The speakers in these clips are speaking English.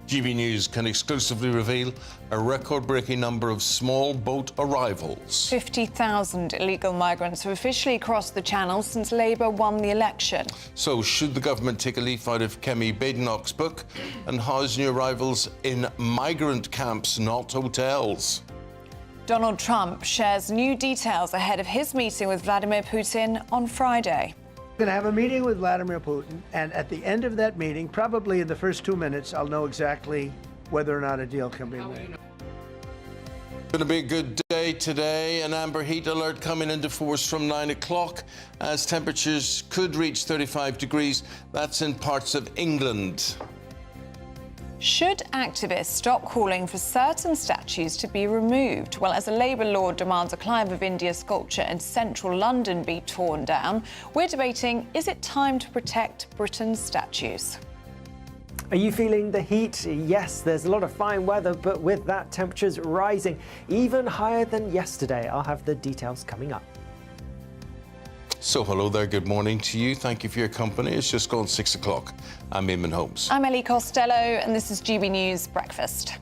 GB News can exclusively reveal a record-breaking number of small boat arrivals. 50,000 illegal migrants have officially crossed the Channel since Labour won the election. So, should the government take a leaf out of Kemi Badenoch's book and house new arrivals in migrant camps, not hotels? Donald Trump shares new details ahead of his meeting with Vladimir Putin on Friday. I'm going to have a meeting with Vladimir Putin, and at the end of that meeting, probably in the first 2 minutes, I'll know exactly whether or not a deal can be made. Going to be a good day today. An amber heat alert coming into force from 9 o'clock as temperatures could reach 35 degrees. That's in parts of England. Should activists stop calling for certain statues to be removed? Well, as a Labour Lord demands a Clive of India sculpture in central London be torn down, we're debating, is it time to protect Britain's statues? Are you feeling the heat? Yes, there's a lot of fine weather, but with that, temperatures rising even higher than yesterday. I'll have the details coming up. So hello there, good morning to you. Thank you for your company. It's just gone 6 o'clock. I'm Eamonn Holmes. I'm Ellie Costello, and this is GB News Breakfast.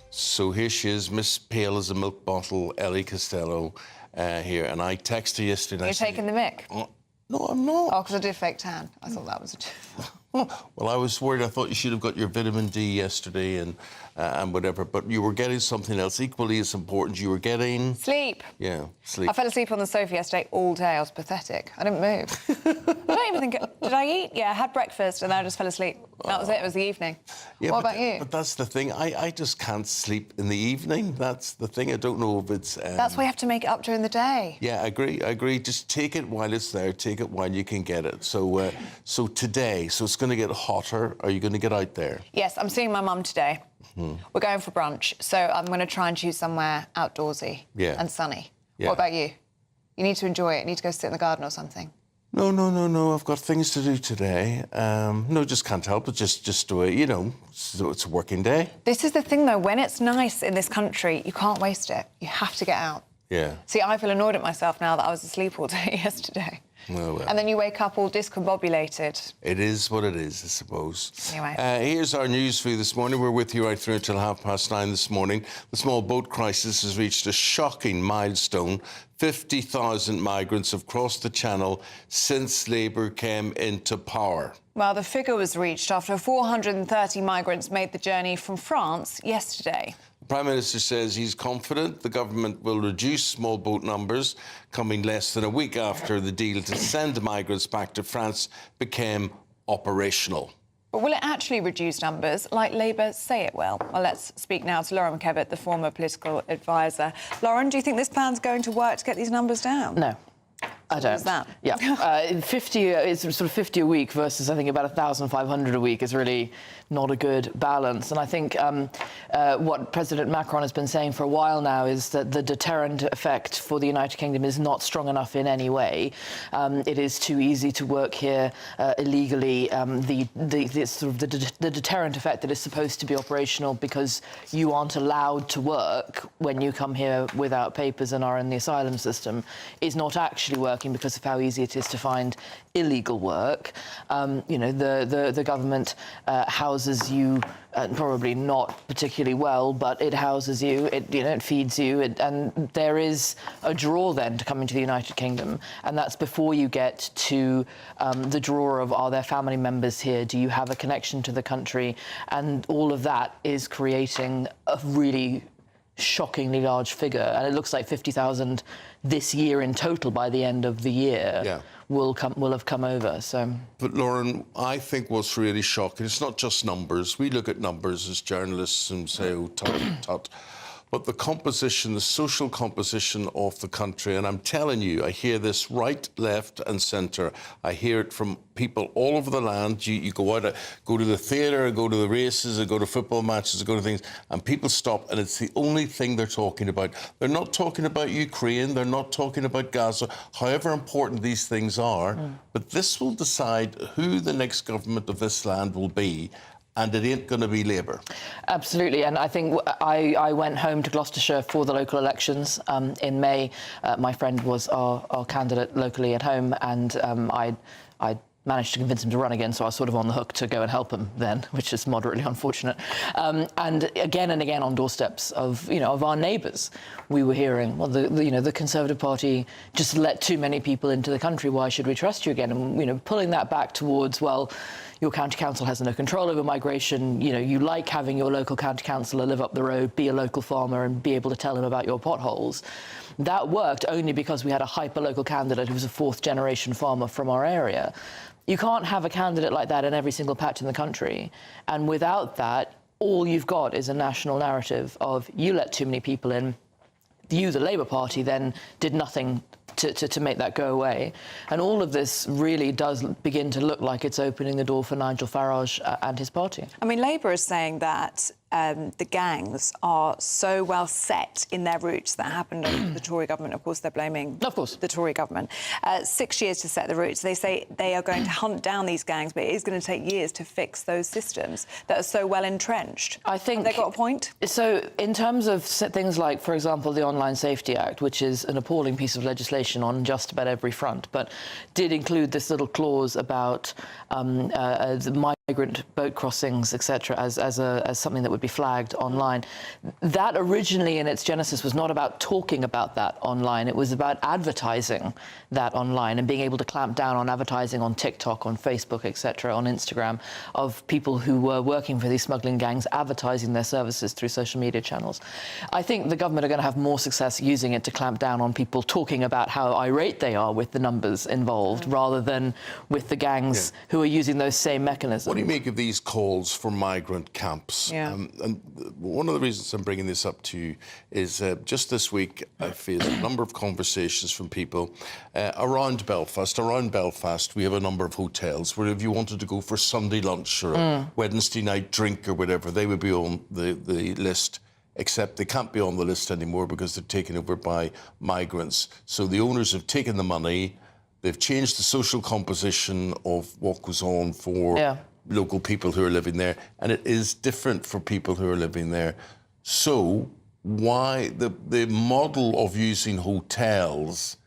So here she is, Miss Pale as a milk bottle, Ellie Costello, here. And I texted her yesterday. You're taking the mic? Oh, no, I'm not. Oh, because I did fake tan. I thought that was Well, I was worried. I thought you should have got your vitamin D yesterday and whatever, but you were getting something else equally as important. You were getting... sleep. Yeah, sleep. I fell asleep on the sofa yesterday all day. I was pathetic. I didn't move. I don't even think... Did I eat? Yeah, I had breakfast and then I just fell asleep. That was it. It was the evening. Yeah, what about you? But that's the thing. I just can't sleep in the evening. That's the thing. I don't know if it's... That's why you have to make it up during the day. Yeah, I agree. Just take it while it's there. Take it while you can get it. So, so today, so it's going to get hotter. Are you going to get out there? Yes, I'm seeing my mum today. We're going for brunch, so I'm going to try and choose somewhere outdoorsy and sunny. Yeah. What about you? You need to enjoy it. You need to go sit in the garden or something. No. I've got things to do today. No, just can't help it. Just do it. You know, so it's a working day. This is the thing, though. When it's nice in this country, you can't waste it. You have to get out. Yeah. See, I feel annoyed at myself now that I was asleep all day yesterday. Oh, well. And then you wake up all discombobulated. It is what it is, I suppose. Anyway. Here's our news for you this morning. We're with you right through until 9:30 this morning. The small boat crisis has reached a shocking milestone. 50,000 migrants have crossed the Channel since Labour came into power. Well, the figure was reached after 430 migrants made the journey from France yesterday. The Prime Minister says he's confident the government will reduce small boat numbers, coming less than a week after the deal to send migrants back to France became operational. But will it actually reduce numbers like Labour say it will? Well, let's speak now to Lauren McKevitt, the former political advisor. Lauren, do you think this plan's going to work to get these numbers down? No. I don't. What is that? Yeah, 50. It's sort of 50 a week versus I think about 1,500 a week is really not a good balance. And I think what President Macron has been saying for a while now is that the deterrent effect for the United Kingdom is not strong enough in any way. It is too easy to work here illegally. The deterrent effect that is supposed to be operational because you aren't allowed to work when you come here without papers and are in the asylum system is not actually working because of how easy it is to find illegal work. You know, the government houses you probably not particularly well, but it houses you, it feeds you, and there is a draw then to coming to the United Kingdom, and that's before you get to the draw of are there family members here, do you have a connection to the country, and all of that is creating a really shockingly large figure, and it looks like 50,000 this year in total by the end of the year will have come over. So, but Lauren, I think what's really shocking, it's not just numbers. We look at numbers as journalists and say, oh, tut. But the composition, the social composition of the country, and I'm telling you, I hear this right, left and centre. I hear it from people all over the land. You go out, go to the theatre, go to the races, or go to football matches, or go to things, and people stop, and it's the only thing they're talking about. They're not talking about Ukraine, they're not talking about Gaza, however important these things are, but this will decide who the next government of this land will be. and it ain't going to be Labour. Absolutely, and I think I went home to Gloucestershire for the local elections in May. My friend was our candidate locally at home, and I managed to convince him to run again, so I was sort of on the hook to go and help him then, which is moderately unfortunate. And again on doorsteps of our neighbours, we were hearing, well, the Conservative Party just let too many people into the country. Why should we trust you again? And pulling that back towards, well, your county council has no control over migration. You like having your local county councillor live up the road, be a local farmer, and be able to tell him about your potholes. That worked only because we had a hyper-local candidate who was a fourth-generation farmer from our area. You can't have a candidate like that in every single patch in the country. And without that, all you've got is a national narrative of you let too many people in. You, the Labour Party, then did nothing to make that go away. And all of this really does begin to look like it's opening the door for Nigel Farage and his party. I mean, Labour is saying that the gangs are so well set in their routes that happened under the Tory government. Of course, they're blaming the Tory government. 6 years to set the routes. They say they are going to hunt down these gangs, but it is going to take years to fix those systems that are so well entrenched. I think have they got a point? So in terms of things like, for example, the Online Safety Act, which is an appalling piece of legislation on just about every front, but did include this little clause about the migrant boat crossings, etc., as something that would be flagged online. That originally in its genesis was not about talking about that online. It was about advertising that online and being able to clamp down on advertising on TikTok, on Facebook, etc., on Instagram, of people who were working for these smuggling gangs advertising their services through social media channels. I think the government are going to have more success using it to clamp down on people talking about how irate they are with the numbers involved, rather than with the gangs who are using those same mechanisms. What do you make of these calls for migrant camps? Yeah. And one of the reasons I'm bringing this up to you is just this week I faced a number of conversations from people around Belfast. Around Belfast, we have a number of hotels where if you wanted to go for Sunday lunch or a Wednesday night drink or whatever, they would be on the list, except they can't be on the list anymore because they're taken over by migrants. So the owners have taken the money, they've changed the social composition of what goes on for local people who are living there, and it is different for people who are living there. So why the model of using hotels,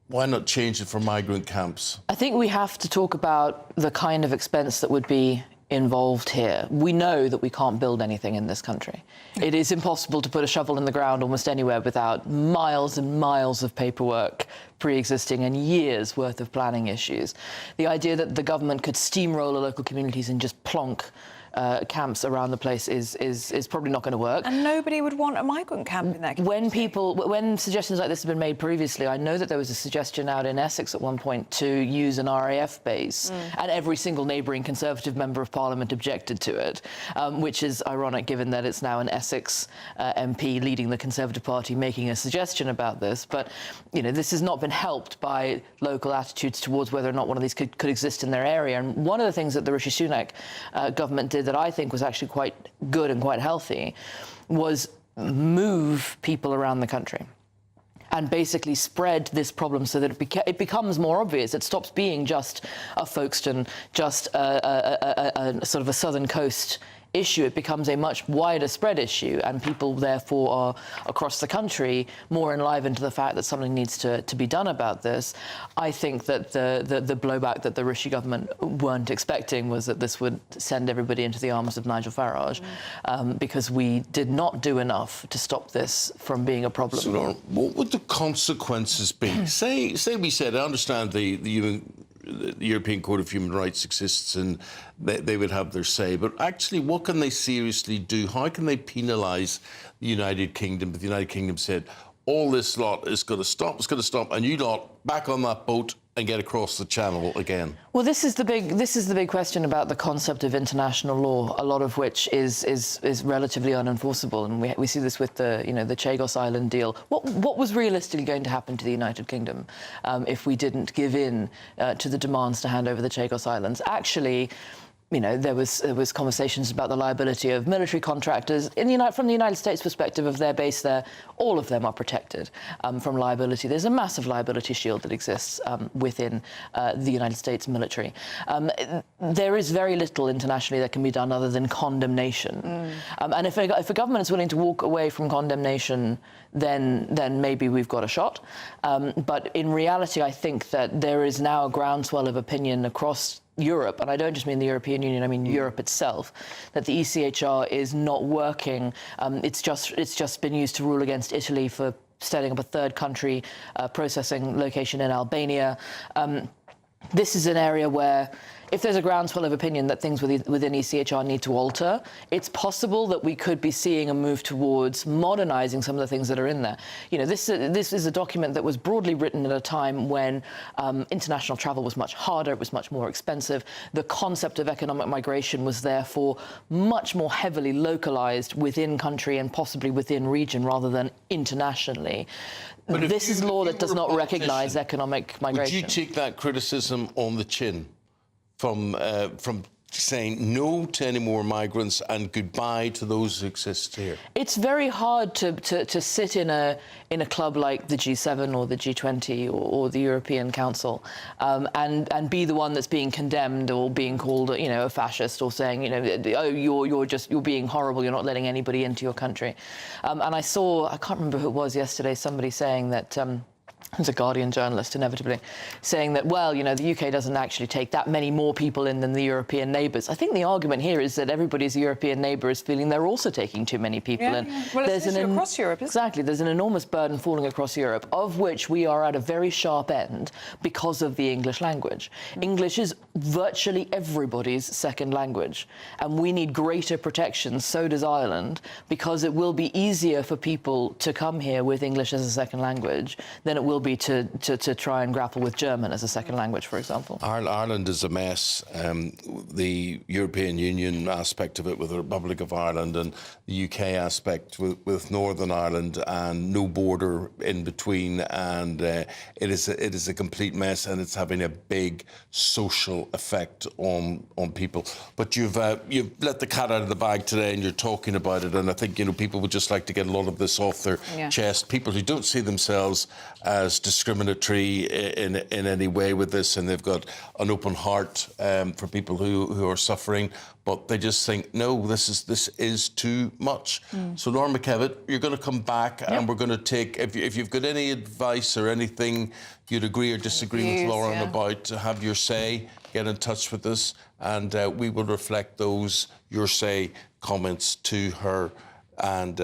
why not change it for migrant camps? I think we have to talk about the kind of expense that would be involved here. We know that we can't build anything in this country. It is impossible to put a shovel in the ground almost anywhere without miles and miles of paperwork pre-existing and years worth of planning issues. The idea that the government could steamroller local communities and just plonk camps around the place is probably not going to work. And nobody would want a migrant camp in that community. When suggestions like this have been made previously, I know that there was a suggestion out in Essex at one point to use an RAF base, and every single neighbouring Conservative member of Parliament objected to it, which is ironic given that it's now an Essex MP leading the Conservative Party making a suggestion about this. But, this has not been helped by local attitudes towards whether or not one of these could exist in their area. And one of the things that the Rishi Sunak government did that I think was actually quite good and quite healthy was move people around the country and basically spread this problem so that it becomes more obvious. It stops being just a Folkestone, just a sort of a southern coast issue. It becomes a much wider spread issue, and people therefore are across the country more enlivened to the fact that something needs to be done about this. I think that the blowback that the Rishi government weren't expecting was that this would send everybody into the arms of Nigel Farage, because we did not do enough to stop this from being a problem. So, Lauren, what would the consequences be? say we said, I understand the European Court of Human Rights exists and they would have their say, but actually what can they seriously do? How can they penalise the United Kingdom if the United Kingdom said, all this lot is going to stop, it's going to stop, and you lot back on that boat and get across the channel again? Well, this is the big question about the concept of international law, a lot of which is relatively unenforceable, and we see this with the the Chagos Island deal. What was realistically going to happen to the United Kingdom if we didn't give in to the demands to hand over the Chagos Islands? Actually, there was conversations about the liability of military contractors. From the United States perspective of their base there, all of them are protected from liability. There's a massive liability shield that exists within the United States military. There is very little internationally that can be done other than condemnation. And if a government is willing to walk away from condemnation, then maybe we've got a shot. But in reality, I think that there is now a groundswell of opinion across Europe, and I don't just mean the European Union, I mean Europe itself, that the ECHR is not working. It's just been used to rule against Italy for setting up a third country processing location in Albania. This is an area where, if there's a groundswell of opinion that things within ECHR need to alter, it's possible that we could be seeing a move towards modernising some of the things that are in there. This is a document that was broadly written at a time when international travel was much harder, it was much more expensive. The concept of economic migration was therefore much more heavily localised within country and possibly within region rather than internationally. But this is law that does not recognise economic migration. Would you take that criticism on the chin? From saying no to any more migrants and goodbye to those who exist here? It's very hard to sit in a club like the G7 or the G20 or the European Council and be the one that's being condemned or being called a fascist or saying oh you're being horrible, you're not letting anybody into your country. And I can't remember who it was yesterday, somebody saying that. As a Guardian journalist, inevitably, saying that, well, the UK doesn't actually take that many more people in than the European neighbours. I think the argument here is that everybody's European neighbour is feeling they're also taking too many people in. Yeah. Well, it's across Europe, isn't it? Exactly. There's an enormous burden falling across Europe, of which we are at a very sharp end because of the English language. English is virtually everybody's second language, and we need greater protection, so does Ireland, because it will be easier for people to come here with English as a second language than it will be to try and grapple with German as a second language, for example. Ireland is a mess. The European Union aspect of it with the Republic of Ireland and the UK aspect with Northern Ireland and no border in between, and it is a complete mess, and it's having a big social effect on people. But you've let the cat out of the bag today, and you're talking about it, and I think people would just like to get a lot of this off their chest. People who don't see themselves as discriminatory in any way with this, and they've got an open heart for people who are suffering, but they just think, no, this is too much. So Laura McKevitt, you're going to come back, and we're going to take, if you've got any advice or anything you'd agree or disagree with Lauren about, have your say, get in touch with us, and we will reflect your say comments to her and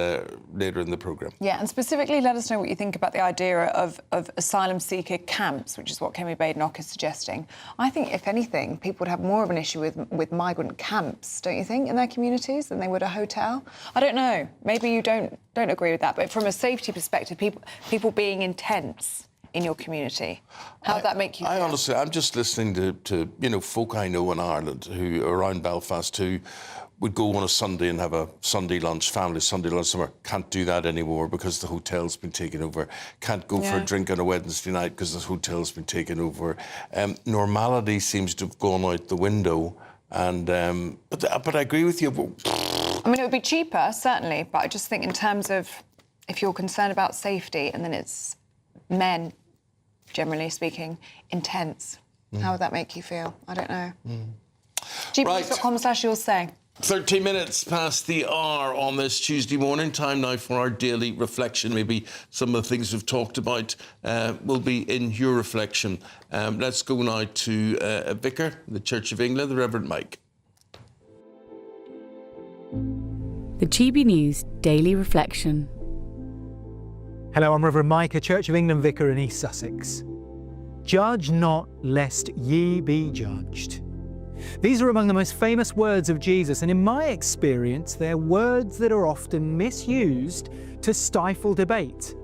later in the programme. Yeah, and specifically let us know what you think about the idea of asylum seeker camps, which is what Kemi Badenoch is suggesting. I think, if anything, people would have more of an issue with migrant camps, don't you think, in their communities than they would a hotel? I don't know. Maybe you don't agree with that, but from a safety perspective, people being in tents in your community, how would that make you feel? Honestly, I'm just listening to folk I know in Ireland who are around Belfast who would go on a Sunday and have a Sunday lunch, family Sunday lunch somewhere. Can't do that anymore because the hotel's been taken over. Can't go for a drink on a Wednesday night because the hotel's been taken over. Normality seems to have gone out the window. And but I agree with you. I mean, it would be cheaper, certainly, but I just think in terms of if you're concerned about safety and then it's men, generally speaking, in tents, how would that make you feel? I don't know. Geopolitics.com/you'll say. 13 minutes past the hour on this Tuesday morning. Time now for our daily reflection. Maybe some of the things we've talked about will be in your reflection. Let's go now to a vicar, the Church of England, the Reverend Mike. The GB News Daily Reflection. Hello, I'm Reverend Mike, a Church of England vicar in East Sussex. Judge not, lest ye be judged. These are among the most famous words of Jesus, and in my experience, they're words that are often misused to stifle debate.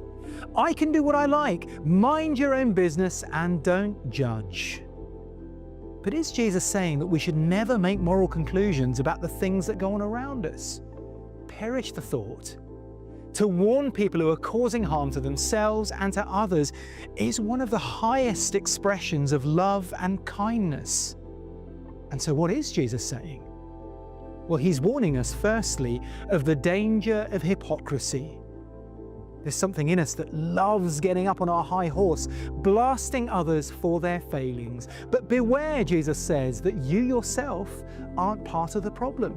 I can do what I like, mind your own business, and don't judge. But is Jesus saying that we should never make moral conclusions about the things that go on around us? Perish the thought. To warn people who are causing harm to themselves and to others is one of the highest expressions of love and kindness. And so what is Jesus saying? Well, he's warning us, firstly, of the danger of hypocrisy. There's something in us that loves getting up on our high horse, blasting others for their failings. But beware, Jesus says, that you yourself aren't part of the problem.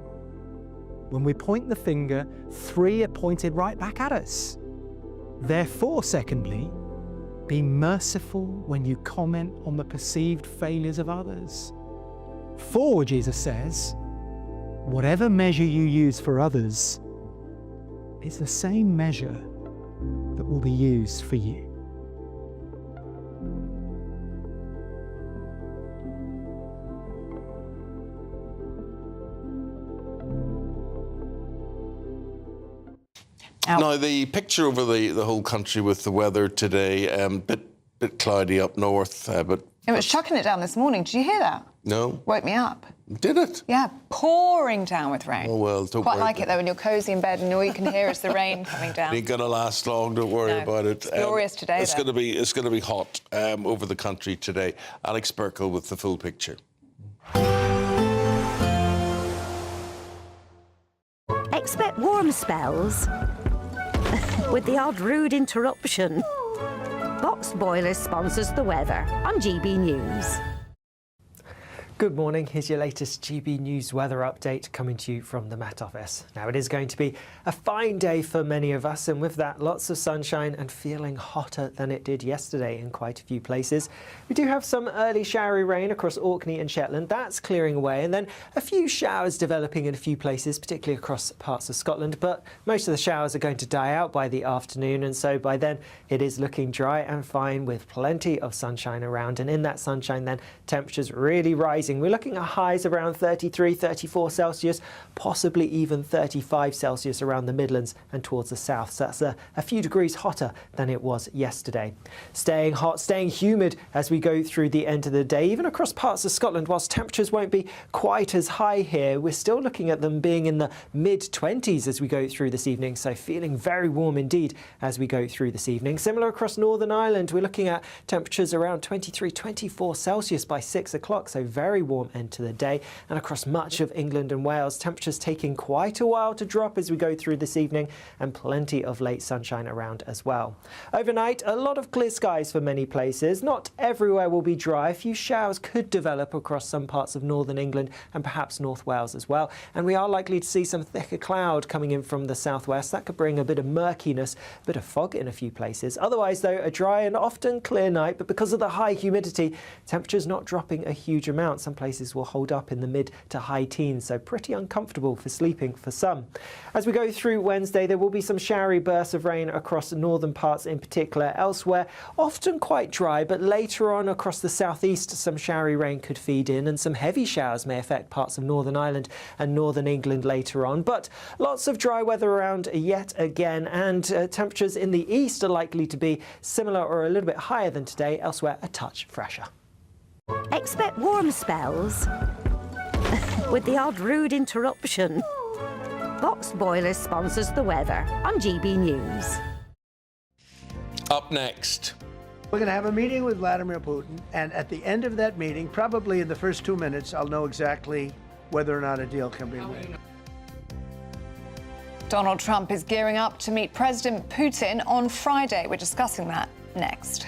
When we point the finger, 3 are pointed right back at us. Therefore, secondly, be merciful when you comment on the perceived failures of others. For, Jesus says, whatever measure you use for others is the same measure that will be used for you. Now, the picture over the whole country with the weather today, bit cloudy up north, but... It was chucking it down this morning. Did you hear that? No. Woke me up. Did it? Yeah, pouring down with rain. Oh, well, don't Quite worry like it, though, when you're cosy in bed and all you can hear is the rain coming down. It ain't going to last long, don't worry about it. It's glorious today, It's going to be hot over the country today. Alex Burkle with the full picture. Expect warm spells with the odd rude interruption. Box Boiler sponsors the weather on GB News. Good morning, here's your latest GB News weather update coming to you from the Met Office. Now, it is going to be a fine day for many of us, and with that, lots of sunshine and feeling hotter than it did yesterday in quite a few places. We do have some early showery rain across Orkney and Shetland. That's clearing away, and then a few showers developing in a few places, particularly across parts of Scotland, but most of the showers are going to die out by the afternoon, and so by then it is looking dry and fine with plenty of sunshine around, and in that sunshine then temperatures really rising. We're looking at highs around 33, 34 Celsius, possibly even 35 Celsius around the Midlands and towards the south. So that's a few degrees hotter than it was yesterday. Staying hot, staying humid as we go through the end of the day, even across parts of Scotland. Whilst temperatures won't be quite as high here, we're still looking at them being in the mid-20s as we go through this evening, so feeling very warm indeed as we go through this evening. Similar across Northern Ireland, we're looking at temperatures around 23, 24 Celsius by 6 o'clock, so very warm end to the day. And across much of England and Wales, temperatures taking quite a while to drop as we go through this evening, and plenty of late sunshine around as well. Overnight, a lot of clear skies for many places. Not everywhere will be dry. A few showers could develop across some parts of northern England and perhaps North Wales as well. And we are likely to see some thicker cloud coming in from the southwest. That could bring a bit of murkiness, a bit of fog in a few places. Otherwise, though, a dry and often clear night, but because of the high humidity, temperatures not dropping a huge amount. Some places will hold up in the mid to high teens, so pretty uncomfortable for sleeping for some. As we go through Wednesday, there will be some showery bursts of rain across the northern parts in particular. Elsewhere, often quite dry, but later on across the southeast, some showery rain could feed in, and some heavy showers may affect parts of Northern Ireland and northern England later on. But lots of dry weather around yet again, and temperatures in the east are likely to be similar or a little bit higher than today. Elsewhere, a touch fresher. Expect warm spells with the odd rude interruption. Box Boiler sponsors the weather on GB News. Up next. We're going to have a meeting with Vladimir Putin, and at the end of that meeting, probably in the first 2 minutes, I'll know exactly whether or not a deal can be made. Donald Trump is gearing up to meet President Putin on Friday. We're discussing that next.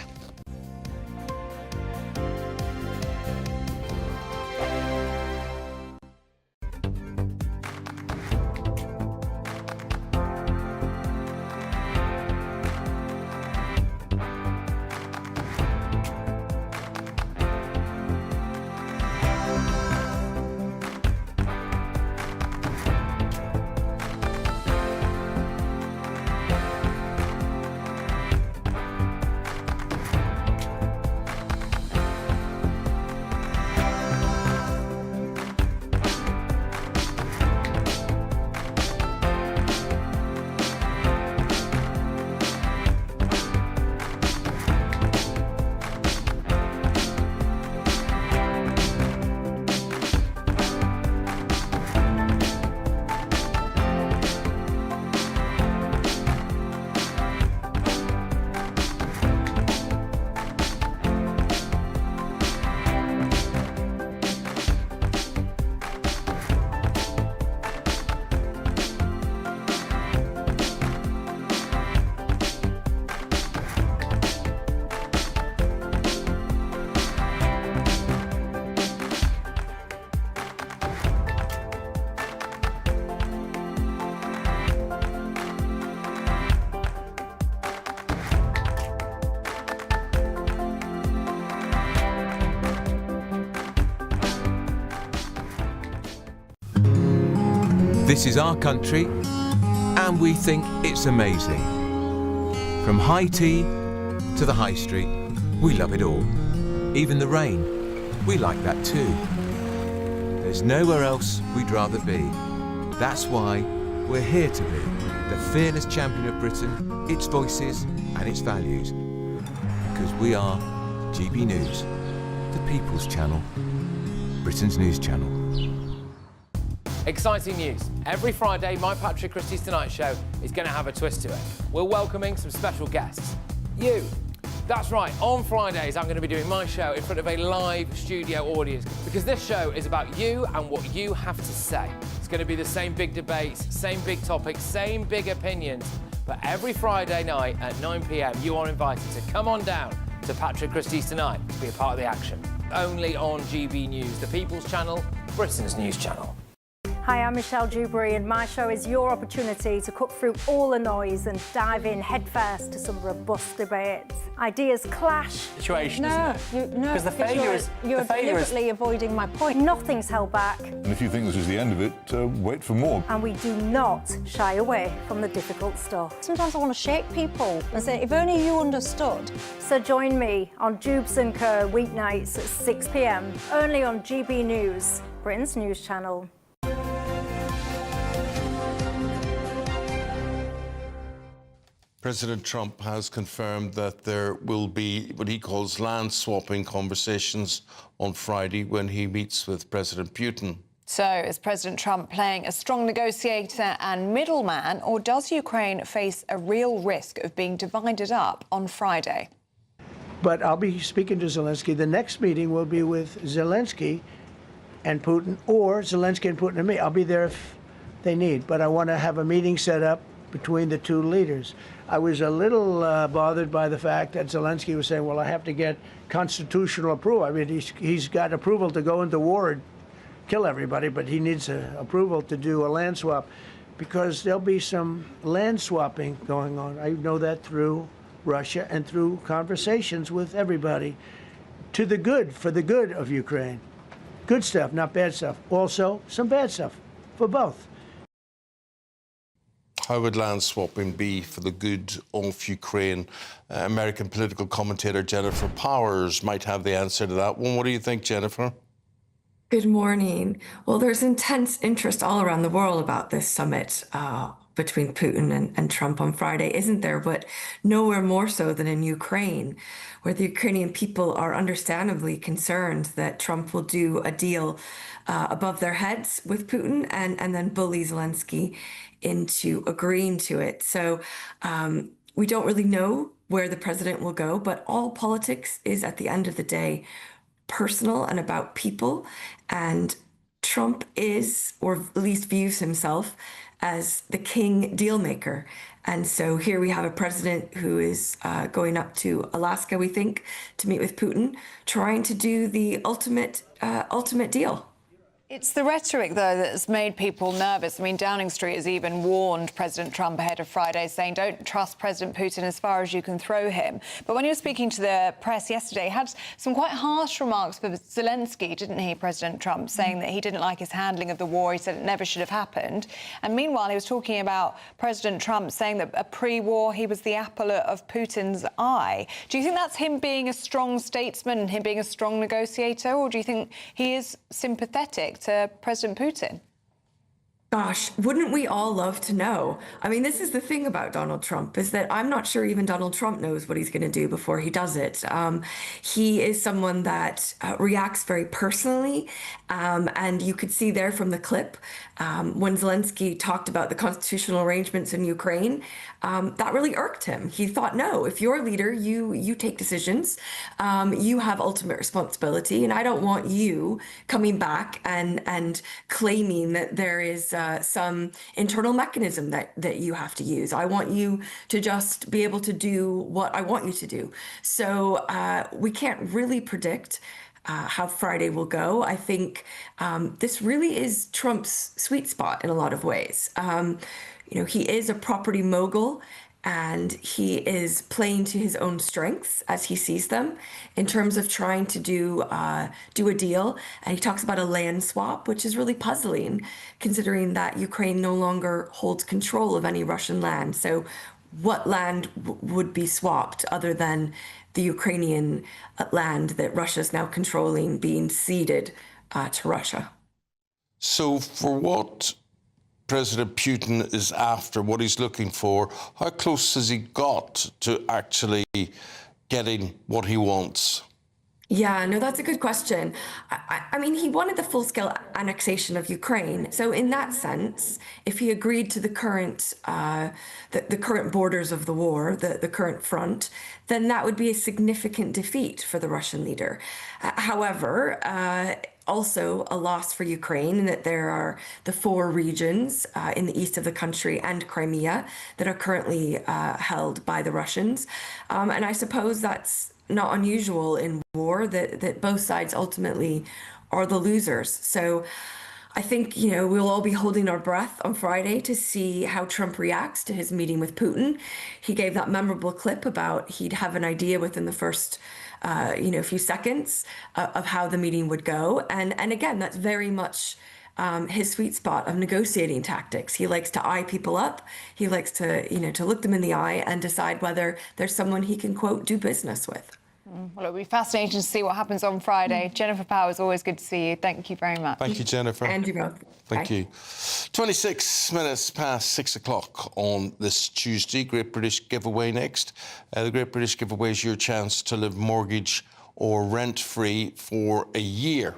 This is our country, and we think it's amazing. From high tea to the high street, we love it all. Even the rain, we like that too. There's nowhere else we'd rather be. That's why we're here to be the fearless champion of Britain, its voices and its values. Because we are GB News, the People's Channel, Britain's news channel. Exciting news. Every Friday, my Patrick Christie's Tonight Show is going to have a twist to it. We're welcoming some special guests. You. That's right, on Fridays I'm going to be doing my show in front of a live studio audience because this show is about you and what you have to say. It's going to be the same big debates, same big topics, same big opinions, but every Friday night at 9 p.m. you are invited to come on down to Patrick Christie's Tonight to be a part of the action. Only on GB News, the People's Channel, Britain's news channel. Hi, I'm Michelle Dewberry and my show is your opportunity to cut through all the noise and dive in headfirst to some robust debates. Ideas clash. Situation, isn't it? No, because the failure is... You're deliberately avoiding my point. Nothing's held back. And if you think this is the end of it, wait for more. And we do not shy away from the difficult stuff. Sometimes I want to shake people and say, if only you understood. So join me on Jubes & Co weeknights at 6 p.m. only on GB News, Britain's news channel. President Trump has confirmed that there will be what he calls land-swapping conversations on Friday when he meets with President Putin. So, is President Trump playing a strong negotiator and middleman, or does Ukraine face a real risk of being divided up on Friday? But I'll be speaking to Zelensky. The next meeting will be with Zelensky and Putin, or Zelensky and Putin and me. I'll be there if they need, but I want to have a meeting set up between the two leaders. I was a little bothered by the fact that Zelensky was saying, well, I have to get constitutional approval. I mean, he's got approval to go into war and kill everybody, but he needs approval to do a land swap because there'll be some land swapping going on. I know that through Russia and through conversations with everybody to the good, for the good of Ukraine. Good stuff, not bad stuff. Also, some bad stuff for both. How would land swapping be for the good of Ukraine? American political commentator Jennifer Powers might have the answer to that one. What do you think, Jennifer? Good morning. Well, there's intense interest all around the world about this summit between Putin and Trump on Friday, isn't there? But nowhere more so than in Ukraine, where the Ukrainian people are understandably concerned that Trump will do a deal above their heads with Putin and then bully Zelensky into agreeing to it. So we don't really know where the president will go, but all politics is at the end of the day personal and about people. And Trump is, or at least views himself as the king deal maker. And so here we have a president who is going up to Alaska, we think, to meet with Putin, trying to do the ultimate deal. It's the rhetoric, though, that has made people nervous. I mean, Downing Street has even warned President Trump ahead of Friday, saying don't trust President Putin as far as you can throw him. But when he was speaking to the press yesterday, he had some quite harsh remarks for Zelensky, didn't he, President Trump, saying that he didn't like his handling of the war. He said it never should have happened. And meanwhile, he was talking about President Trump saying that pre-war he was the apple of Putin's eye. Do you think that's him being a strong statesman and him being a strong negotiator, or do you think he is sympathetic to President Putin? Gosh, wouldn't we all love to know? I mean, this is the thing about Donald Trump, is that I'm not sure even Donald Trump knows what he's going to do before he does it. He is someone that reacts very personally, and you could see there from the clip when Zelensky talked about the constitutional arrangements in Ukraine, that really irked him. He thought, no, if you're a leader, you take decisions, you have ultimate responsibility, and I don't want you coming back and claiming that there is some internal mechanism that you have to use. I want you to just be able to do what I want you to do. So we can't really predict how Friday will go. I think this really is Trump's sweet spot in a lot of ways. You know, he is a property mogul, and he is playing to his own strengths as he sees them in terms of trying to do a deal. And he talks about a land swap, which is really puzzling, considering that Ukraine no longer holds control of any Russian land. So what land would be swapped other than the Ukrainian land that Russia is now controlling being ceded to Russia? So for what President Putin is after, what he's looking for, how close has he got to actually getting what he wants? Yeah, no, that's a good question. I mean, he wanted the full-scale annexation of Ukraine. So in that sense, if he agreed to the current current borders of the war, the current front, then that would be a significant defeat for the Russian leader. However, also a loss for Ukraine in that there are the 4 regions in the east of the country and Crimea that are currently held by the Russians. And I suppose that's not unusual in war, that both sides ultimately are the losers. So I think, we'll all be holding our breath on Friday to see how Trump reacts to his meeting with Putin. He gave that memorable clip about he'd have an idea within the first few seconds of how the meeting would go. And again, that's very much his sweet spot of negotiating tactics. He likes to eye people up. He likes to look them in the eye and decide whether there's someone he can, quote, do business with. Well, it'll be fascinating to see what happens on Friday. Jennifer Powers, always good to see you. Thank you very much. Thank you, Jennifer. And you both. Thank you. 26 minutes past 6 o'clock on this Tuesday. Great British Giveaway next. The Great British Giveaway is your chance to live mortgage or rent-free for a year.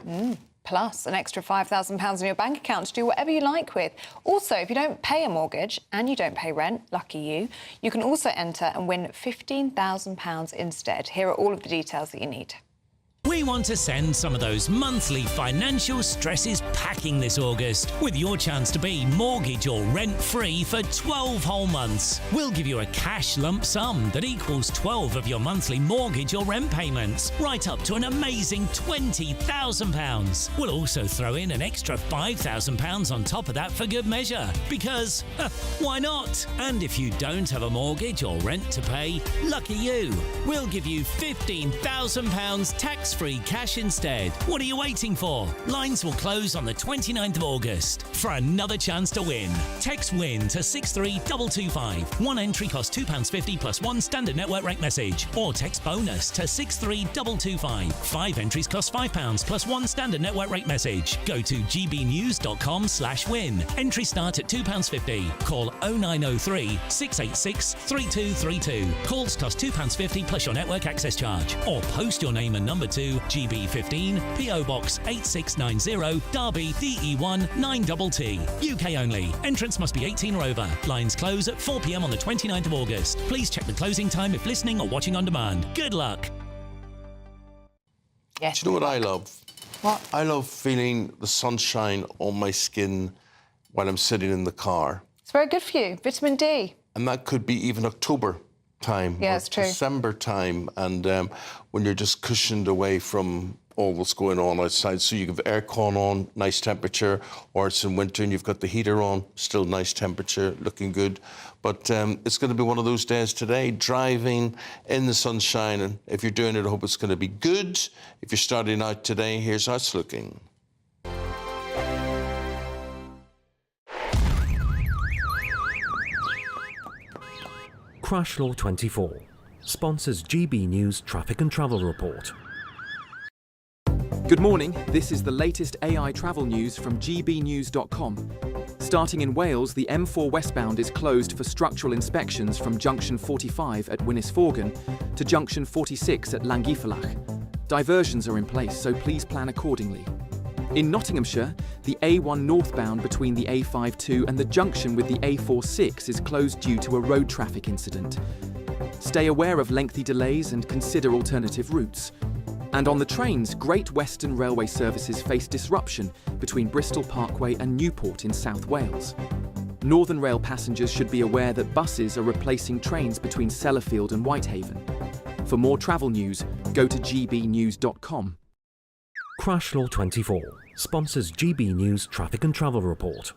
Plus an extra £5,000 in your bank account to do whatever you like with. Also, if you don't pay a mortgage and you don't pay rent, lucky you, you can also enter and win £15,000 instead. Here are all of the details that you need. We want to send some of those monthly financial stresses packing this August with your chance to be mortgage or rent-free for 12 whole months. We'll give you a cash lump sum that equals 12 of your monthly mortgage or rent payments, right up to an amazing £20,000. We'll also throw in an extra £5,000 on top of that for good measure, because why not? And if you don't have a mortgage or rent to pay, lucky you. We'll give you £15,000 tax-free cash instead. What are you waiting for? Lines will close on the 29th of August. For another chance to win, text WIN to 63225. One entry costs £2.50 plus one standard network rate message. Or text BONUS to 63225. 5 entries cost £5 plus one standard network rate message. Go to gbnews.com/win. Entries start at £2.50. Call 0903 686 3232. Calls cost £2.50 plus your network access charge. Or post your name and number to GB15 PO Box 8690 Derby DE1 9TT. UK only. Entrance must be 18 or over. Lines close at 4 p.m. on the 29th of August. Please check the closing time if listening or watching on demand. Good luck. Yes. Do you know what I love? What? I love feeling the sunshine on my skin while I'm sitting in the car. It's very good for you. Vitamin D. And that could be even October time, Yeah, or it's true. December time, and when you're just cushioned away from all that's going on outside. So you have aircon on, nice temperature, or it's in winter and you've got the heater on, still nice temperature, looking good. But it's going to be one of those days today, driving in the sunshine, and if you're doing it, I hope it's going to be good. If you're starting out today, here's how it's looking. Crash Law 24 sponsors GB News Traffic and Travel Report. Good morning, this is the latest AI travel news from gbnews.com. Starting in Wales, the M4 westbound is closed for structural inspections from junction 45 at Wynnesforgan to junction 46 at Llangefallach. Diversions are in place, so please plan accordingly. In Nottinghamshire, the A1 northbound between the A52 and the junction with the A46 is closed due to a road traffic incident. Stay aware of lengthy delays and consider alternative routes. And on the trains, Great Western Railway services face disruption between Bristol Parkway and Newport in South Wales. Northern Rail passengers should be aware that buses are replacing trains between Sellafield and Whitehaven. For more travel news, go to gbnews.com. Crash Law 24 sponsors GB News Traffic and Travel Report.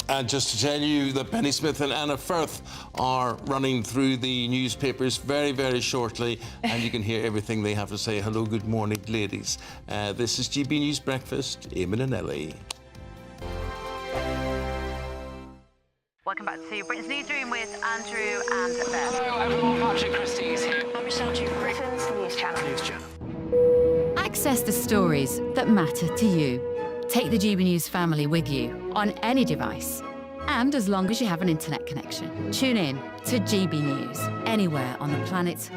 And just to tell you that Penny Smith and Anna Firth are running through the newspapers very, very shortly, and you can hear everything they have to say. Hello, good morning, ladies. This is GB News Breakfast, Eamonn and Ellie. Welcome back to Britain's Newsroom with Andrew and Beth. Hello everyone, Patrick Christie's here. I'm Michelle Duke, Britain's News Channel. Access the stories that matter to you. Take the GB News family with you on any device. And as long as you have an internet connection, tune in to GB News anywhere on the planet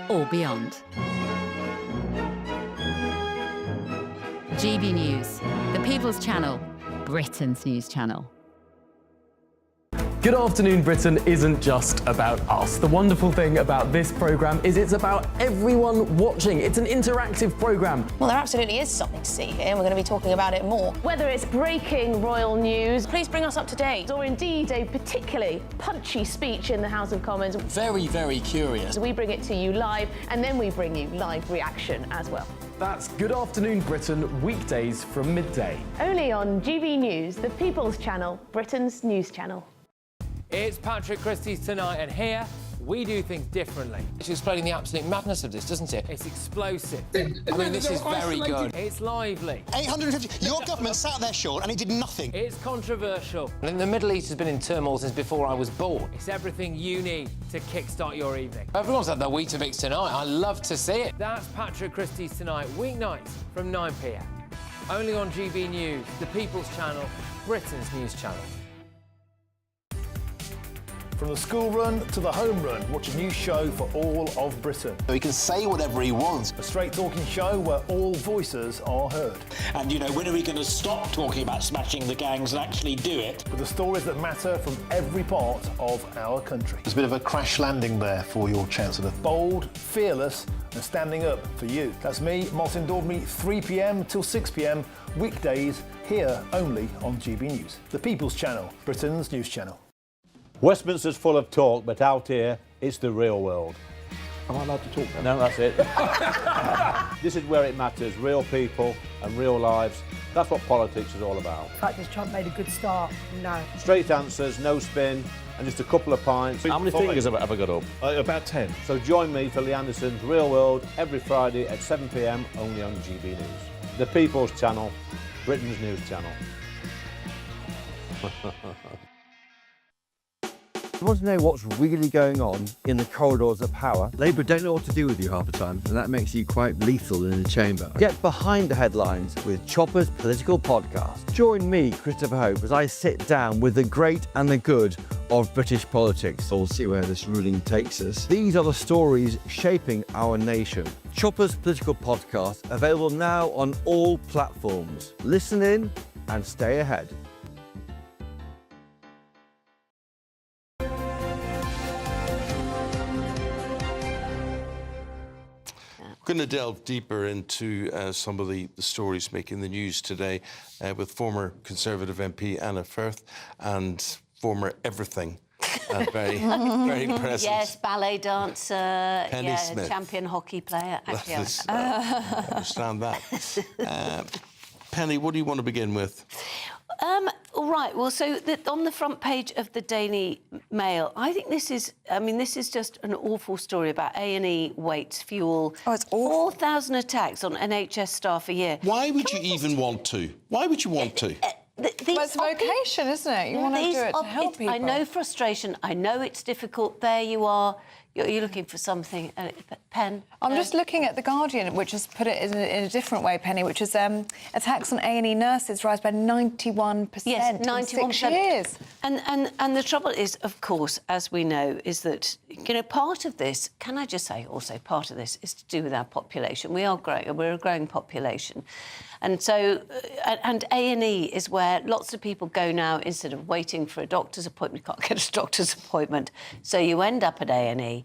or beyond. GB News, the People's Channel, Britain's news channel. Good Afternoon Britain isn't just about us. The wonderful thing about this programme is it's about everyone watching. It's an interactive programme. Well, there absolutely is something to see here, and we're going to be talking about it more. Whether it's breaking royal news, please bring us up to date, or indeed a particularly punchy speech in the House of Commons. Very, very curious. We bring it to you live, and then we bring you live reaction as well. That's Good Afternoon Britain, weekdays from midday. Only on GB News, the People's Channel, Britain's news channel. It's Patrick Christie's Tonight, and here we do things differently. It's explaining the absolute madness of this, doesn't it? It's explosive. I mean, this is very good. It's lively. 850. Your government sat there, Sean, and it did nothing. It's controversial. And the Middle East has been in turmoil since before I was born. It's everything you need to kickstart your evening. Everyone's had their Weetabix tonight. I love to see it. That's Patrick Christie's Tonight, weeknights from 9 p.m. Only on GB News, the People's Channel, Britain's news channel. From the school run to the home run, watch a new show for all of Britain. So he can say whatever he wants. A straight talking show where all voices are heard. And, you know, when are we going to stop talking about smashing the gangs and actually do it? With the stories that matter from every part of our country. There's a bit of a crash landing there for your Chancellor. Bold, fearless and standing up for you. That's me, Martin Daubney, 3 p.m. till 6 p.m, weekdays, here only on GB News. The People's Channel, Britain's news channel. Westminster's full of talk, but out here, it's the real world. Am I allowed to talk then? No, that's it. This is where it matters, real people and real lives. That's what politics is all about. The fact is Trump made a good start, no. Straight answers, no spin, and just a couple of pints. How many fingers have I got up? About 10. So join me for Lee Anderson's Real World every Friday at 7 p.m, only on GB News. The People's Channel, Britain's news channel. You want to know what's really going on in the corridors of power? Labour don't know what to do with you half the time, and that makes you quite lethal in the chamber. Get behind the headlines with Chopper's Political Podcast. Join me, Christopher Hope, as I sit down with the great and the good of British politics. We'll see where this ruling takes us. These are the stories shaping our nation. Chopper's Political Podcast, available now on all platforms. Listen in and stay ahead. We're going to delve deeper into some of the stories making the news today with former Conservative MP Anna Firth and former everything. Very present. Yes, ballet dancer, Penny Smith. champion hockey player. Actually, I understand that. Penny, what do you want to begin with? All right. Well, so on the front page of the Daily Mail, I think this is just an awful story about A&E waits fuel. Oh, it's awful. 4,000 attacks on NHS staff a year. Why would you even want to? Why would you want to? Well, it's a vocation, isn't it? You want to do it to help people. I know frustration. I know it's difficult. There you are. You're looking for something. Pen? I'm just looking at The Guardian, which has put it in a different way, Penny, which is attacks on A&E nurses rise by 91% yes, 91%. in 6 years. And the trouble is, of course, as we know, is that, you know, part of this, can I just say also, part of this is to do with our population. We're a growing population. And so, and A&E is where lots of people go now instead of waiting for a doctor's appointment. You can't get a doctor's appointment. So you end up at A&E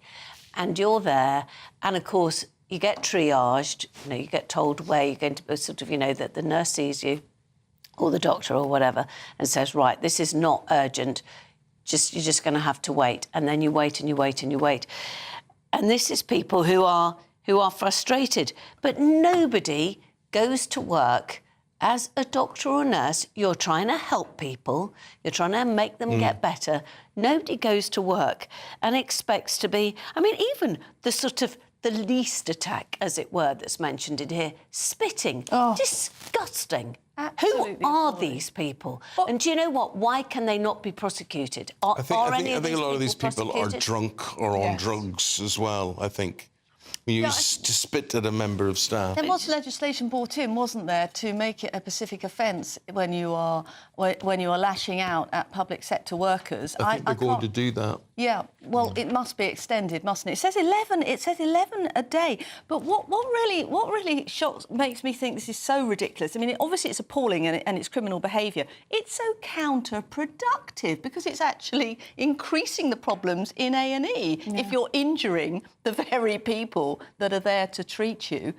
and you're there. And, of course, you get triaged. You know, you get told where you're going to be, sort of, you know, that the nurse sees you or the doctor or whatever and says, right, this is not urgent. You're just going to have to wait. And then you wait and you wait and you wait. And this is people who are frustrated. But nobody goes to work as a doctor or nurse, you're trying to help people, you're trying to make them get better. Nobody goes to work and expects to be... I mean, even the sort of the least attack, as it were, that's mentioned in here, spitting. Disgusting. Absolutely Who are appalling. these people? And do you know what? Why can they not be prosecuted? I think a lot of these people are drunk or on drugs as well, I think. You spit at a member of staff. There was legislation brought in, wasn't there, to make it a specific offence when you are lashing out at public sector workers. I think they're going to do that. Yeah, well, it must be extended, mustn't it? It says 11. It says 11 a day. But what really makes me think this is so ridiculous? I mean, obviously it's appalling and it's criminal behaviour. It's so counterproductive because it's actually increasing the problems in A&E if you're injuring the very people that are there to treat you.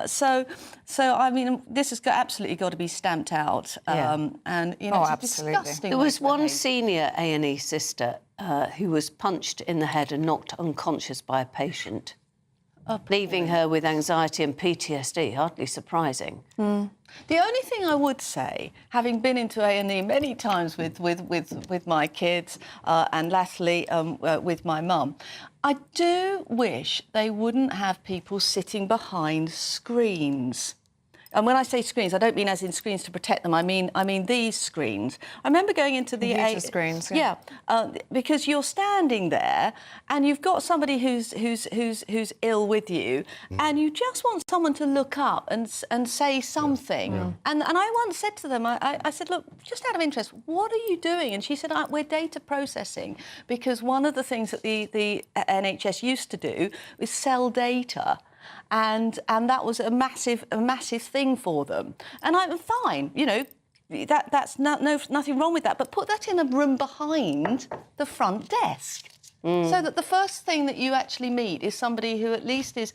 So I mean, this has absolutely got to be stamped out. And you know, it's disgusting. There was one senior A&E sister who was punched in the head and knocked unconscious by a patient, leaving her with anxiety and PTSD. Hardly surprising. The only thing I would say, having been into A&E many times with my kids and latterly with my mum, I do wish they wouldn't have people sitting behind screens. And when I say screens, I don't mean as in screens to protect them. I mean these screens. I remember going into the Computer screens. Because you're standing there and you've got somebody who's ill with you, and you just want someone to look up and say something. And I once said to them, I said, look, just out of interest, what are you doing? And she said, we're data processing, because one of the things that the NHS used to do was sell data. And that was a massive thing for them. And I'm fine, you know, that's nothing wrong with that. But put that in a room behind the front desk, so that the first thing that you actually meet is somebody who at least is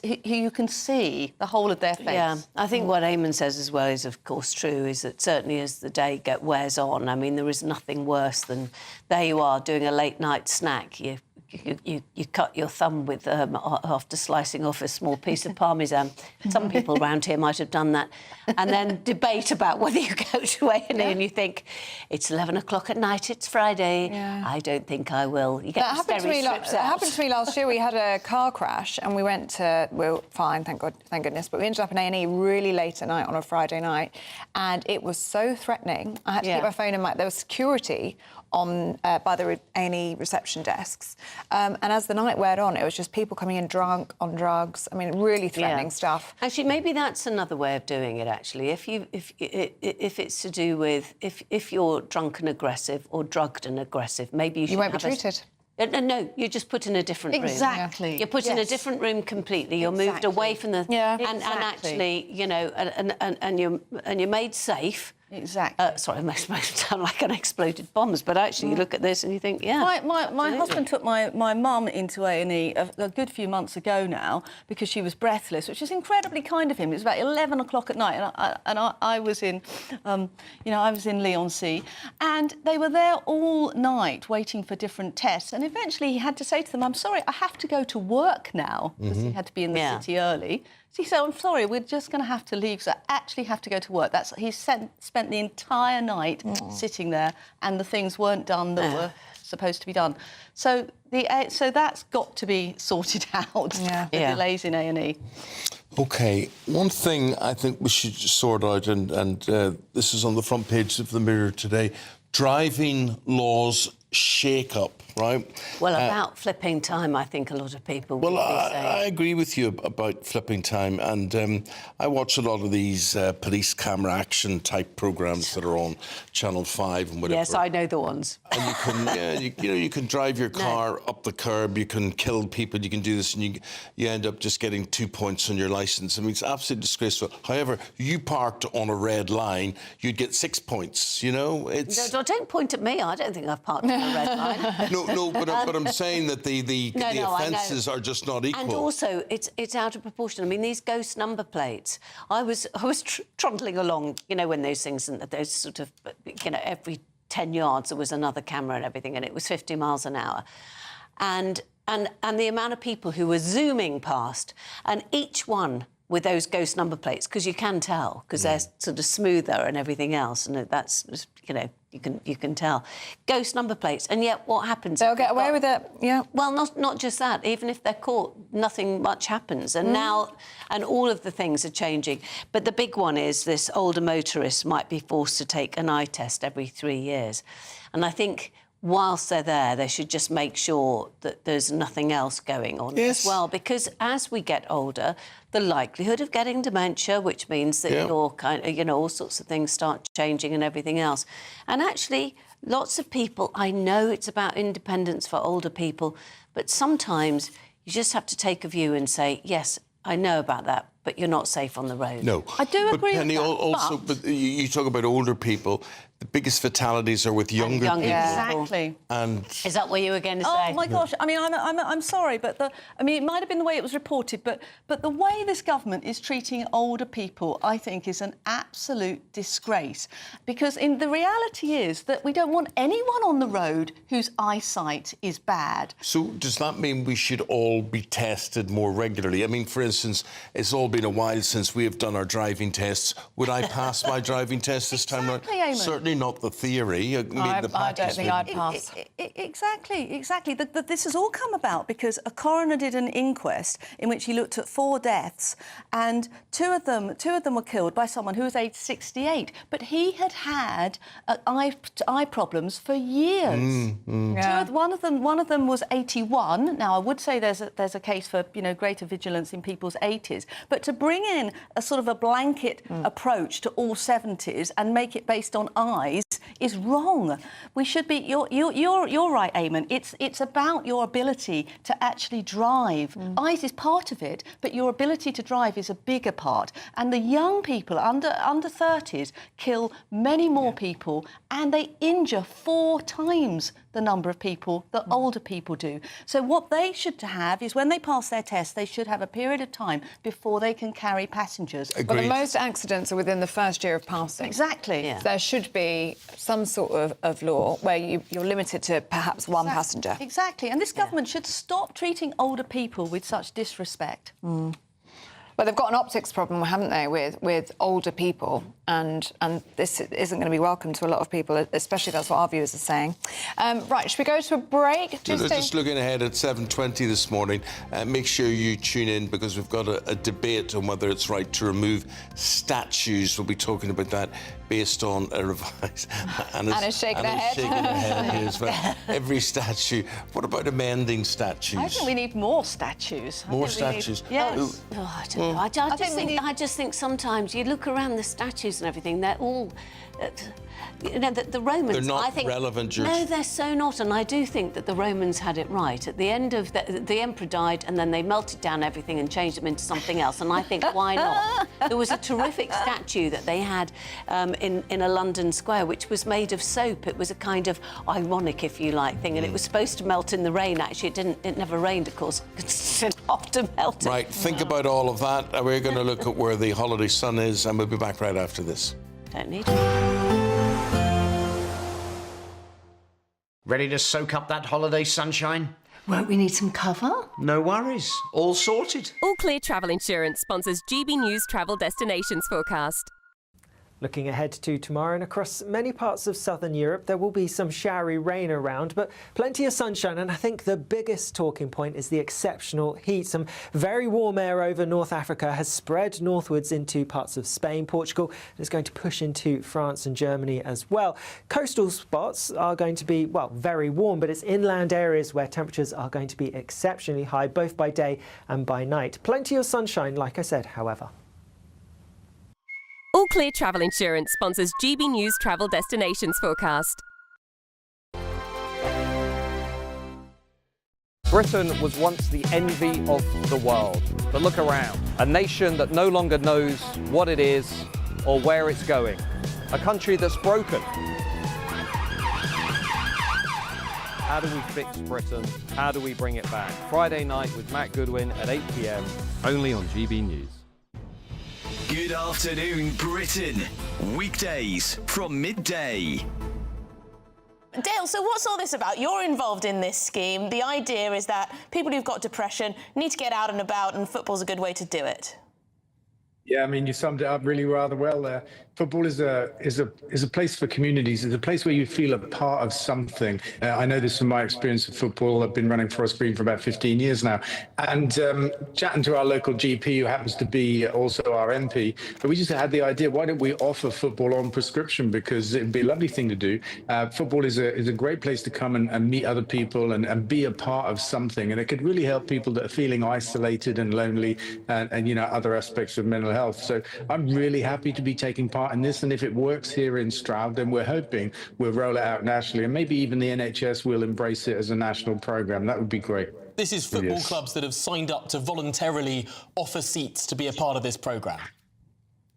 who you can see the whole of their face. Yeah, I think what Eamonn says as well is, of course, true, is that certainly as the day wears on, I mean, there is nothing worse than there you are doing a late-night snack. You cut your thumb with after slicing off a small piece of Parmesan. Some people around here might have done that. And then debate about whether you go to A&E and you think, it's 11 o'clock at night, it's Friday, I don't think I will. You get That happened to me last year. We had a car crash and we went to... We were fine, thank goodness, but we ended up in A&E really late at night on a Friday night, and it was so threatening. I had to keep my phone in my... There was security on by the A&E reception desks. And as the night went on, it was just people coming in drunk, on drugs. I mean, really threatening stuff. Actually, maybe that's another way of doing it, actually. If it's to do with... If you're drunk and aggressive or drugged and aggressive, maybe you won't be treated. No, you're just put in a different room. Exactly. You're put in a different room completely. You're moved away from the... And actually, you know, and you're made safe. Exactly. Sorry, I must sound like unexploded bombs, but actually you look at this and you think, My husband took my mum into A&E a good few months ago now because she was breathless, which is incredibly kind of him. It was about 11 o'clock at night, and I was in, I was in Leigh-on-Sea, and they were there all night waiting for different tests, and eventually he had to say to them, I'm sorry, I have to go to work now, because he had to be in the city early. So he said, I'm sorry, we're just going to have to leave, so I actually have to go to work. He spent the entire night sitting there, and the things weren't done that were supposed to be done. So that's got to be sorted out, the delays in A&E. OK, one thing I think we should sort out, and this is on the front page of the Mirror today, driving laws shake-up, right? Well, about flipping time, I think a lot of people will be saying. I agree with you about flipping time, and I watch a lot of these police camera action type programmes that are on Channel 5 and whatever. Yes, I know the ones. And you can, you can drive your car up the curb, you can kill people, you can do this, and you end up just getting 2 points on your licence. I mean, it's absolutely disgraceful. However, you parked on a red line, you'd get 6 points. You know, it's. No, don't point at me. I don't think I've parked on a red line. No, but I'm saying that the offences are just not equal. And also, it's out of proportion. I mean, these ghost number plates. I was trundling along, you know, when those things, and those sort of, you know, every 10 yards there was another camera and everything, and it was 50 miles an hour. And the amount of people who were zooming past, and each one with those ghost number plates, because you can tell, because they're sort of smoother and everything else, and that's, you know, you can tell. Ghost number plates, and yet what happens? They'll get away with it, yeah. Well, not just that. Even if they're caught, nothing much happens. And now, and all of the things are changing. But the big one is this older motorist might be forced to take an eye test every 3 years. And I think whilst they're there, they should just make sure that there's nothing else going on as well. Because as we get older, the likelihood of getting dementia, which means that your kind of, you know, all sorts of things start changing and everything else. And actually, lots of people, I know it's about independence for older people, but sometimes you just have to take a view and say, yes, I know about that, but you're not safe on the road. No. I do agree Penny, with that, also, but you talk about older people. The biggest fatalities are with younger people. Exactly. And is that what you were going to say? Oh my gosh! I mean, I'm sorry, but it might have been the way it was reported, but the way this government is treating older people, I think, is an absolute disgrace. Because the reality is that we don't want anyone on the road whose eyesight is bad. So does that mean we should all be tested more regularly? I mean, for instance, it's all been a while since we have done our driving tests. Would I pass my driving test this time around? Eamonn. Certainly not the theory. I don't think I'd pass. Exactly. This has all come about because a coroner did an inquest in which he looked at 4 deaths, and two of them were killed by someone who was aged 68, but he had had eye problems for years. One of them was 81. Now, I would say there's a case for, you know, greater vigilance in people's 80s, but to bring in a sort of a blanket approach to all 70s and make it based on eyes is wrong. We should be. You're right, Eamonn. It's about your ability to actually drive. Eyes is part of it, but your ability to drive is a bigger part. And the young people under 30s kill many more people, and they injure 4 times the number of people that older people do. So what they should have is when they pass their test, they should have a period of time before they can carry passengers. But the most accidents are within the first year of passing. Exactly. Yeah. There should be some sort of law where you're limited to perhaps one passenger. Exactly. And this government should stop treating older people with such disrespect. But they've got an optics problem, haven't they, with older people, and this isn't going to be welcome to a lot of people, especially that's what our viewers are saying. Right, should we go to a break? Just looking ahead at 7:20 this morning, make sure you tune in because we've got a debate on whether it's right to remove statues. We'll be talking about that based on a revised... Anna's shaking her head. Shaking her head as well. Every statue. What about amending statues? I think we need more statues. More statues? Yes. Oh, I don't know. I just think sometimes you look around the statues and everything, they're all... you know, the Romans... They're not I think, relevant, No, they're so not, and I do think that the Romans had it right. At the end of... The emperor died, and then they melted down everything and changed them into something else, and I think, why not? There was a terrific statue that they had in a London square, which was made of soap. It was a kind of ironic, if you like, thing, and it was supposed to melt in the rain. Actually, it never rained, of course, because it often melted. Right, think about all of that. We're going to look at where the holiday sun is, and we'll be back right after this. Don't need it. Ready to soak up that holiday sunshine? Won't we need some cover? No worries. All sorted. All Clear Travel Insurance sponsors GB News Travel Destinations Forecast. Looking ahead to tomorrow, and across many parts of southern Europe, there will be some showery rain around, but plenty of sunshine. And I think the biggest talking point is the exceptional heat. Some very warm air over North Africa has spread northwards into parts of Spain, Portugal, and is going to push into France and Germany as well. Coastal spots are going to be, well, very warm, but it's inland areas where temperatures are going to be exceptionally high, both by day and by night. Plenty of sunshine, like I said, however. All Clear Travel Insurance sponsors GB News Travel Destinations Forecast. Britain was once the envy of the world. But look around. A nation that no longer knows what it is or where it's going. A country that's broken. How do we fix Britain? How do we bring it back? Friday night with Matt Goodwin at 8 p.m. only on GB News. Good afternoon, Britain. Weekdays from midday. Dale, so what's all this about? You're involved in this scheme. The idea is that people who've got depression need to get out and about, and football's a good way to do it. Yeah, I mean, you summed it up really rather well there. Football is a place for communities. It's a place where you feel a part of something. I know this from my experience of football. I've been running Forest Green for about 15 years now. And chatting to our local GP, who happens to be also our MP, but we just had the idea, why don't we offer football on prescription? Because it'd be a lovely thing to do. Football is a great place to come and meet other people and be a part of something. And it could really help people that are feeling isolated and lonely and you know, other aspects of mental health. So I'm really happy to be taking part in this, and if it works here in Stroud, then we're hoping we'll roll it out nationally, and maybe even the NHS will embrace it as a national programme. That would be great. This is football clubs that have signed up to voluntarily offer seats to be a part of this programme.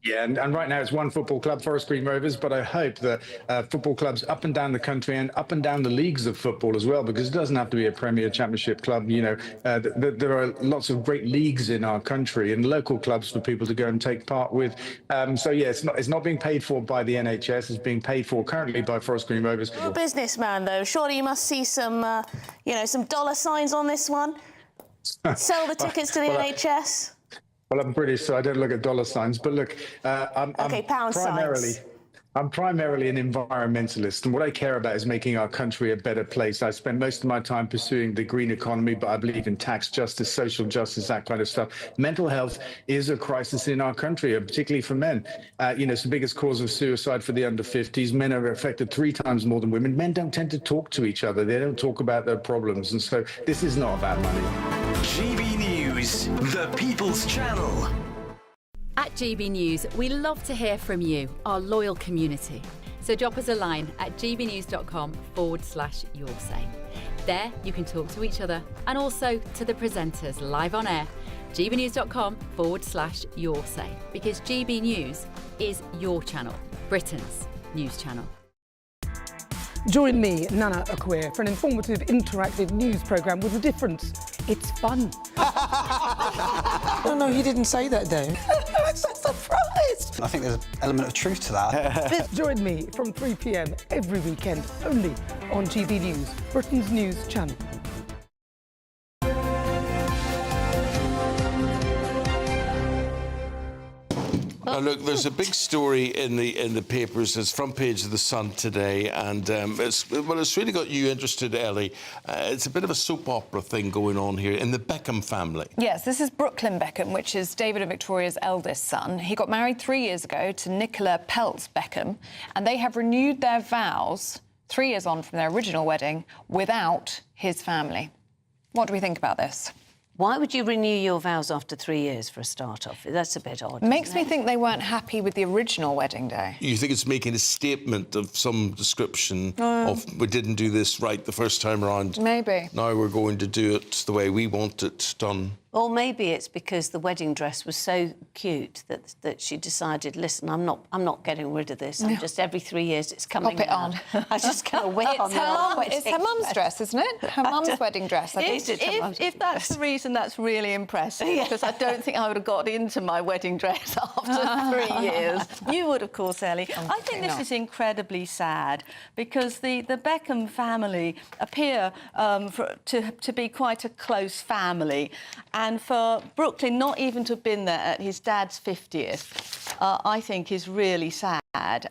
Yeah, and right now it's one football club, Forest Green Rovers, but I hope that football clubs up and down the country and up and down the leagues of football as well, because it doesn't have to be a Premier Championship club. You know, there are lots of great leagues in our country and local clubs for people to go and take part with. So yeah, it's not being paid for by the NHS. It's being paid for currently by Forest Green Rovers. You're a businessman, though. Surely you must see some, you know, some dollar signs on this one. Sell the tickets to the NHS. Well, I'm British, so I don't look at dollar signs. But look, I'm primarily an environmentalist, and what I care about is making our country a better place. I spend most of my time pursuing the green economy, but I believe in tax justice, social justice, that kind of stuff. Mental health is a crisis in our country, particularly for men. You know, it's the biggest cause of suicide for the under 50s. Men are affected 3 times more than women. Men don't tend to talk to each other. They don't talk about their problems. And so this is not about money. GB News, the People's Channel. At GB News, we love to hear from you, our loyal community. So drop us a line at gbnews.com/yoursay. There you can talk to each other and also to the presenters live on air. gbnews.com/yoursay, because GB News is your channel, Britain's news channel. Join me, Nana Akwe, for an informative, interactive news programme with a difference. It's fun. No, he didn't say that, though. I'm so surprised. I think there's an element of truth to that. Join me from 3 p.m. every weekend, only on GB News, Britain's news channel. Now, look, there's a big story in the papers. It's front page of the Sun today, and it's really got you interested, Ellie. It's a bit of a soap opera thing going on here in the Beckham family. Yes, this is Brooklyn Beckham, which is David and Victoria's eldest son. He got married 3 years ago to Nicola Peltz Beckham, and they have renewed their vows 3 years on from their original wedding without his family. What do we think about this? Why would you renew your vows after 3 years for a start-off? That's a bit odd. Makes me think they weren't happy with the original wedding day. You think it's making a statement of some description of we didn't do this right the first time around. Maybe. Now we're going to do it the way we want it done. Or maybe it's because the wedding dress was so cute that she decided, listen, I'm not getting rid of this. I'm just every 3 years it's coming Pop it on. I just kind of whip on the It's her mum's dress, isn't it? Her mum's wedding dress. If that's the reason, that's really impressive, because I don't think I would have got into my wedding dress after 3 years. You would, of course, Ellie. I think this is incredibly sad, because the Beckham family appear to be quite a close family. And for Brooklyn not even to have been there at his dad's 50th, I think is really sad.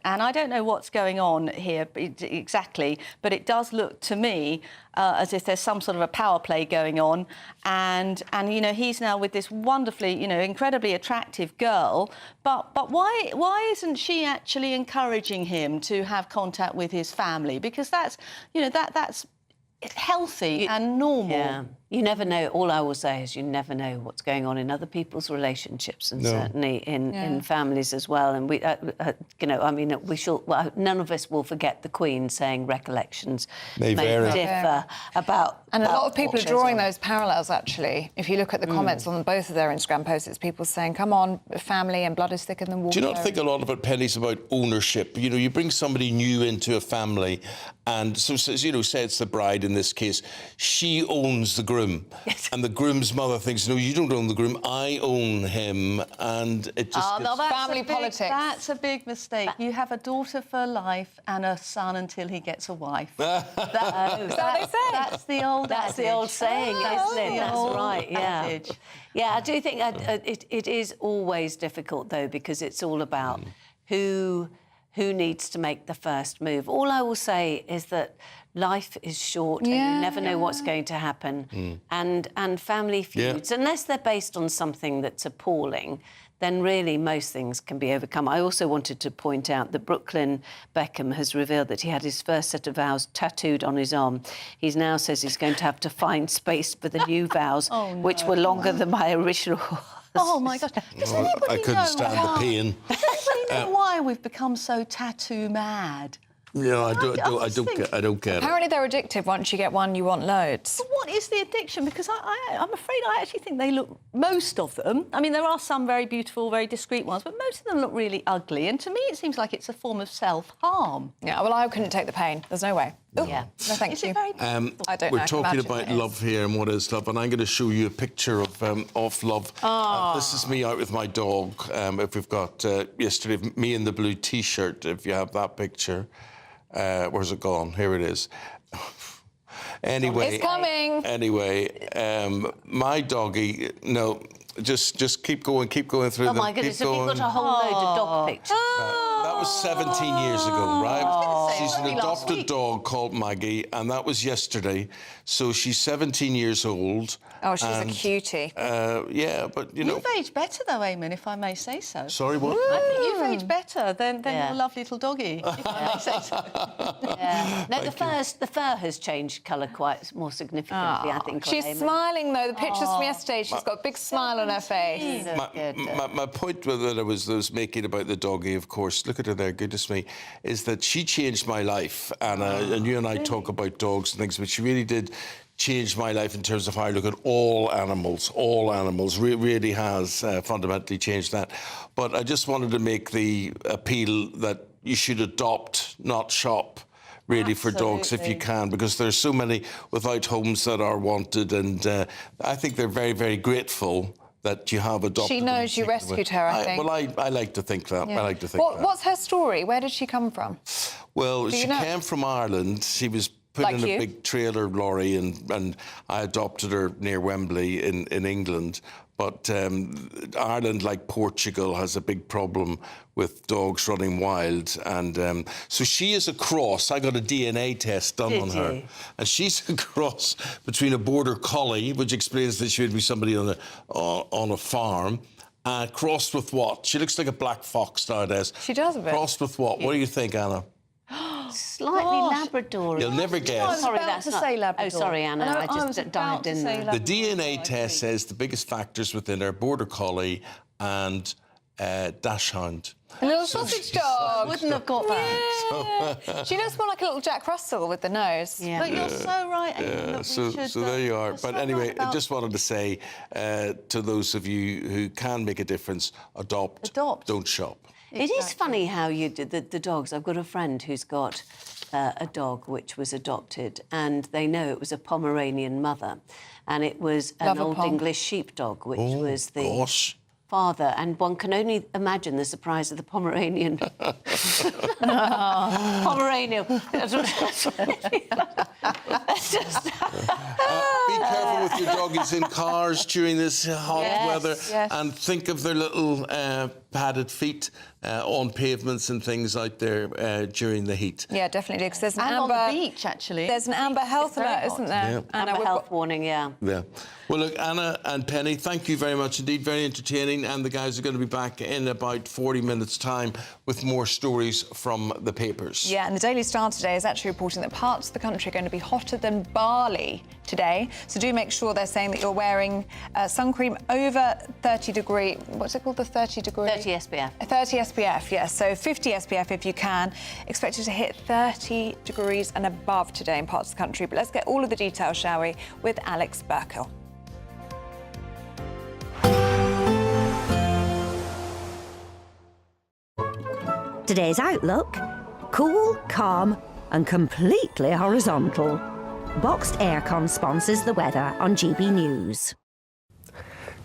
And I don't know what's going on here exactly, but it does look to me as if there's some sort of a power play going on. And you know, he's now with this wonderfully, you know, incredibly attractive girl. But why isn't she actually encouraging him to have contact with his family? Because that's, you know, that's healthy and normal. Yeah. You never know. All I will say is you never know what's going on in other people's relationships, and certainly in families as well. And we, you know, I mean, we shall. Well, none of us will forget the Queen saying recollections may differ about. And a lot of people are drawing those parallels. Actually, if you look at the comments on both of their Instagram posts, it's people saying, "Come on, family, and blood is thicker than water." Do you not think a lot of it, Penny's about ownership? You know, you bring somebody new into a family, and so you know, say it's the bride in this case, she owns the groom. groom. And the groom's mother thinks, no, you don't own the groom, I own him. And it just gets... family politics. That's a big mistake. You have a daughter for life and a son until he gets a wife. That's the old That's the old saying, isn't it? That's right, yeah. adage. Yeah, I do think it is always difficult, though, because it's all about who needs to make the first move. All I will say is that life is short and you never know what's going to happen. And family feuds, unless they're based on something that's appalling, then really most things can be overcome. I also wanted to point out that Brooklyn Beckham has revealed that he had his first set of vows tattooed on his arm. He now says he's going to have to find space for the new vows, which were longer than my original. Oh, my gosh. Does anybody I couldn't stand the pain. Does anybody know why we've become so tattoo mad? No, I don't get it. Apparently they're addictive. Once you get one, you want loads. But what is the addiction? Because I'm afraid I actually think they look, most of them, I mean, there are some very beautiful, very discreet ones, but most of them look really ugly. And to me, it seems like it's a form of self-harm. Yeah, well, I couldn't take the pain. There's no way. No. Yeah. No, thank you. I don't know. We're talking about love here and what is love, and I'm going to show you a picture of love. This is me out with my dog. If we've got yesterday, me in the blue T-shirt, if you have that picture. Where's it gone? Here it is. Anyway, it's coming. Anyway, my doggy. No, just keep going through. Oh my goodness! Have you got a whole load of dog pictures? That was 17 years ago, right? She's an adopted dog called Maggie, and that was yesterday. So she's 17 years old. Oh, she's a cutie. Yeah, but you know. You've aged better, though, Eamonn, if I may say so. Sorry, what? I think you've aged better than your lovely little doggy, if I may say so. Yeah. No, the fur has changed colour quite more significantly, I think. She's smiling, though. The pictures from yesterday, she's got a big smile on her face. My point that I was making about the doggy, of course, look at her there, goodness me, is that she changed my life. And you and I talk about dogs and things, but she really did change my life in terms of how I look at all animals. All animals really has fundamentally changed that. But I just wanted to make the appeal that you should adopt, not shop. Really, for dogs, if you can, because there's so many without homes that are wanted, and I think they're very, very grateful that you have adopted. She knows you rescued her, I think. Well, I like to think that. Yeah. I like to think that. What's her story? Where did she come from? Well, she came from Ireland. She was put in a big trailer lorry, and I adopted her near Wembley in England. But Ireland, like Portugal, has a big problem with dogs running wild. And so she is a cross. I got a DNA test done on her. And she's a cross between a border collie, which explains that she would be somebody on a farm, crossed with what? She looks like a black fox nowadays. She does a bit. Crossed with what? What do you think, Anna? Slightly Labrador. You'll never guess. Sorry, that's not. Say Labrador. Oh, sorry, Anna. I just dived in there. The DNA test says the biggest factors within are border collie and dachshund. A little sausage dog. Wouldn't have got that. Yeah. She does more like a little Jack Russell with the nose. Yeah. But you're so right. Yeah. So there you are. But anyway, I just wanted to say to those of you who can make a difference, adopt. Don't shop. It is funny how you did the dogs. I've got a friend who's got a dog which was adopted, and they know it was a Pomeranian mother, and it was an old English sheepdog, which was the father, and one can only imagine the surprise of the Pomeranian. Pomeranian. Be careful with your doggies in cars during this hot weather, and think of their little padded feet on pavements and things out there during the heat. Yeah, definitely, because there's an amber... amber... on the beach, actually. There's an amber health alert, isn't there? Yeah. Amber health warning, yeah. Yeah. Well, look, Anna and Penny, thank you very much indeed. Very entertaining, and the guys are going to be back in about 40 minutes' time with more stories from the papers. Yeah, and the Daily Star today is actually reporting that parts of the country are going to be hotter than Bali today. So do make sure they're saying that you're wearing sun cream over 30 degree... What's it called, the 30 degree? 30 SPF. 30 SPF, yes. So 50 SPF if you can. Expected to hit 30 degrees and above today in parts of the country. But let's get all of the details, shall we, with Alex Burkle. Today's outlook: cool, calm and completely horizontal. Boxed Aircon sponsors the weather on GB News.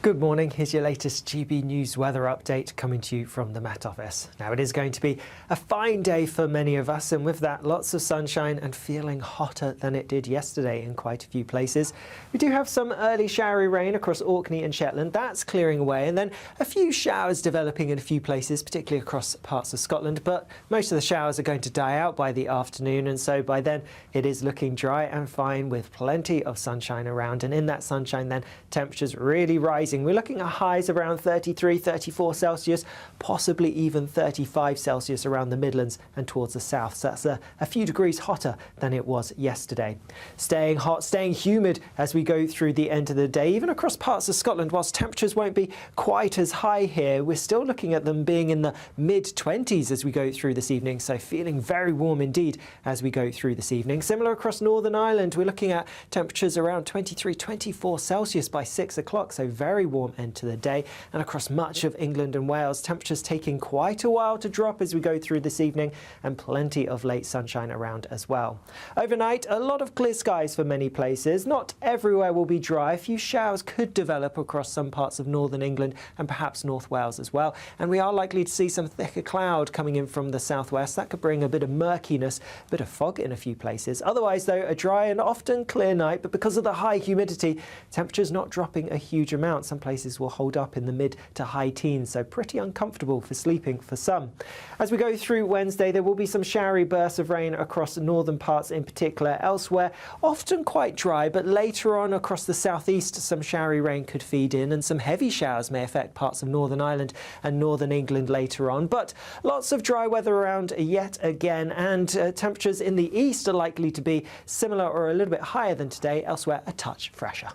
Good morning, here's your latest GB News weather update coming to you from the Met Office. Now it is going to be a fine day for many of us, and with that lots of sunshine and feeling hotter than it did yesterday in quite a few places. We do have some early showery rain across Orkney and Shetland, that's clearing away, and then a few showers developing in a few places, particularly across parts of Scotland, but most of the showers are going to die out by the afternoon, and so by then it is looking dry and fine with plenty of sunshine around, and in that sunshine then temperatures really rising. We're looking at highs around 33, 34 Celsius, possibly even 35 Celsius around the Midlands and towards the south. So that's a few degrees hotter than it was yesterday. Staying hot, staying humid as we go through the end of the day, even across parts of Scotland. Whilst temperatures won't be quite as high here, we're still looking at them being in the mid-20s as we go through this evening. So feeling very warm indeed as we go through this evening. Similar across Northern Ireland, we're looking at temperatures around 23, 24 Celsius by 6 o'clock. So very warm end to the day, and across much of England and Wales, temperatures taking quite a while to drop as we go through this evening, and plenty of late sunshine around as well. Overnight, a lot of clear skies for many places. Not everywhere will be dry. A few showers could develop across some parts of northern England and perhaps North Wales as well, and we are likely to see some thicker cloud coming in from the southwest. That could bring a bit of murkiness, a bit of fog in a few places. Otherwise though, a dry and often clear night, but because of the high humidity, temperatures not dropping a huge amount. Some places will hold up in the mid to high teens, so pretty uncomfortable for sleeping for some. As we go through Wednesday, there will be some showery bursts of rain across northern parts in particular. Elsewhere, often quite dry, but later on across the southeast, some showery rain could feed in, and some heavy showers may affect parts of Northern Ireland and northern England later on. But lots of dry weather around yet again, and temperatures in the east are likely to be similar or a little bit higher than today. Elsewhere, a touch fresher.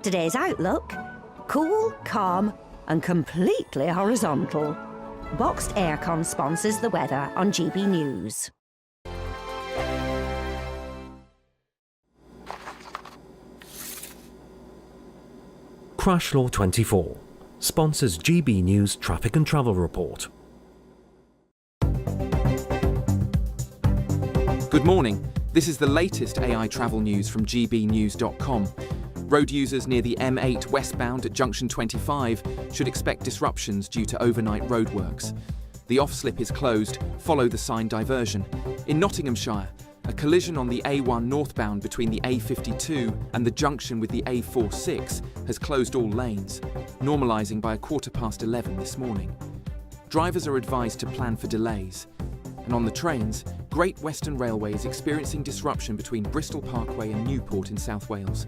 Today's outlook: cool, calm and completely horizontal. Boxed Aircon sponsors the weather on GB News. Crash Law 24 sponsors GB News Traffic and Travel Report. Good morning. This is the latest AI travel news from gbnews.com. Road users near the M8 westbound at junction 25 should expect disruptions due to overnight roadworks. The off-slip is closed, follow the sign diversion. In Nottinghamshire, a collision on the A1 northbound between the A52 and the junction with the A46 has closed all lanes, normalising by 11:15 this morning. Drivers are advised to plan for delays. And on the trains, Great Western Railway is experiencing disruption between Bristol Parkway and Newport in South Wales.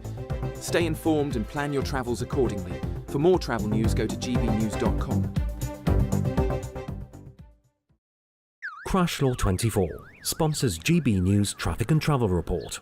Stay informed and plan your travels accordingly. For more travel news, go to gbnews.com. Crash Law 24 sponsors GB News Traffic and Travel Report.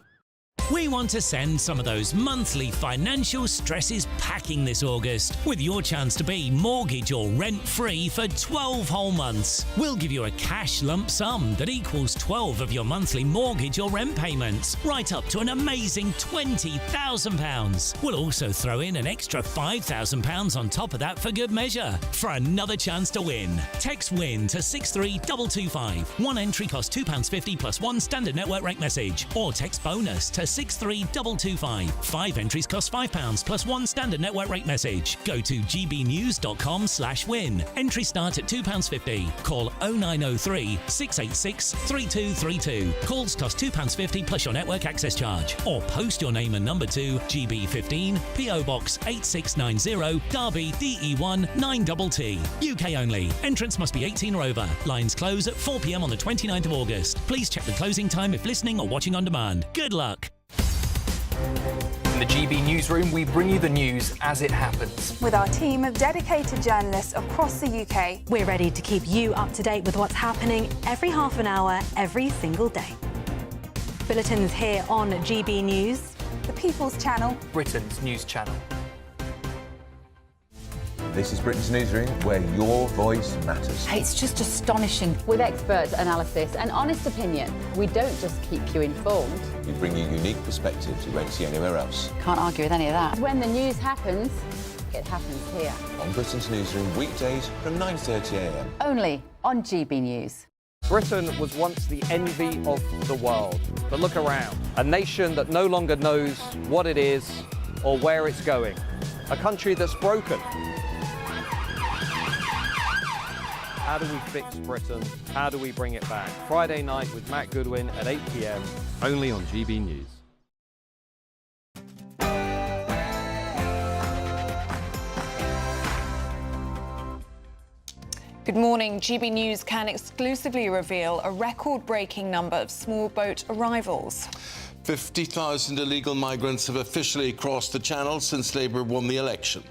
We want to send some of those monthly financial stresses packing this August with your chance to be mortgage or rent-free for 12 whole months. We'll give you a cash lump sum that equals 12 of your monthly mortgage or rent payments, right up to an amazing £20,000. We'll also throw in an extra £5,000 on top of that for good measure. For another chance to win, text WIN to 63225. One entry costs £2.50 plus one standard network rate message, or text BONUS to 63225. 5 entries cost £5 plus one standard network rate message. Go to gbnews.com/win. Entry start at £2.50. Call 0903 686 3232. Calls cost £2.50 plus your network access charge. Or post your name and number to GB15 PO Box 8690 Derby DE1 9TT. UK only. Entrance must be 18 or over. Lines close at 4 p.m. on the 29th of August. Please check the closing time if listening or watching on demand. Good luck. In the GB newsroom, we bring you the news as it happens. With our team of dedicated journalists across the UK, we're ready to keep you up to date with what's happening every half an hour, every single day. Bulletins here on GB News, the People's Channel, Britain's news channel. This is Britain's Newsroom, where your voice matters. It's just astonishing. With expert analysis and honest opinion, we don't just keep you informed. We bring you unique perspectives you won't see anywhere else. Can't argue with any of that. When the news happens, it happens here. On Britain's Newsroom, weekdays from 9:30 a.m. Only on GB News. Britain was once the envy of the world, but look around. A nation that no longer knows what it is or where it's going. A country that's broken. How do we fix Britain? How do we bring it back? Friday night with Matt Goodwin at 8 p.m, only on GB News. Good morning. GB News can exclusively reveal a record-breaking number of small boat arrivals. 50,000 illegal migrants have officially crossed the Channel since Labour won the election.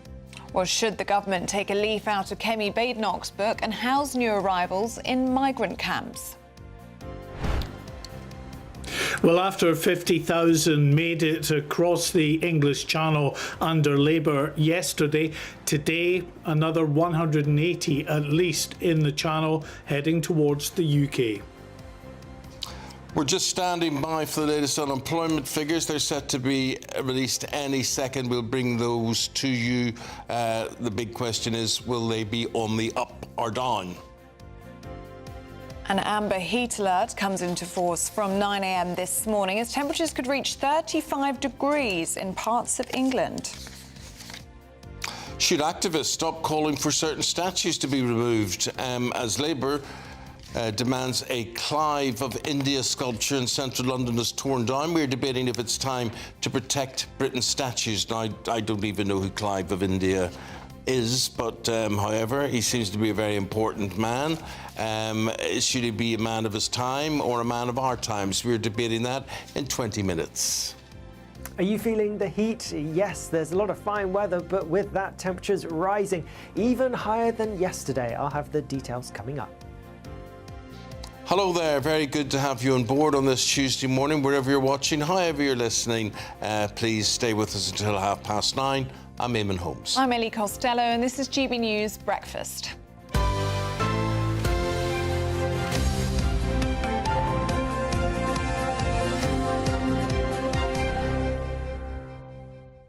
Well, should the government take a leaf out of Kemi Badenoch's book and house new arrivals in migrant camps? Well, after 50,000 made it across the English Channel under Labour yesterday, today another 180 at least in the Channel heading towards the UK. We're just standing by for the latest unemployment figures. They're set to be released any second. We'll bring those to you. The big question is, will they be on the up or down? An amber heat alert comes into force from 9 a.m. this morning as temperatures could reach 35 degrees in parts of England. Should activists stop calling for certain statues to be removed as Labour demands a Clive of India sculpture in central London is torn down? We're debating if it's time to protect Britain's statues. Now, I don't even know who Clive of India is, but however, he seems to be a very important man. Should he be a man of his time or a man of our times? We're debating that in 20 minutes. Are you feeling the heat? Yes, there's a lot of fine weather, but with that, temperatures rising even higher than yesterday. I'll have the details coming up. Hello there, very good to have you on board on this Tuesday morning, wherever you're watching, however you're listening. Please stay with us until 9:30. I'm Eamonn Holmes. I'm Ellie Costello, and this is GB News Breakfast.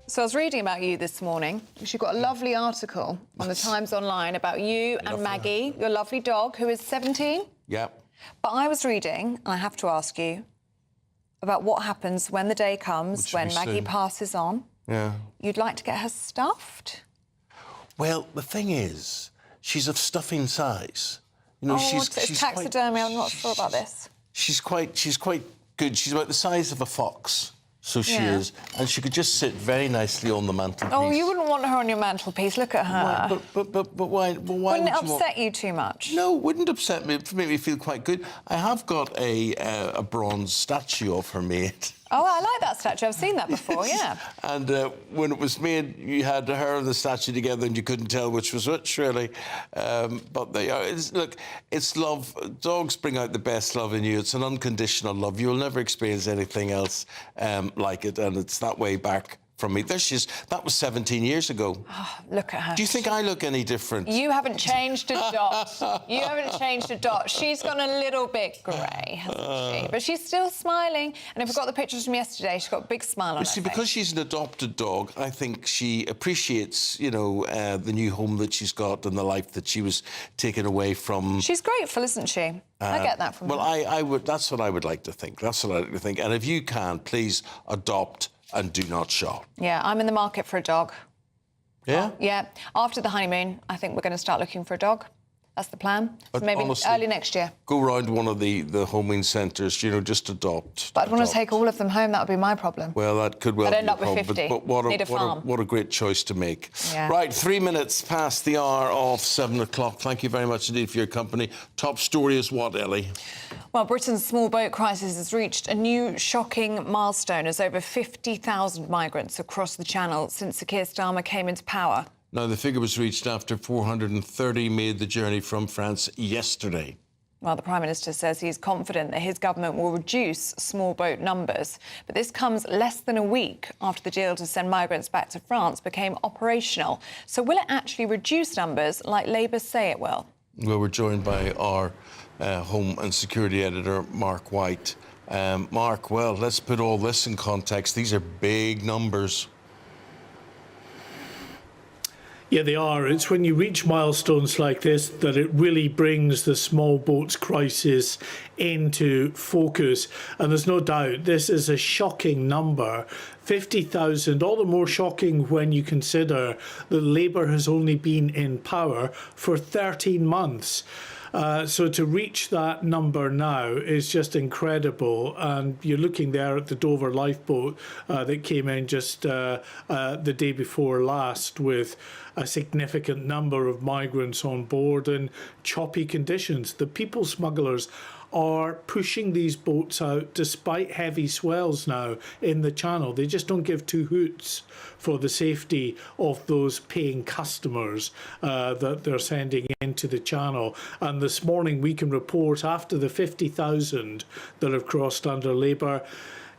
So I was reading about you this morning. You've got a lovely article on the Times Online about you and Maggie, your lovely dog, who is 17. Yep. But I was reading, and I have to ask you, about what happens when the day comes, when Maggie passes on. Yeah. You'd like to get her stuffed? Well, the thing is, she's of stuffing size. You know, she's taxidermy. I'm not sure about this. She's quite good. She's about the size of a fox. So she is, and she could just sit very nicely on the mantelpiece. Oh, you wouldn't want her on your mantelpiece. Look at her. Why? But why? Wouldn't it upset you too much? No, it wouldn't upset me. It would make me feel quite good. I have got a bronze statue of her made. Oh, I like that statue. I've seen that before, yeah. And when it was made, you had her and the statue together and you couldn't tell which was which, really. But they are. Look, it's love. Dogs bring out the best love in you. It's an unconditional love. You'll never experience anything else like it. And it's that way back from me. There she is. That was 17 years ago. Oh, look at her. Do you think I look any different? You haven't changed a dot. You haven't changed a dot. She's gone a little bit grey, hasn't she? But she's still smiling. And if we've got the pictures from yesterday, she's got a big smile on her face. Because she's an adopted dog, I think she appreciates, you know, the new home that she's got and the life that she was taken away from. She's grateful, isn't she? I get that from her. Well, I would. That's what I would like to think. That's what I like to think. And if you can, please adopt and do not shop. Yeah, I'm in the market for a dog. Yeah? Yeah. After the honeymoon, I think we're going to start looking for a dog. That's the plan. So maybe honestly, early next year. Go round one of the homing centres, you know, just adopt. But I'd want to take all of them home. That would be my problem. Well, that could well I'd be end up with 50. But Need a farm. what a great choice to make. Yeah. Right, 3 minutes past the hour of 7 o'clock. Thank you very much indeed for your company. Top story is what, Ellie? Well, Britain's small boat crisis has reached a new shocking milestone as over 50,000 migrants have crossed the Channel since Sir Keir Starmer came into power. Now, the figure was reached after 430 made the journey from France yesterday. Well, the Prime Minister says he's confident that his government will reduce small boat numbers. But this comes less than a week after the deal to send migrants back to France became operational. So will it actually reduce numbers like Labour say it will? Well, we're joined by our Home and Security Editor, Mark White. Mark, well, let's put all this in context. These are big numbers. Yeah, they are. It's when you reach milestones like this that it really brings the small boats crisis into focus. And there's no doubt this is a shocking number. 50,000, all the more shocking when you consider that Labour has only been in power for 13 months. So to reach that number now is just incredible, and you're looking there at the Dover lifeboat that came in just the day before last with a significant number of migrants on board in choppy conditions. The people smugglers are pushing these boats out despite heavy swells now in the channel. They just don't give two hoots for the safety of those paying customers that they're sending into the channel. And this morning we can report, after the 50,000 that have crossed under Labour,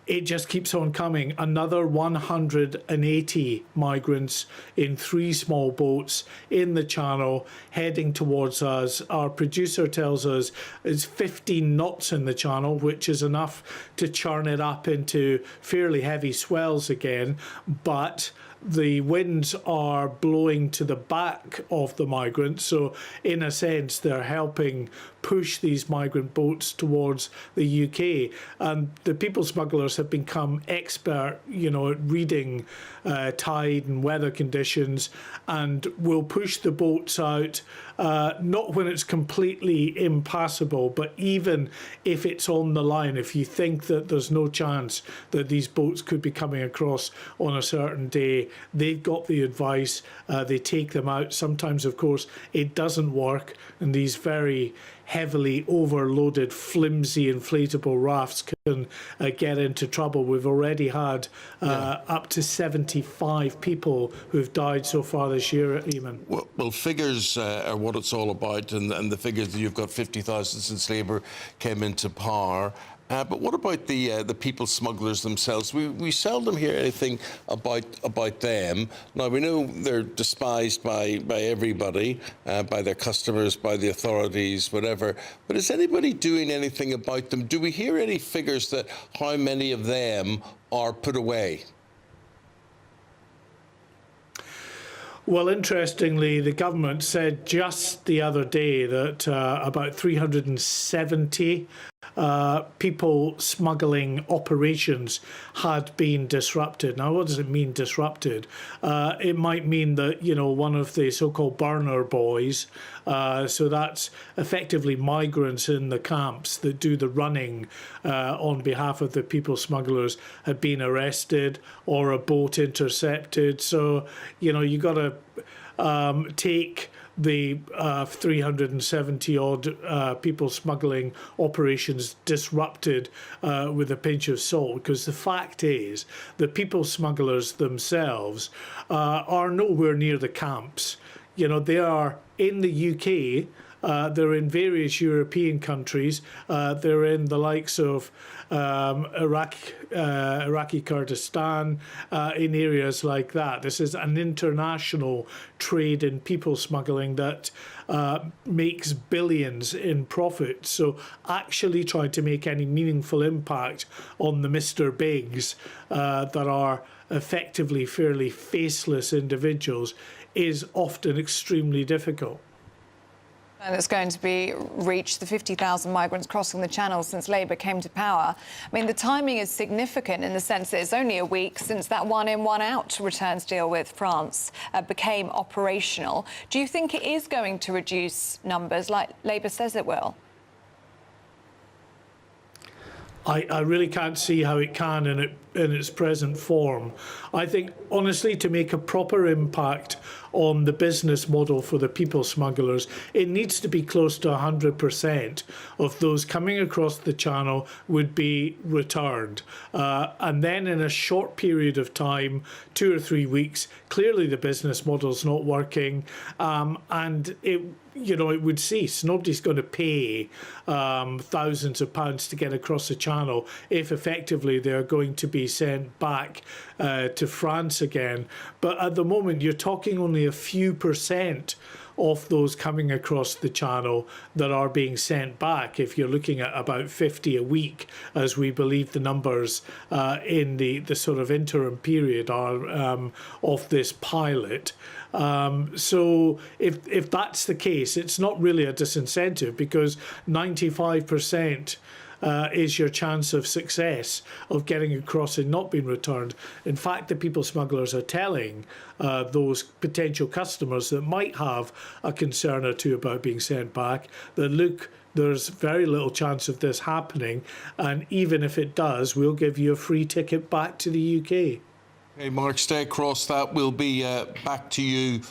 it just keeps on coming. Another 180 migrants in 3 small boats in the channel heading towards us. Our producer tells us it's 15 knots in the channel, which is enough to churn it up into fairly heavy swells again. But the winds are blowing to the back of the migrants, so in a sense they're helping push these migrant boats towards the UK. And the people smugglers have become expert, at reading tide and weather conditions, and will push the boats out, not when it's completely impassable, but even if it's on the line. If you think that there's no chance that these boats could be coming across on a certain day, they've got the advice, they take them out. Sometimes, of course, it doesn't work, and these very heavily overloaded, flimsy, inflatable rafts can get into trouble. We've already had up to 75 people who've died so far this year, Eamonn. Well, figures are what it's all about, and the figures that you've got 50,000 since Labour came into power. But what about the people smugglers themselves? We seldom hear anything about them. Now, we know they're despised by everybody, by their customers, by the authorities, whatever. But is anybody doing anything about them? Do we hear any figures that how many of them are put away? Well, interestingly, the government said just the other day that about 370 people smuggling operations had been disrupted. Now, what does it mean, disrupted? It might mean that, one of the so-called burner boys, so that's effectively migrants in the camps that do the running on behalf of the people smugglers, had been arrested, or a boat intercepted. So, you got to take the 370 odd people smuggling operations disrupted with a pinch of salt, because the fact is the people smugglers themselves are nowhere near the camps. They are in the UK. They're in various European countries. They're in the likes of Iraqi Kurdistan, in areas like that. This is an international trade in people smuggling that makes billions in profit. So actually trying to make any meaningful impact on the Mr. Bigs that are effectively fairly faceless individuals is often extremely difficult. And it's going to be reached, the 50,000 migrants crossing the channel since Labour came to power. I mean, the timing is significant in the sense that it's only a week since that one-in, one-out returns deal with France became operational. Do you think it is going to reduce numbers like Labour says it will? I really can't see how it can in its present form. I think, honestly, to make a proper impact on the business model for the people smugglers, it needs to be close to 100% of those coming across the channel would be returned. And then in a short period of time, 2 or 3 weeks, clearly the business model's not working, and it would cease. Nobody's going to pay thousands of pounds to get across the channel if effectively they're going to be sent back to France again. But at the moment, you're talking only a few % of those coming across the channel that are being sent back, if you're looking at about 50 a week, as we believe the numbers in the sort of interim period are of this pilot. So if that's the case, it's not really a disincentive, because 95% is your chance of success of getting across and not being returned. In fact, the people smugglers are telling those potential customers that might have a concern or two about being sent back that, look, there's very little chance of this happening, and even if it does, we'll give you a free ticket back to the UK. Hey, Mark, stay across that. We'll be back to you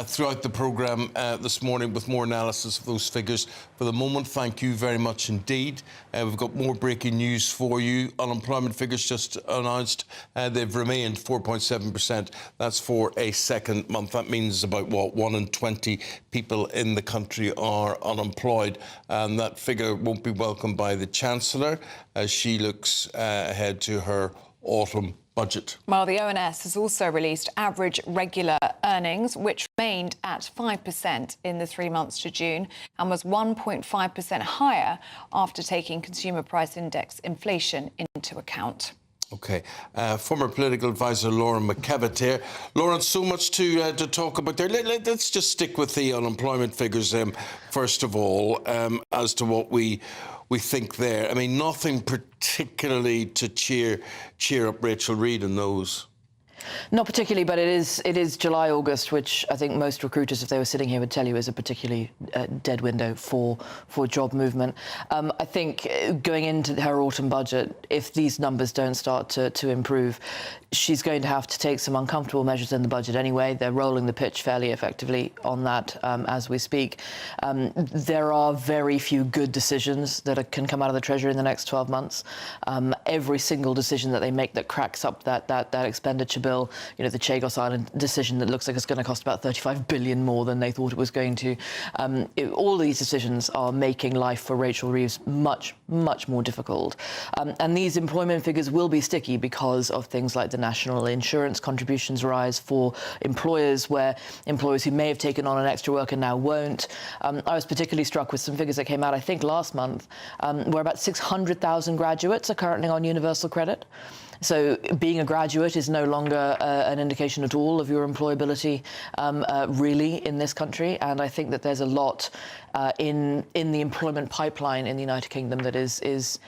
throughout the programme this morning with more analysis of those figures. For the moment, thank you very much indeed. We've got more breaking news for you. Unemployment figures just announced. They've remained 4.7%. That's for a second month. That means about, 1 in 20 people in the country are unemployed. And that figure won't be welcomed by the Chancellor as she looks ahead to her autumn budget. Well, the ONS has also released average regular earnings, which remained at 5% in the 3 months to June and was 1.5% higher after taking consumer price index inflation into account. OK. Former political advisor Lauren McKevitt here. Lauren, so much to talk about there. Let's just stick with the unemployment figures first of all, as to what we think there. I mean, nothing particularly to cheer up Rachel Reid in those. Not particularly, but it is July, August, which I think most recruiters, if they were sitting here, would tell you is a particularly dead window for job movement. I think going into her autumn budget, if these numbers don't start to improve, she's going to have to take some uncomfortable measures in the budget anyway. They're rolling the pitch fairly effectively on that as we speak. There are very few good decisions that can come out of the Treasury in the next 12 months. Every single decision that they make that cracks up that expenditure bill, the Chagos Island decision that looks like it's going to cost about 35 billion more than they thought it was going to. All these decisions are making life for Rachel Reeves much, much more difficult. And these employment figures will be sticky because of things like the national insurance contributions rise for employers, where employers who may have taken on an extra worker now won't. I was particularly struck with some figures that came out, I think, last month, where about 600,000 graduates are currently on universal credit. So being a graduate is no longer an indication at all of your employability, really, in this country. And I think that there's a lot in the employment pipeline in the United Kingdom that is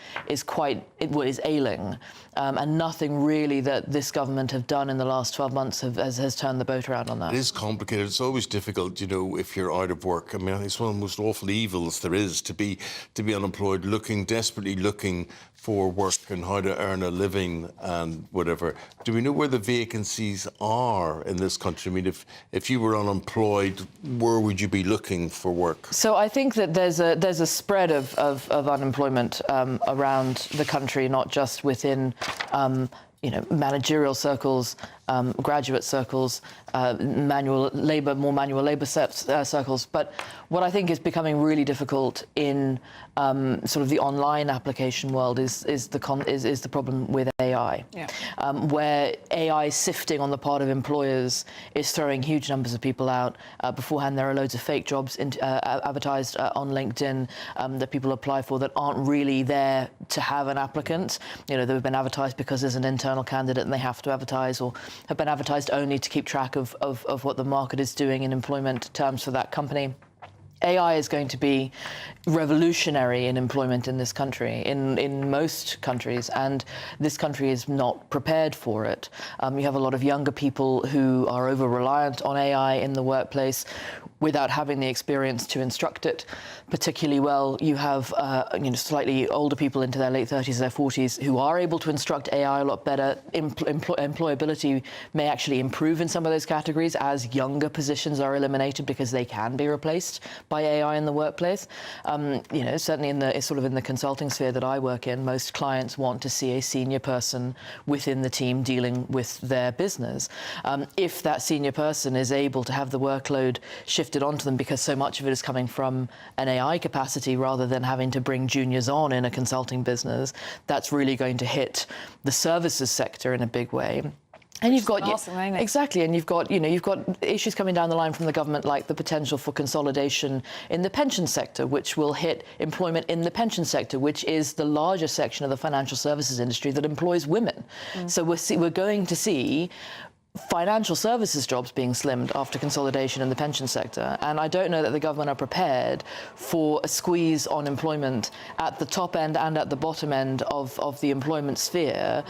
ailing, and nothing really that this government have done in the last 12 months has turned the boat around on that. It is complicated. It's always difficult, if you're out of work. I mean, I think it's one of the most awful evils there is to be unemployed, desperately looking for work and how to earn a living and whatever. Do we know where the vacancies are in this country? I mean, if you were unemployed, where would you be looking for work? So I think that there's a spread of unemployment around the country, not just within managerial circles, graduate circles, more manual labour circles. But what I think is becoming really difficult in sort of the online application world is the problem with AI, where AI sifting on the part of employers is throwing huge numbers of people out. Beforehand, there are loads of fake jobs advertised on LinkedIn that people apply for that aren't really there to have an applicant. They've been advertised because there's an internal candidate and they have to advertise, or have been advertised only to keep track of what the market is doing in employment terms for that company. AI is going to be revolutionary in employment in this country, in most countries, and this country is not prepared for it. You have a lot of younger people who are over-reliant on AI in the workplace without having the experience to instruct it particularly well. You have slightly older people into their late 30s, their 40s, who are able to instruct AI a lot better. Employability may actually improve in some of those categories as younger positions are eliminated because they can be replaced by AI in the workplace. Certainly in the consulting sphere that I work in, most clients want to see a senior person within the team dealing with their business. If that senior person is able to have the workload shifted onto them because so much of it is coming from an AI capacity rather than having to bring juniors on in a consulting business, that's really going to hit the services sector in a big way. And you've got awesome, ain't it? exactly, and you've got issues coming down the line from the government, like the potential for consolidation in the pension sector, which will hit employment in the pension sector, which is the largest section of the financial services industry that employs women. So we're going to see financial services jobs being slimmed after consolidation in the pension sector. And I don't know that the government are prepared for a squeeze on employment at the top end and at the bottom end of the employment sphere.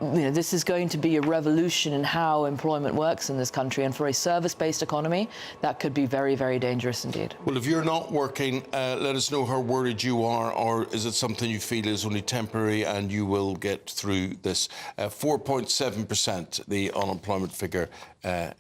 This is going to be a revolution in how employment works in this country. And for a service-based economy, that could be very, very dangerous indeed. Well, if you're not working, let us know how worried you are, or is it something you feel is only temporary and you will get through this? 4.7%, the unemployment figure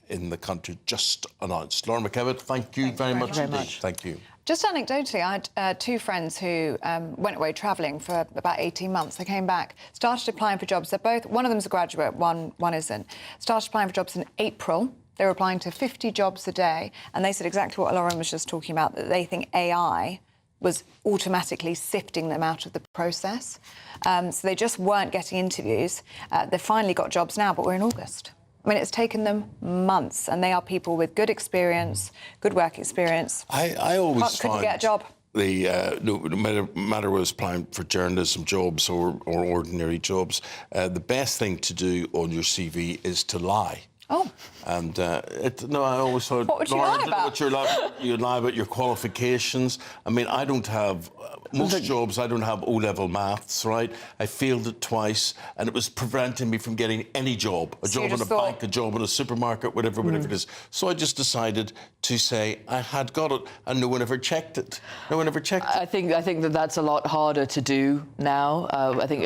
in the country just announced. Lauren McKevitt, thank you very much indeed. Thank you. Just anecdotally, I had two friends who went away travelling for about 18 months. They came back, started applying for jobs. They're both, one of them's a graduate, one isn't. Started applying for jobs in April. They were applying to 50 jobs a day, and they said exactly what Lauren was just talking about, that they think AI was automatically sifting them out of the process. So they just weren't getting interviews. They've finally got jobs now, but we're in August. I mean, it's taken them months, and they are people with good experience, good work experience. I always couldn't get a job. No matter whether it's applying for journalism jobs or ordinary jobs, the best thing to do on your CV is to lie. Oh. And I always thought, what would you lie about? You lie about your qualifications. I mean, I don't have most jobs. I don't have O-level maths, right? I failed it twice, and it was preventing me from getting any job. A job in a bank, a job in a supermarket, whatever it is. So I just decided to say I had got it, and no one ever checked it. No one ever checked it. I think that's a lot harder to do now. I think,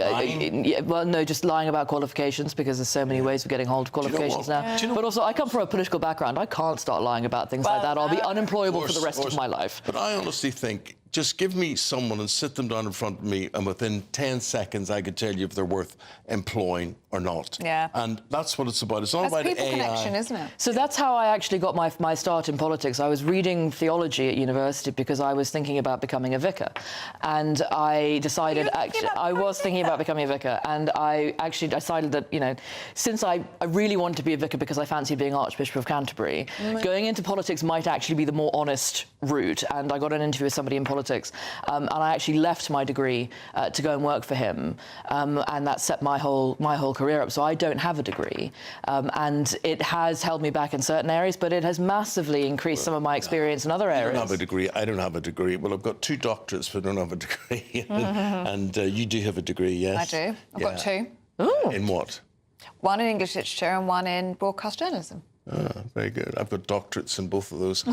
just lying about qualifications, because there's so many ways of getting hold of qualifications now. But also, I come from a political background. I can't start lying about things like that. I'll be unemployable for the rest of my life. But I honestly think, just give me someone and sit them down in front of me, and within 10 seconds, I could tell you if they're worth employing or not. Yeah. And that's what it's about. It's not about people AI. connection, isn't it? So that's how I actually got my start in politics. I was reading theology at university because I was thinking about becoming a vicar. And I decided, I was thinking about becoming a vicar. And I actually decided that, since I really wanted to be a vicar because I fancied being Archbishop of Canterbury, going into politics might actually be the more honest route. And I got an interview with somebody in politics. And I actually left my degree to go and work for him. And that set my whole career up. So I don't have a degree. And it has held me back in certain areas, but it has massively increased some of my experience in other areas. You don't have a degree. I don't have a degree. Well, I've got 2 doctorates, but I don't have a degree. And you do have a degree, yes? I do. I've got 2. Ooh. In what? One in English literature and one in broadcast journalism. Oh, very good. I've got doctorates in both of those.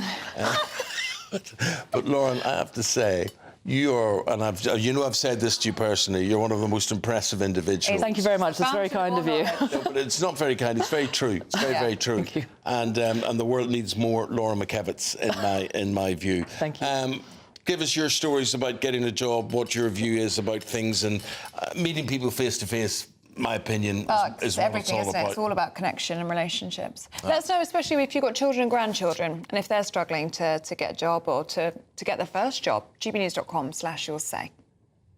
But Lauren, I have to say, I've said this to you personally, you're one of the most impressive individuals. Thank you very much. That's very kind of you. No, but it's not very kind. It's very true. It's very, very true. Thank you. And the world needs more Lauren McKevitts, in my view. Thank you. Give us your stories about getting a job, what your view is about things, and meeting people face to face. My opinion is what everything, it's all about. It's all about connection and relationships. Let us know, especially if you've got children and grandchildren, and if they're struggling to get a job or to get their first job. gbnews.com/yoursay.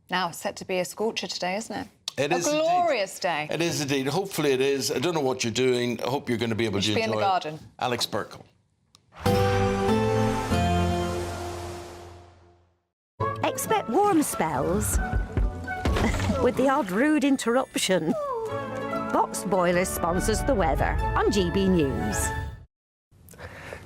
Now, it's set to be a scorcher today, isn't it? It is a glorious day. It is indeed. Hopefully it is. I don't know what you're doing. I hope you're going to be able to enjoy it. You should be in the garden. Alex Burkle. Expect warm spells with the odd rude interruption. Box Boilers sponsors the weather on GB News.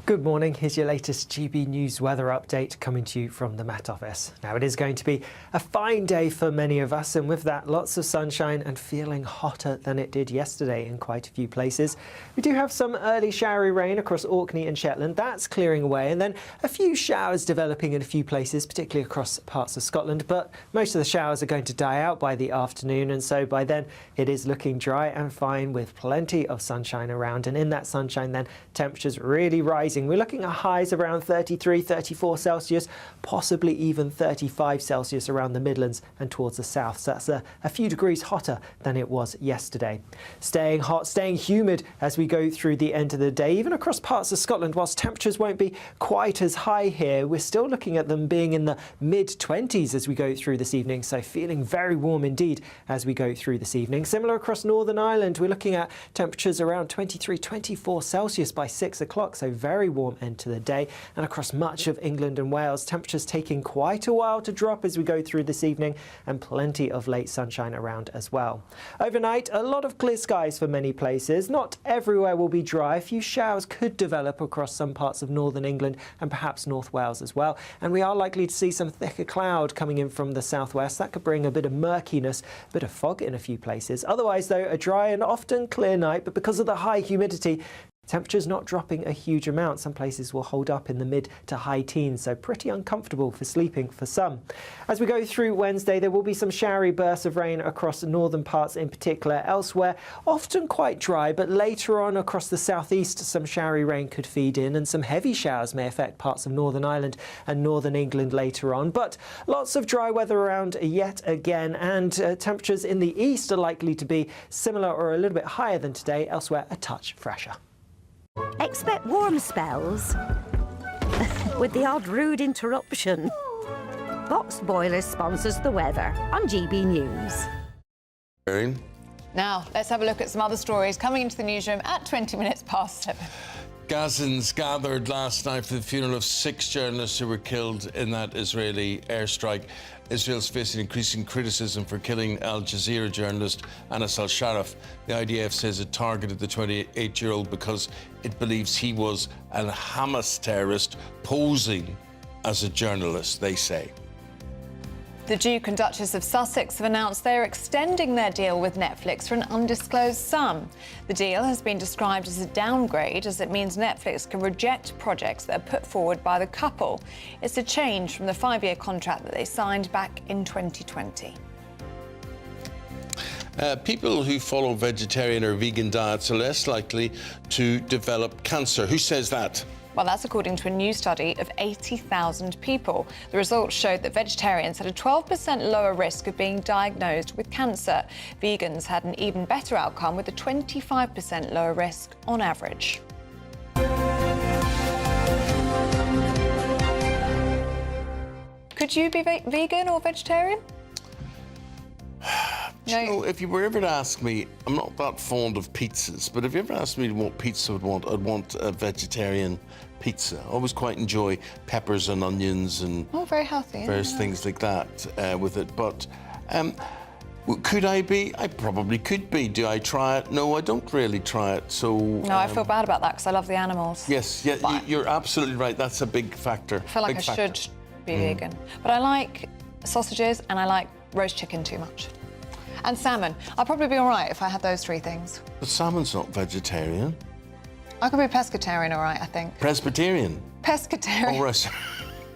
Good morning, here's your latest GB News weather update coming to you from the Met Office. Now, it is going to be a fine day for many of us, and with that, lots of sunshine and feeling hotter than it did yesterday in quite a few places. We do have some early showery rain across Orkney and Shetland. That's clearing away, and then a few showers developing in a few places, particularly across parts of Scotland, but most of the showers are going to die out by the afternoon, and so by then it is looking dry and fine with plenty of sunshine around, and in that sunshine then temperatures really rising freezing. We're looking at highs around 33, 34 Celsius, possibly even 35 Celsius around the Midlands and towards the south. So that's a few degrees hotter than it was yesterday. Staying hot, staying humid as we go through the end of the day, even across parts of Scotland. Whilst temperatures won't be quite as high here, we're still looking at them being in the mid-20s as we go through this evening, so feeling very warm indeed as we go through this evening. Similar across Northern Ireland, we're looking at temperatures around 23, 24 Celsius by 6 o'clock, so very warm end to the day. And across much of England and Wales, temperatures taking quite a while to drop as we go through this evening, and plenty of late sunshine around as well. Overnight, a lot of clear skies for many places. Not everywhere will be dry. A few showers could develop across some parts of northern England and perhaps North Wales as well. And we are likely to see some thicker cloud coming in from the southwest. That could bring a bit of murkiness, a bit of fog in a few places. Otherwise, though, a dry and often clear night, but because of the high humidity, temperatures not dropping a huge amount. Some places will hold up in the mid to high teens, so pretty uncomfortable for sleeping for some. As we go through Wednesday, there will be some showery bursts of rain across the northern parts in particular. Elsewhere, often quite dry, but later on across the southeast, some showery rain could feed in, and some heavy showers may affect parts of Northern Ireland and northern England later on. But lots of dry weather around yet again, and temperatures in the east are likely to be similar or a little bit higher than today. Elsewhere, a touch fresher. Expect warm spells with the odd rude interruption. Box Boilers sponsors the weather on GB News. Now, let's have a look at some other stories coming into the newsroom at 20 minutes past 7. Gazans gathered last night for the funeral of 6 journalists who were killed in that Israeli airstrike. Israel's facing increasing criticism for killing Al Jazeera journalist Anas al-Sharaf. The IDF says it targeted the 28-year-old because it believes he was a Hamas terrorist posing as a journalist, they say. The Duke and Duchess of Sussex have announced they're extending their deal with Netflix for an undisclosed sum. The deal has been described as a downgrade, as it means Netflix can reject projects that are put forward by the couple. It's a change from the 5-year contract that they signed back in 2020. People who follow vegetarian or vegan diets are less likely to develop cancer. Who says that? Well, that's according to a new study of 80,000 people. The results showed that vegetarians had a 12% lower risk of being diagnosed with cancer. Vegans had an even better outcome with a 25% lower risk on average. Could you be vegan or vegetarian? Do you know, if you were ever to ask me, I'm not that fond of pizzas, but if you ever asked me what pizza I'd want a vegetarian pizza. I always quite enjoy peppers and onions and very healthy, various things like that with it. But could I be? I probably could be. Do I try it? No, I don't really try it. So no, I feel bad about that because I love the animals. Yes, yeah, you're absolutely right. That's a big factor. I feel like I should be vegan, but I like sausages and I like roast chicken too much. And salmon. I'd probably be all right if I had those 3 things. But salmon's not vegetarian. I could be pescatarian, all right, I think. Presbyterian? Pescatarian. Oh, right.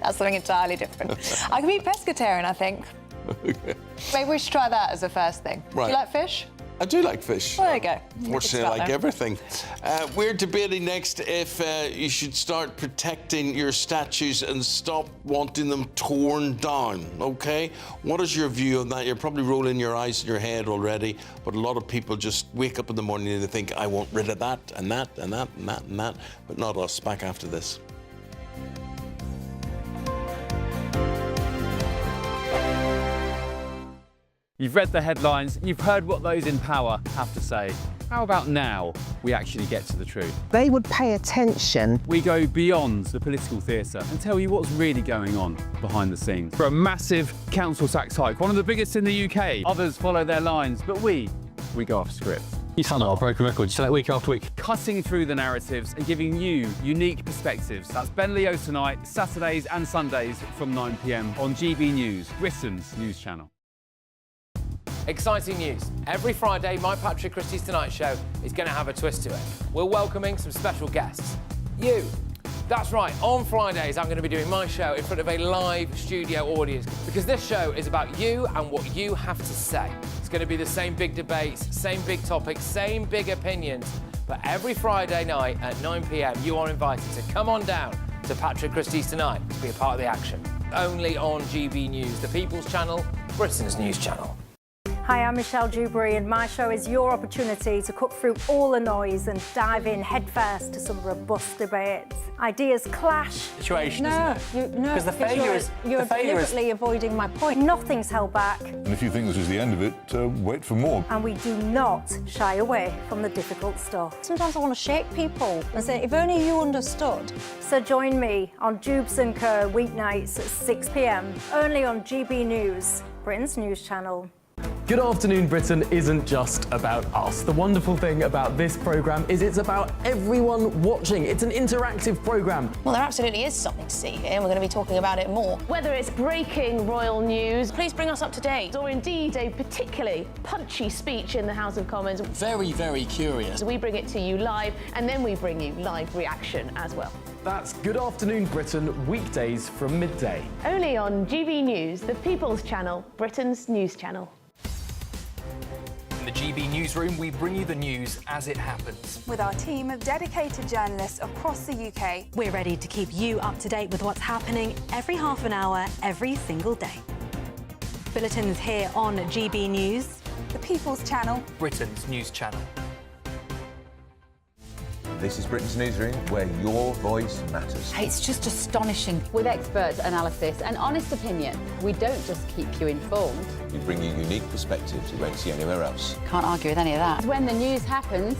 That's something entirely different. I could be pescatarian, I think. Okay. Maybe we should try that as a first thing. Right. Do you like fish? I do like fish. Well, there you go. Fortunately, I like everything. We're debating next if you should start protecting your statues and stop wanting them torn down, OK? What is your view on that? You're probably rolling your eyes in your head already, but a lot of people just wake up in the morning and they think, I want rid of that and that and that and that and that, but not us. Back after this. You've read the headlines, you've heard what those in power have to say. How about now we actually get to the truth? They would pay attention. We go beyond the political theatre and tell you what's really going on behind the scenes. For a massive council tax hike, one of the biggest in the UK. Others follow their lines, but we go off script. You sound like a broken record, you say that week after week. Cutting through the narratives and giving you unique perspectives. That's Ben Leo tonight, Saturdays and Sundays from 9 p.m. on GB News, Britain's news channel. Exciting news. Every Friday, my Patrick Christie's Tonight Show is going to have a twist to it. We're welcoming some special guests. You. That's right, on Fridays I'm going to be doing my show in front of a live studio audience because this show is about you and what you have to say. It's going to be the same big debates, same big topics, same big opinions, But every Friday night at 9 p.m, you are invited to come on down to Patrick Christie's Tonight to be a part of the action. Only on GB News, the People's Channel, Britain's news channel. Hi, I'm Michelle Dewberry, and my show is your opportunity to cut through all the noise and dive in headfirst to some robust debates. Ideas clash. Situation, No, Because the failure is... You're deliberately avoiding my point. Nothing's held back, And if you think this is the end of it, wait for more. and we do not shy away from the difficult stuff. Sometimes I want to shake people and say, if only you understood. So join me on Jubes and Co weeknights at 6 p.m, only on GB News, Britain's news channel. Good Afternoon Britain isn't just about us. The wonderful thing about this programme is it's about everyone watching. It's an interactive programme. Well, there absolutely is something to see here, and we're going to be talking about it more. Whether it's breaking royal news, please bring us up to date, or indeed a particularly punchy speech in the House of Commons. Very, very curious. We bring it to you live, and then we bring you live reaction as well. That's Good Afternoon Britain, weekdays from midday. Only on GB News, the People's Channel, Britain's news channel. In the GB newsroom, we bring you the news as it happens. With our team of dedicated journalists across the UK. We're ready to keep you up to date with what's happening every half an hour, every single day. Bulletins here on GB News, the People's Channel, Britain's news channel. This is Britain's newsroom, where your voice matters. It's just astonishing. With expert analysis and honest opinion, we don't just keep you informed. We bring you unique perspectives you won't see anywhere else. Can't argue with any of that. When the news happens,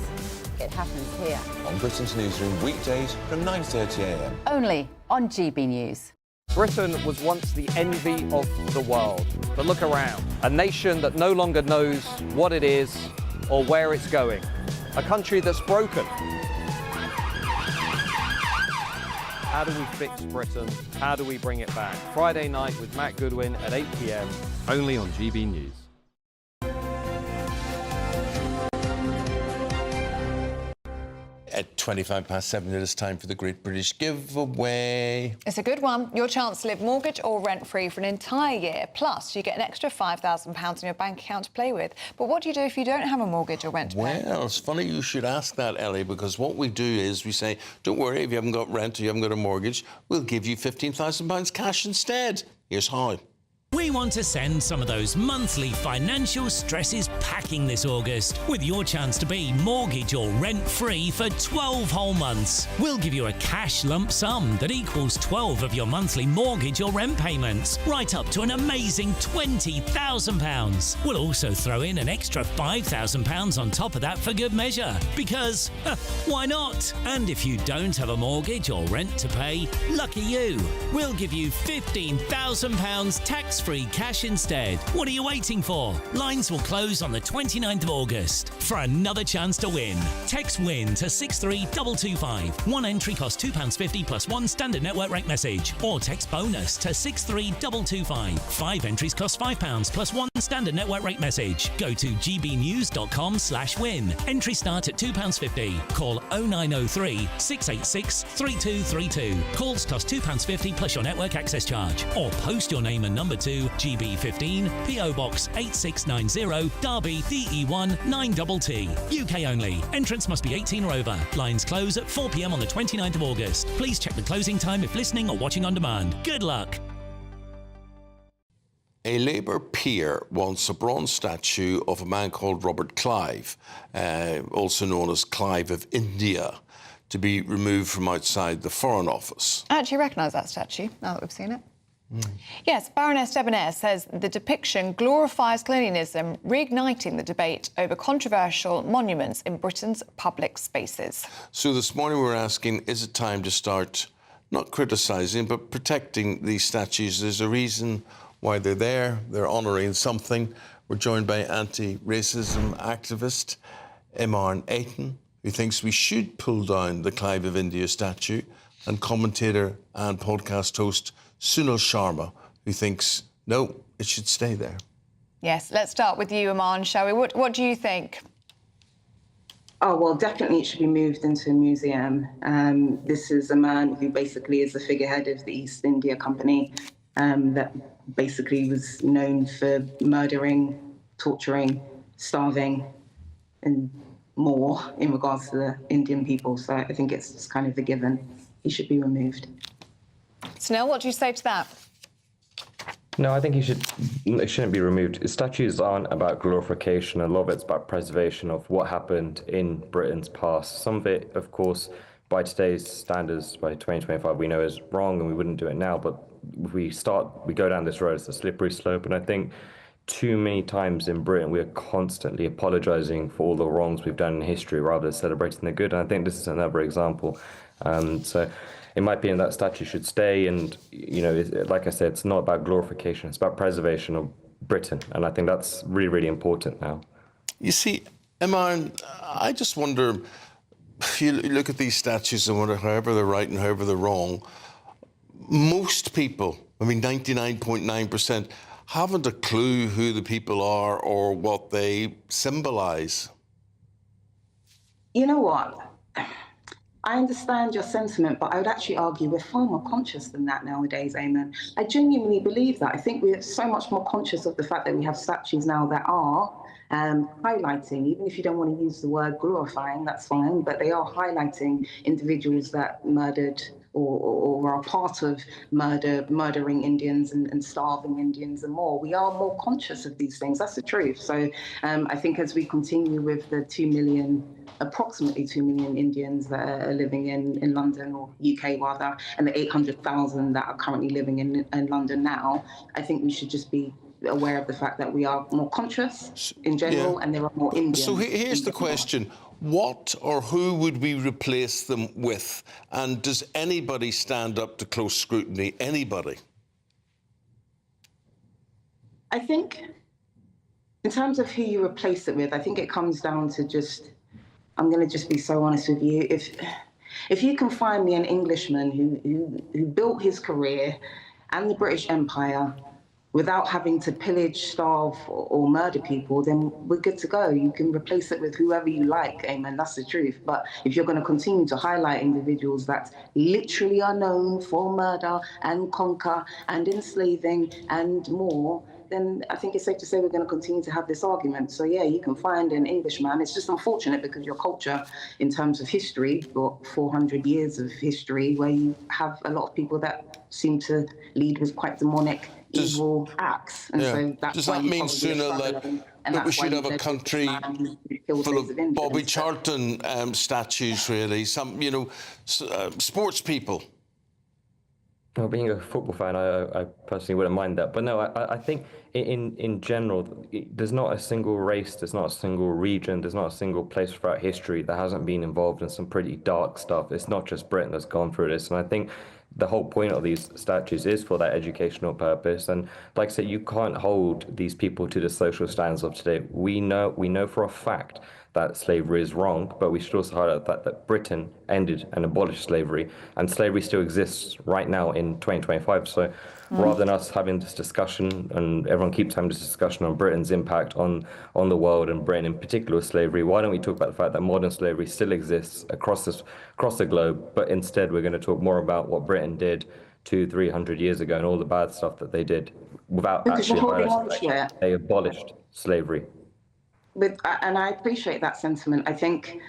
it happens here. On Britain's newsroom, weekdays from 9:30 a.m. Only on GB News. Britain was once the envy of the world. But look around. A nation that no longer knows what it is or where it's going. A country that's broken. How do we fix Britain? How do we bring it back? Friday night with Matt Goodwin at 8 p.m. Only on GB News. At 7:25, it is time for the Great British Giveaway. It's a good one. Your chance to live mortgage or rent-free for an entire year. Plus, you get an extra £5,000 in your bank account to play with. But what do you do if you don't have a mortgage or rent to pay? Well, it's funny you should ask that, Ellie, because what we do is we say, don't worry, if you haven't got rent or you haven't got a mortgage, we'll give you £15,000 cash instead. Here's how. We want to send some of those monthly financial stresses packing this August with your chance to be mortgage or rent-free for 12 whole months. We'll give you a cash lump sum that equals 12 of your monthly mortgage or rent payments, right up to an amazing £20,000. We'll also throw in an extra £5,000 on top of that for good measure, because why not? And if you don't have a mortgage or rent to pay, lucky you. We'll give you £15,000 tax-free cash instead. What are you waiting for? Lines will close on the 29th of August. For another chance to win, text WIN to 63225. One entry costs £2.50 plus one standard network rate message. Or text BONUS to 63225. 5 entries cost £5 plus one standard network rate message. Go to gbnews.com/win. Entry start at £2.50. Call 0903 686 3232. Calls cost £2.50 plus your network access charge. Or post your name and number to GB15, PO Box 8690, Derby, DE1 9TT. UK only. Entrance must be 18 or over. Lines close at 4 p.m. on the 29th of August. Please check the closing time if listening or watching on demand. Good luck. A Labour peer wants a bronze statue of a man called Robert Clive, also known as Clive of India, to be removed from outside the Foreign Office. I actually recognise that statue, now that we've seen it. Yes, Baroness Smith says the depiction glorifies colonialism, reigniting the debate over controversial monuments in Britain's public spaces. So this morning we're asking, is it time to start not criticising but protecting these statues? There's a reason why they're there. They're honouring something. We're joined by anti-racism activist Eamonn, who thinks we should pull down the Clive of India statue, and commentator and podcast host Sunil Sharma, who thinks, no, it should stay there. Yes, let's start with you, Eamonn, shall we? What do you think? Oh, well, definitely it should be moved into a museum. This is a man who basically is the figurehead of the East India Company that basically was known for murdering, torturing, starving, and more in regards to the Indian people. So I think it's just kind of a given. He should be removed. Snell, what do you say to that? No, I think it shouldn't be removed. Statues aren't about glorification. A lot of it's about preservation of what happened in Britain's past. Some of it, of course, by today's standards, by 2025, we know is wrong and we wouldn't do it now. But if we go down this road, it's a slippery slope. And I think too many times in Britain, we are constantly apologising for all the wrongs we've done in history rather than celebrating the good. And I think this is another example. So in my opinion, that statue should stay. And, you know, like I said, it's not about glorification. It's about preservation of Britain. And I think that's really, really important now. You see, Eamonn, I just wonder, if you look at these statues and wonder however they're right and however they're wrong, most people, I mean 99.9%, haven't a clue who the people are or what they symbolise. You know what? I understand your sentiment, but I would actually argue we're far more conscious than that nowadays, Eamonn. I genuinely believe that. I think we're so much more conscious of the fact that we have statues now that are highlighting, even if you don't want to use the word glorifying, that's fine, but they are highlighting individuals that murdered or are part of murdering Indians and starving Indians and more. We are more conscious of these things. That's the truth. So I think as we continue with the approximately 2 million Indians that are living in London, or UK rather, and the 800,000 that are currently living in London now, I think we should just be aware of the fact that we are more conscious in general, and there are more Indians. So here's the question. What or who would we replace them with? And does anybody stand up to close scrutiny? Anybody? I think in terms of who you replace it with, I think it comes down to just, I'm going to just be so honest with you. If you can find me an Englishman who built his career and the British Empire without having to pillage, starve, or murder people, then we're good to go. You can replace it with whoever you like, Eamonn, that's the truth. But if you're going to continue to highlight individuals that literally are known for murder and conquer and enslaving and more, then I think it's safe to say we're going to continue to have this argument. So yeah, you can find an Englishman. It's just unfortunate because your culture, in terms of history, got 400 years of history where you have a lot of people that seem to lead with quite demonic, evil acts. And so that's does why that you mean probably sooner are that struggling, and we that's why should have you a led country this man who killed full loads of Indians? Bobby Charlton statues, really? Some, you know, sports people. Well, being a football fan, I personally wouldn't mind that. But no, I think in general, there's not a single race, there's not a single region, there's not a single place throughout history that hasn't been involved in some pretty dark stuff. It's not just Britain that's gone through this. And I think the whole point of these statues is for that educational purpose. And like I said, you can't hold these people to the social standards of today. We know for a fact that slavery is wrong, but we should also highlight that Britain ended and abolished slavery, and slavery still exists right now in 2025. So rather than us having this discussion, and everyone keeps having this discussion on Britain's impact on the world and Britain in particular with slavery, why don't we talk about the fact that modern slavery still exists across the globe, but instead we're going to talk more about what Britain did 200-300 years ago and all the bad stuff that they did without actually highlighting that they abolished slavery. And I appreciate that sentiment. I think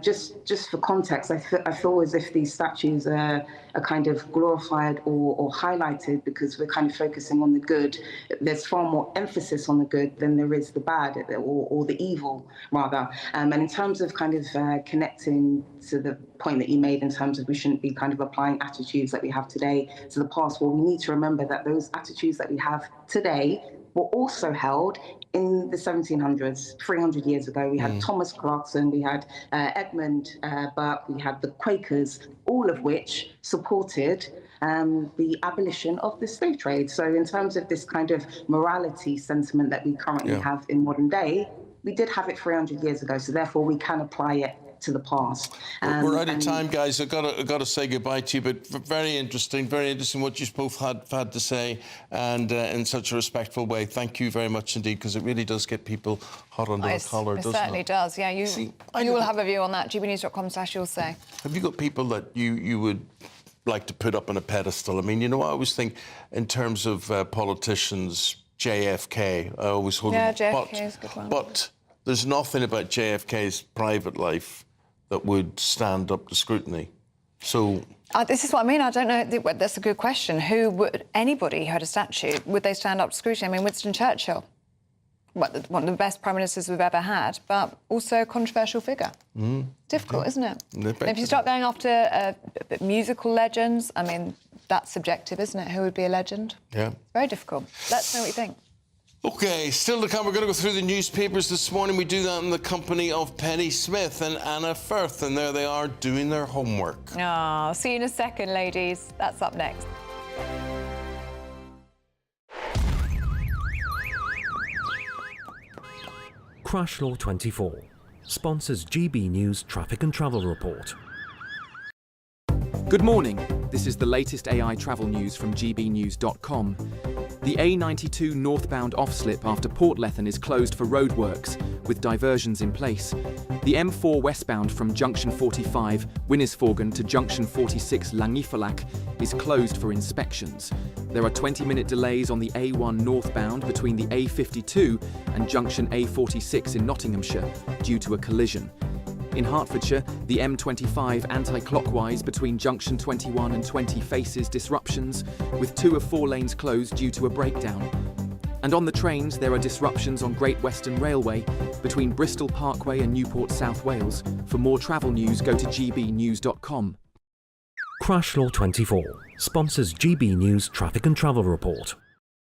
just for context, I feel as if these statues are kind of glorified or highlighted because we're kind of focusing on the good. There's far more emphasis on the good than there is the bad or the evil, rather. And in terms of kind of connecting to the point that you made in terms of we shouldn't be kind of applying attitudes that we have today to the past, well, we need to remember that those attitudes that we have today were also held in the 1700s, 300 years ago. We had Thomas Clarkson, we had Edmund Burke, we had the Quakers, all of which supported the abolition of the slave trade. So in terms of this kind of morality sentiment that we currently have in modern day, we did have it 300 years ago, so therefore we can apply it to the past. We're out of time, guys. I've got to say goodbye to you, but very interesting what you both had to say, and in such a respectful way. Thank you very much indeed, because it really does get people hot under the collar, doesn't it? It certainly does, yeah. You will have a view on that, gbnews.com/you'll say. Have you got people that you would like to put up on a pedestal? I mean, you know, I always think in terms of politicians, JFK, I always hold them. JFK is a good one. But there's nothing about JFK's private life that would stand up to scrutiny. So... this is what I mean. I don't know. That's a good question. Anybody who had a statue, would they stand up to scrutiny? I mean, Winston Churchill, one of the best prime ministers we've ever had, but also a controversial figure. Difficult, isn't it? If you start going after musical legends, I mean, that's subjective, isn't it? Who would be a legend? Yeah. Very difficult. Let's know what you think. OK, still to come, we're going to go through the newspapers this morning. We do that in the company of Penny Smith and Anna Firth, and there they are doing their homework. Oh, see you in a second, ladies. That's up next. Crash Law 24 sponsors GB News Traffic and Travel Report. Good morning. This is the latest AI travel news from gbnews.com. The A92 northbound off-slip after Portlethen is closed for roadworks, with diversions in place. The M4 westbound from Junction 45, Winnisforgan to Junction 46, Langifalak, is closed for inspections. There are 20-minute delays on the A1 northbound between the A52 and Junction A46 in Nottinghamshire due to a collision. In Hertfordshire, the M25 anti-clockwise between Junction 21 and 20 faces disruptions, with 2 of 4 lanes closed due to a breakdown. And on the trains, there are disruptions on Great Western Railway between Bristol Parkway and Newport, South Wales. For more travel news, go to gbnews.com. Crash Law 24 sponsors GB News Traffic and Travel Report.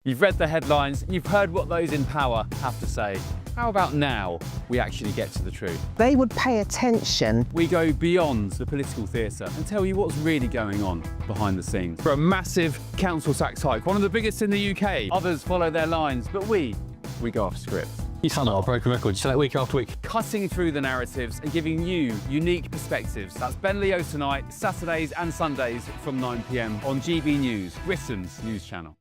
You've read the headlines, you've heard what those in power have to say. How about now we actually get to the truth? They would pay attention. We go beyond the political theatre and tell you what's really going on behind the scenes. For a massive council tax hike, one of the biggest in the UK. Others follow their lines, but we go off script. You sound like a broken record. You say that week after week. Cutting through the narratives and giving you unique perspectives. That's Ben Leo tonight, Saturdays and Sundays from 9 p.m. on GB News, Britain's news channel.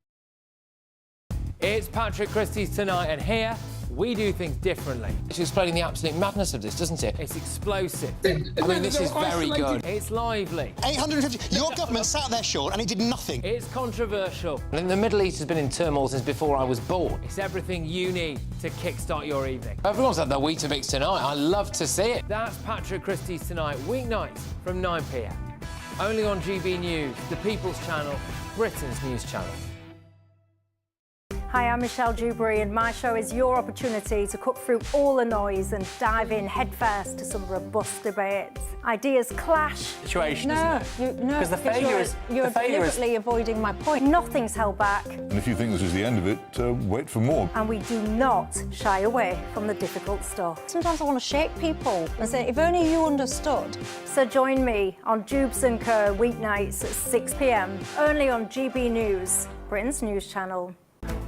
It's Patrick Christie's Tonight, and here we do things differently. It's explaining the absolute madness of this, doesn't it? It's explosive. I mean, this is very good. It's lively. 850. Your government sat there, Sean, and it did nothing. It's controversial. And the Middle East has been in turmoil since before I was born. It's everything you need to kickstart your evening. Everyone's had their Weetabix tonight. I love to see it. That's Patrick Christie's Tonight, weeknights from 9 p.m. Only on GB News, the People's Channel, Britain's news channel. Hi, I'm Michelle Dewberry, and my show is your opportunity to cut through all the noise and dive in headfirst to some robust debates. Ideas clash. Situation, isn't it? Because the failure is... You're deliberately avoiding my point. Nothing's held back. And if you think this is the end of it, wait for more. And we do not shy away from the difficult stuff. Sometimes I want to shake people and say, if only you understood. So join me on Jubes and Co weeknights at 6 p.m. only on GB News, Britain's news channel.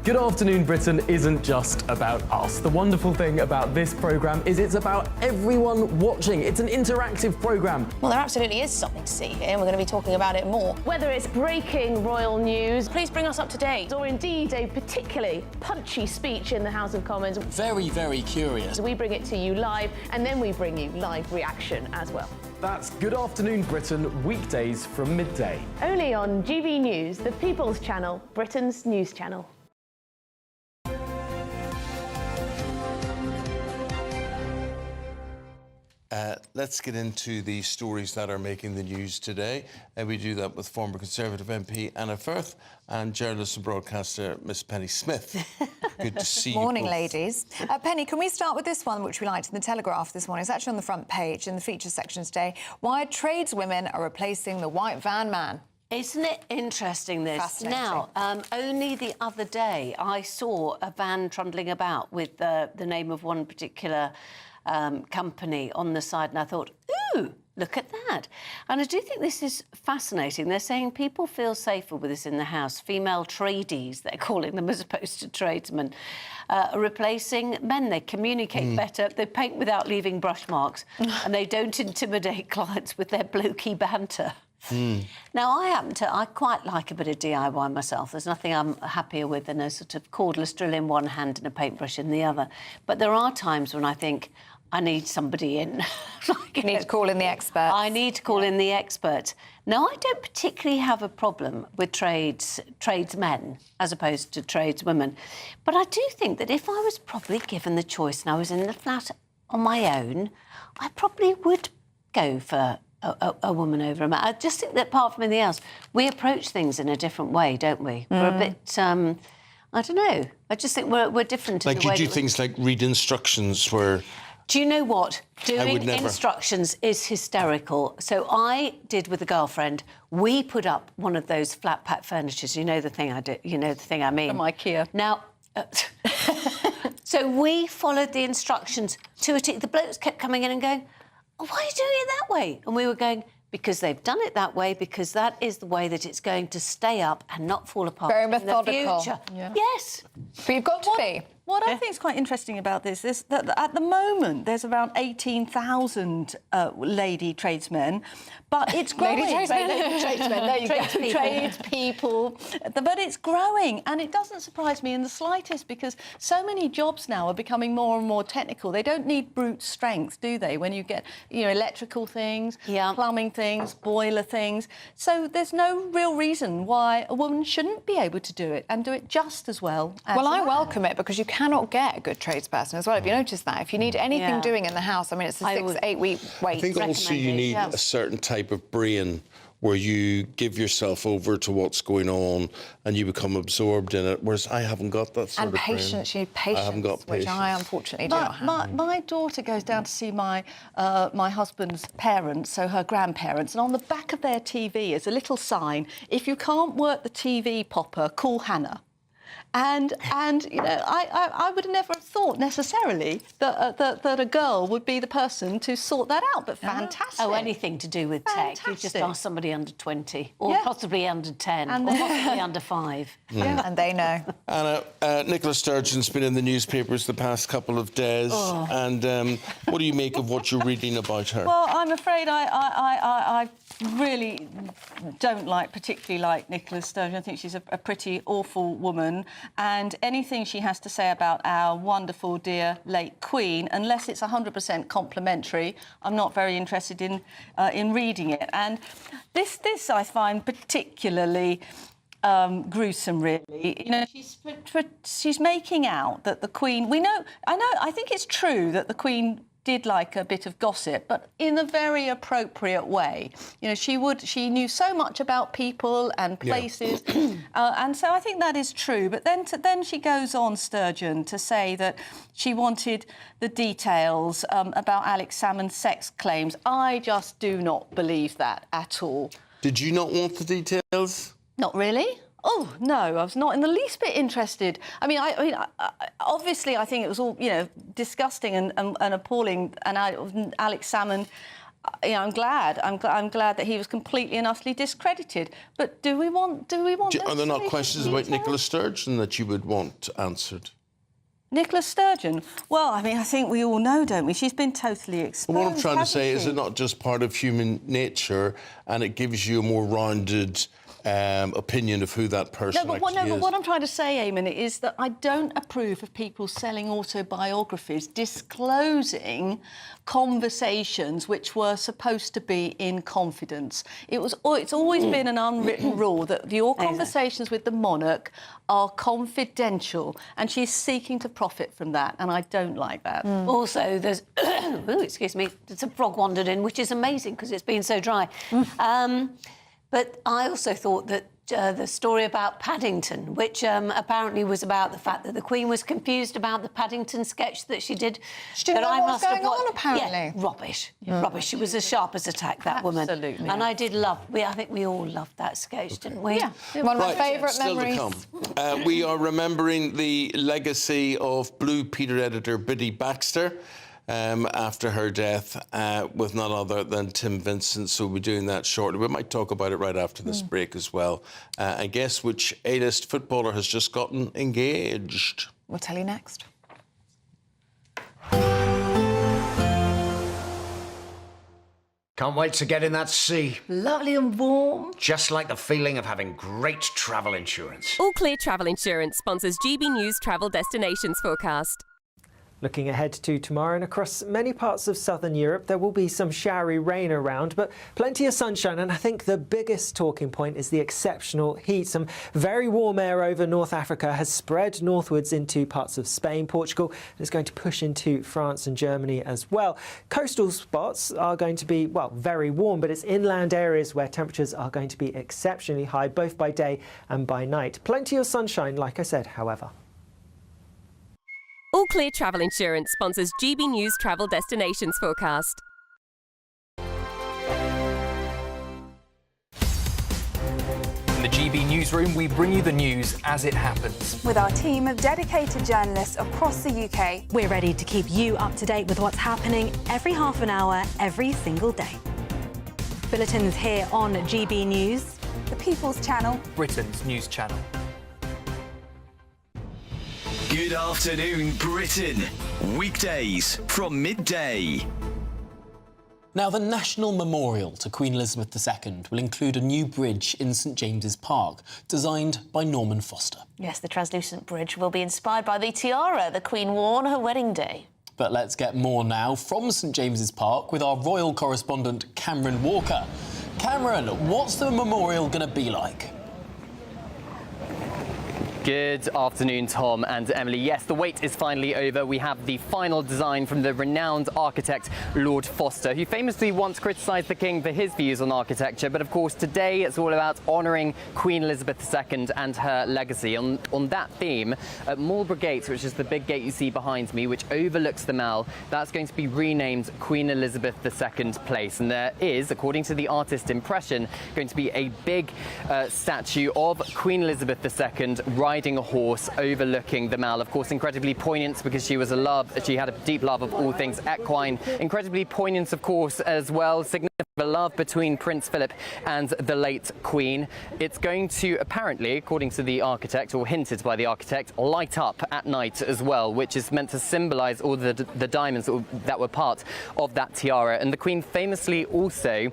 Good Afternoon Britain isn't just about us. The wonderful thing about this programme is it's about everyone watching. It's an interactive programme. Well, there absolutely is something to see here, and we're going to be talking about it more. Whether it's breaking royal news, please bring us up to date, or indeed a particularly punchy speech in the House of Commons. Very, very curious. We bring it to you live, and then we bring you live reaction as well. That's Good Afternoon Britain, weekdays from midday. Only on GB News, the People's Channel, Britain's news channel. Let's get into the stories that are making the news today. We do that with former Conservative MP Anna Firth and journalist and broadcaster Miss Penny Smith. Good to see you. Morning, both. ladies. Penny, can we start with this one, which we liked in the Telegraph this morning? It's actually on the front page in the features section today. Why tradeswomen are replacing the white van man. Isn't it interesting, this? Fascinating. Now, only the other day I saw a van trundling about with the name of one particular company on the side, and I thought, ooh, look at that. And I do think this is fascinating. They're saying people feel safer with this in the house. Female tradies, they're calling them, as opposed to tradesmen, are replacing men. They communicate better, they paint without leaving brush marks, and they don't intimidate clients with their blokey banter. Now, I quite like a bit of DIY myself. There's nothing I'm happier with than a sort of cordless drill in one hand and a paintbrush in the other. But there are times when I think, I need somebody in. You need to call in the experts. I need to call in the experts. Now, I don't particularly have a problem with tradesmen as opposed to tradeswomen. But I do think that if I was probably given the choice and I was in the flat on my own, I probably would go for a woman over a man. I just think that apart from anything else, we approach things in a different way, don't we? We're a bit, I don't know. I just think we're different. Like in the way you do that things like read instructions where... Do you know what? Doing never. instructions is hysterical. So I did with a girlfriend. We put up one of those flat pack furnitures. You know the thing I do. You know the thing I mean. From IKEA. Now, so we followed the instructions to a T. The blokes kept coming in and going, "Oh, why are you doing it that way?" And we were going, because they've done it that way, because that is the way that it's going to stay up and not fall apart. Very in the methodical. future. Yeah. Yes. But you've got to be. What I think is quite interesting about this is that at the moment there's around 18,000 lady tradesmen, but it's growing. Lady tradesmen. Lady tradesmen, there you go. Tradespeople. But it's growing, and it doesn't surprise me in the slightest because so many jobs now are becoming more and more technical. They don't need brute strength, do they? When you get, electrical things, plumbing things, boiler things. So there's no real reason why a woman shouldn't be able to do it and do it just as well as Well, a I man. welcome it because you cannot get a good tradesperson as well. Have you noticed that? If you need anything doing in the house, I mean, it's a 6-8 week wait. I think also you need a certain type of brain where you give yourself over to what's going on and you become absorbed in it, whereas I haven't got that sort and of brain. patience, you need patience, I haven't got which patience. I unfortunately do not have. My daughter goes down to see my husband's parents, so her grandparents, and on the back of their TV is a little sign: if you can't work the TV popper, call Hannah. And I would have never thought necessarily that a girl would be the person to sort that out, but fantastic. Oh, anything to do with tech. You just ask somebody under 20 or possibly under 10 And or then- possibly under 5. Yeah, and they know. Anna, Nicola Sturgeon's been in the newspapers the past couple of days, and what do you make of what you're reading about her? Well, I'm afraid I really don't particularly like Nicola Sturgeon. I think she's a pretty awful woman, and anything she has to say about our wonderful, dear late Queen, unless it's 100% complimentary, I'm not very interested in reading it. And this I find particularly gruesome, really. She's making out that the Queen. I think it's true that the Queen did like a bit of gossip, but in a very appropriate way. She knew so much about people and places, and so I think that is true. But then she goes on, Sturgeon, to say that she wanted the details about Alex Salmond's sex claims. I just do not believe that at all. Did you not want the details? Not really. Oh, no, I was not in the least bit interested. I mean, obviously, I think it was all, disgusting and appalling. And Alex Salmond, I'm glad that he was completely and utterly discredited. But do we want? Are there not questions about Nicola Sturgeon that you would want answered? Nicola Sturgeon? Well, I mean, I think we all know, don't we? She's been totally exposed. What I'm trying to say hasn't is she? it not just part of human nature, and it gives you a more rounded opinion of who that person But actually is. what I'm trying to say, Eamonn, is that I don't approve of people selling autobiographies, disclosing conversations which were supposed to be in confidence. It's always been an unwritten rule that your conversations with the monarch are confidential, and she's seeking to profit from that, and I don't like that. Also, there's... Ooh, excuse me. There's a frog wandered in, which is amazing because it's been so dry. But I also thought that the story about Paddington, which apparently was about the fact that the Queen was confused about the Paddington sketch that she did. She didn't know what was going on, apparently. Yeah, rubbish. Rubbish. She was as sharp as a tack, that woman. Absolutely. And I did love... I think we all loved that sketch, didn't we? Yeah. One of my favourite Still memories. to come. We are remembering the legacy of Blue Peter editor Biddy Baxter after her death with none other than Tim Vincent. So we'll be doing that shortly. We might talk about it right after this break as well. And guess which A-list footballer has just gotten engaged? We'll tell you next. Can't wait to get in that sea. Lovely and warm. Just like the feeling of having great travel insurance. All Clear Travel Insurance sponsors GB News Travel Destinations Forecast. Looking ahead to tomorrow, and across many parts of southern Europe, there will be some showery rain around, but plenty of sunshine. And I think the biggest talking point is the exceptional heat. Some very warm air over North Africa has spread northwards into parts of Spain, Portugal, and is going to push into France and Germany as well. Coastal spots are going to be, well, very warm, but it's inland areas where temperatures are going to be exceptionally high, both by day and by night. Plenty of sunshine, like I said, however. All Clear Travel Insurance sponsors GB News Travel Destinations Forecast. In the GB Newsroom, we bring you the news as it happens. With our team of dedicated journalists across the UK, we're ready to keep you up to date with what's happening every half an hour, every single day. Bulletins here on GB News, the People's Channel, Britain's news channel. Good afternoon, Britain. Weekdays from midday. Now, the National Memorial to Queen Elizabeth II will include a new bridge in St James's Park, designed by Norman Foster. Yes, the translucent bridge will be inspired by the tiara the Queen wore on her wedding day. But let's get more now from St James's Park with our royal correspondent, Cameron Walker. Cameron, what's the memorial going to be like? Good afternoon, Tom and Emily. Yes, the wait is finally over. We have the final design from the renowned architect Lord Foster, who famously once criticised the King for his views on architecture. But of course, today it's all about honouring Queen Elizabeth II and her legacy. On that theme, at Marlborough Gate, which is the big gate you see behind me, which overlooks the Mall, that's going to be renamed Queen Elizabeth II Place. And there is, according to the artist impression, going to be a big statue of Queen Elizabeth II riding a horse overlooking the Mall. Of course, incredibly poignant because she had a deep love of all things equine. Incredibly poignant, of course, as well, significant love between Prince Philip and the late Queen. It's going to apparently, according to the architect, or hinted by the architect, light up at night as well, which is meant to symbolise all the diamonds that were part of that tiara. And the Queen famously also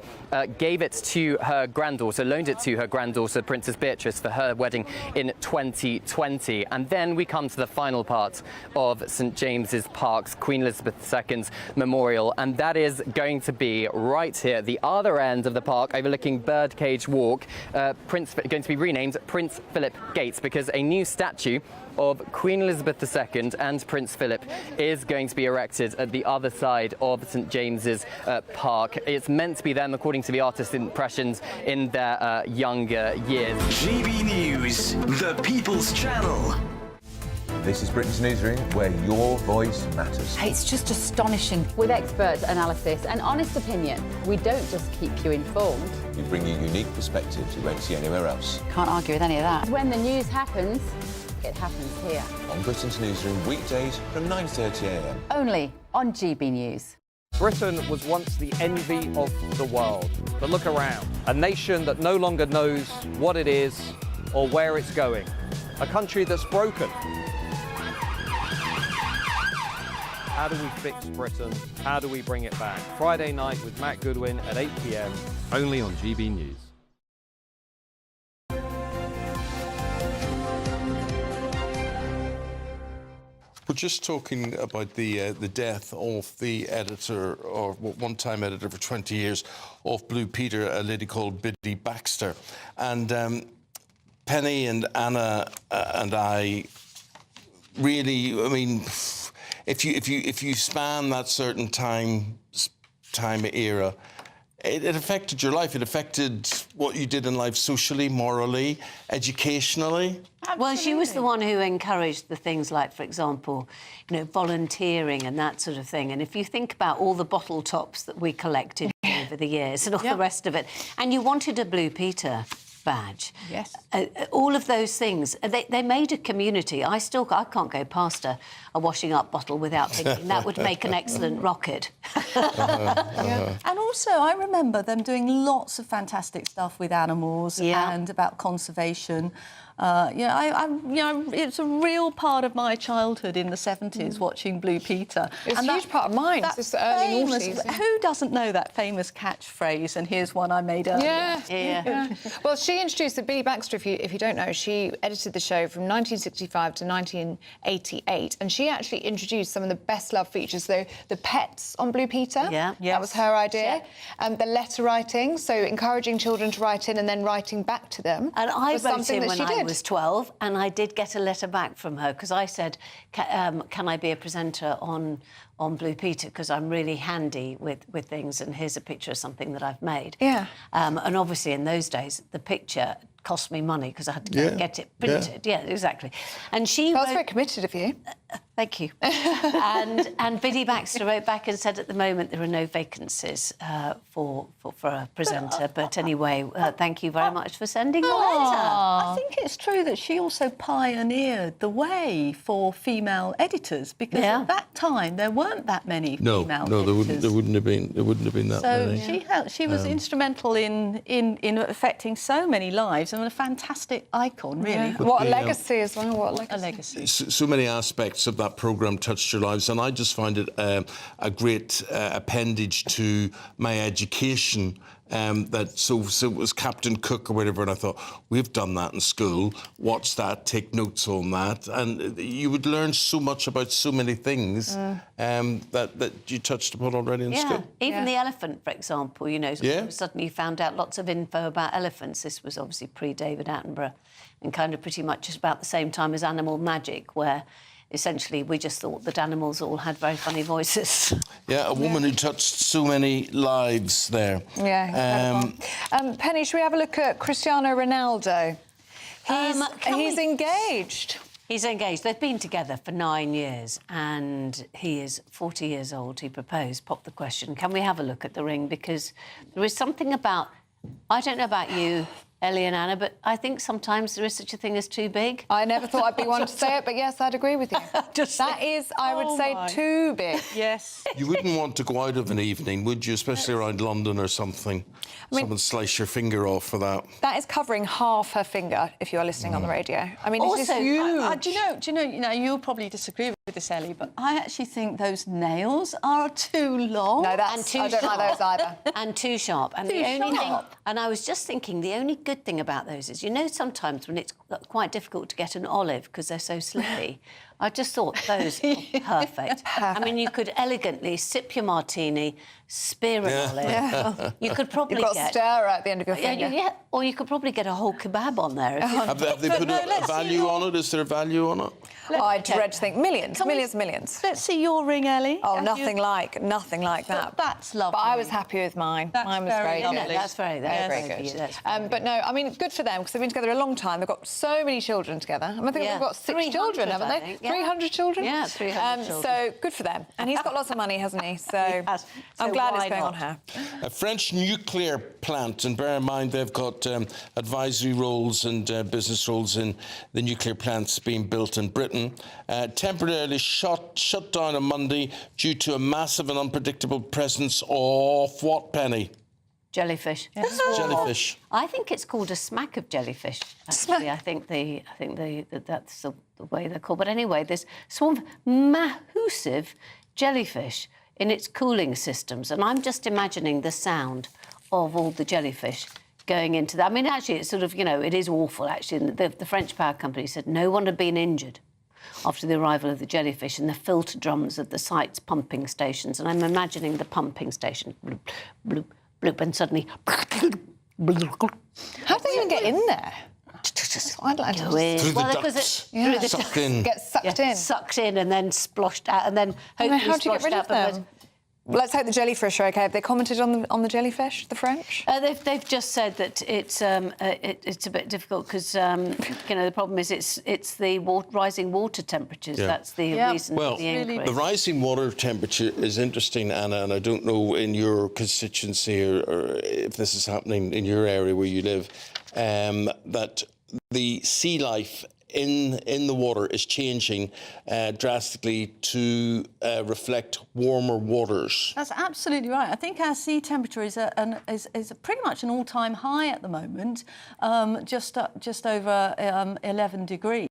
gave it to her granddaughter, loaned it to her granddaughter, Princess Beatrice, for her wedding in 2020. And then we come to the final part of St James's Park's Queen Elizabeth II's memorial, and that is going to be right here at the other end of the park, overlooking Birdcage Walk, going to be renamed Prince Philip Gates, because a new statue of Queen Elizabeth II and Prince Philip is going to be erected at the other side of St James's Park. It's meant to be them, according to the artist's impressions, in their younger years. GB News, the People's Channel. This is Britain's Newsroom, where your voice matters. It's just astonishing. With expert analysis and honest opinion, we don't just keep you informed. We bring you unique perspectives you won't see anywhere else. Can't argue with any of that. When the news happens, it happens here. On Britain's Newsroom, weekdays from 9:30 a.m. Only on GB News. Britain was once the envy of the world. But look around. A nation that no longer knows what it is or where it's going. A country that's broken. How do we fix Britain? How do we bring it back? Friday night with Matt Goodwin at 8 p.m. Only on GB News. We're just talking about the death of the editor, or one-time editor for 20 years, of Blue Peter, a lady called Biddy Baxter. And Penny and Anna and I really, I mean, if you span that certain time era, it affected your life. It affected what you did in life socially, morally, educationally. Absolutely. Well, she was the one who encouraged the things like, for example, volunteering and that sort of thing. And if you think about all the bottle tops that we collected over the years and all the rest of it, and you wanted a Blue Peter badge. Yes. All of those things. They made a community. I can't go past a washing up bottle without thinking that would make an excellent rocket. And also, I remember them doing lots of fantastic stuff with animals and about conservation. It's a real part of my childhood in the 70s, watching Blue Peter. It's a huge part of mine. It's the early noughties. Who doesn't know that famous catchphrase? And here's one I made earlier. Yeah. Well, she introduced Biddy Baxter, if you don't know. She edited the show from 1965 to 1988, and she actually introduced some of the best-loved features, though, the pets on Blue Peter. Yeah. That was her idea. The letter writing, so encouraging children to write in and then writing back to them. And I was wrote something in that when she I did. was 12, and I did get a letter back from her because I said, can I be a presenter on Blue Peter, because I'm really handy with things, and here's a picture of something that I've made. Yeah. And obviously in those days, the picture cost me money because I had to go and get it printed. Yeah, exactly. And she That's very committed of you. Thank you. and Biddy Baxter wrote back and said, at the moment there are no vacancies for a presenter. But anyway, thank you very much for sending your letter. I think it's true that she also pioneered the way for female editors, because at that time there weren't that many female editors. There wouldn't have been that many. So she was instrumental in affecting so many lives, and a fantastic icon, really. What a legacy as well. What a legacy. So many aspects of that programme touched your lives, and I just find it a great appendage to my education. So it was Captain Cook or whatever, and I thought, we've done that in school, watch that, take notes on that, and you would learn so much about so many things that you touched upon already in school. Even the elephant, for example, suddenly you found out lots of info about elephants. This was obviously pre-David Attenborough, and kind of pretty much about the same time as Animal Magic, where essentially we just thought that animals all had very funny voices. Yeah, a woman who touched so many lives there. Yeah, Penny, should we have a look at Cristiano Ronaldo? He's engaged. He's engaged. They've been together for 9 years, and he is 40 years old. He proposed. Pop the question, can we have a look at the ring? Because there is something about... I don't know about you, Ellie and Anna, but I think sometimes there is such a thing as too big. I never thought I'd be one to say it, but yes, I'd agree with you. That is, I would say, too big. Yes. You wouldn't want to go out of an evening, would you? Especially around London or something. Someone slice your finger off for that. That is covering half her finger, if you are listening on the radio. I mean, also, it's huge. Do you know, you'll probably disagree with this, Ellie, but I actually think those nails are too long. No, I don't like those either. And too sharp. And the only thing, and I was just thinking, the only good thing about those is, sometimes when it's quite difficult to get an olive because they're so slippy, I just thought those were perfect. I mean, you could elegantly sip your martini, spear an olive. Yeah. You could probably You've got a stir at the end of your finger. Yeah, or you could probably get a whole kebab on there. Have they put a value on it? Is there a value on it? I dread to think millions. Let's see your ring, Ellie. Oh, nothing like that. That's lovely. But I was happy with mine. Mine was very good. That's very good. But no, I mean, good for them, because they've been together a long time. They've got so many children together. I think they've got 6 children, haven't they? 300 children? Yeah, 300 children. So good for them. And he's got lots of money, hasn't he? So I'm glad it's going on her. A French nuclear plant, and bear in mind they've got advisory roles and business roles in the nuclear plants being built in Britain, temporarily shut down on Monday due to a massive and unpredictable presence of what, Penny? Jellyfish. Jellyfish. I think it's called a smack of jellyfish. Actually, I think that's the way they're called. But anyway, this swarm of massive jellyfish in its cooling systems, and I'm just imagining the sound of all the jellyfish going into that. I mean, actually, it's sort of, it is awful. Actually, the French power company said no one had been injured after the arrival of the jellyfish in the filter drums of the site's pumping stations, and I'm imagining the pumping station. Bloop, bloop, bloop, and suddenly... How do they even get in there? I'd like to through the ducts. Sucked in. Get sucked in. Sucked in and then sploshed out, and then hopefully how do you get rid of them? Let's hope the jellyfish are OK. Have they commented on the jellyfish, the French? They've just said that it's a bit difficult because the problem is it's the rising water temperatures. Yeah. That's the reason. Well, for the increase. The rising water temperature is interesting, Anna, and I don't know in your constituency or if this is happening in your area where you live, that the sea life in the water is changing drastically to reflect warmer waters. That's absolutely right. I think our sea temperature is pretty much an all-time high at the moment, just over 11 degrees.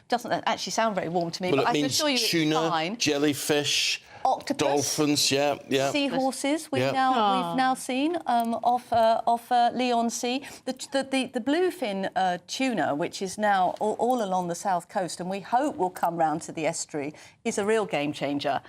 Doesn't actually sound very warm to me, Well, but I it can means assure you it's tuna, fine. jellyfish, Octopus, dolphins, yeah. seahorses. We've now seen off Leon Sea. The bluefin tuna, which is now all along the south coast, and we hope will come round to the estuary, is a real game changer.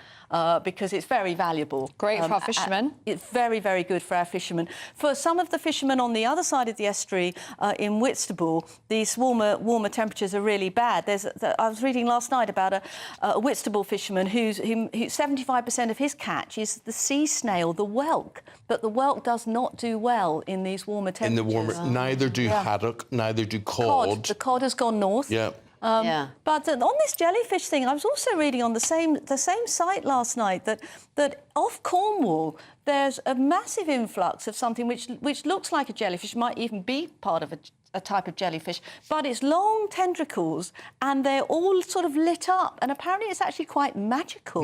Because it's very valuable. Great for our fishermen. It's very, very good for our fishermen. For some of the fishermen on the other side of the estuary in Whitstable, these warmer temperatures are really bad. I was reading last night about a Whitstable fisherman who 75% of his catch is the sea snail, the whelk. But the whelk does not do well in these warmer temperatures. Neither do haddock, neither do cod. The cod has gone north. Yeah. But on this jellyfish thing, I was also reading on the same site last night that off Cornwall there's a massive influx of something which looks like a jellyfish, might even be part of a type of jellyfish, but it's long tendricles and they're all sort of lit up, and apparently it's actually quite magical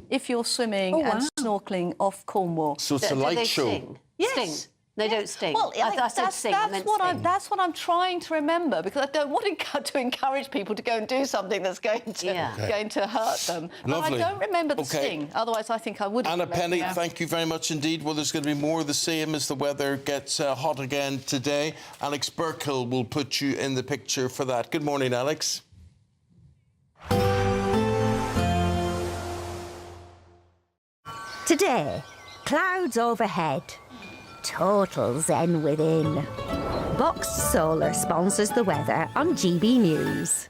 if you're swimming and snorkelling off Cornwall. So it's a light show. Sting? Yes. Sting. They don't sting. Well, That's what I'm trying to remember, because I don't want to encourage people to go and do something that's going to hurt them. Lovely. But I don't remember the sting. Otherwise, I think I would. Anna Penny, thank you very much indeed. Well, there's going to be more of the same as the weather gets hot again today. Alex Burkill will put you in the picture for that. Good morning, Alex. Today, clouds overhead. Total zen within. Box Solar sponsors the weather on GB News.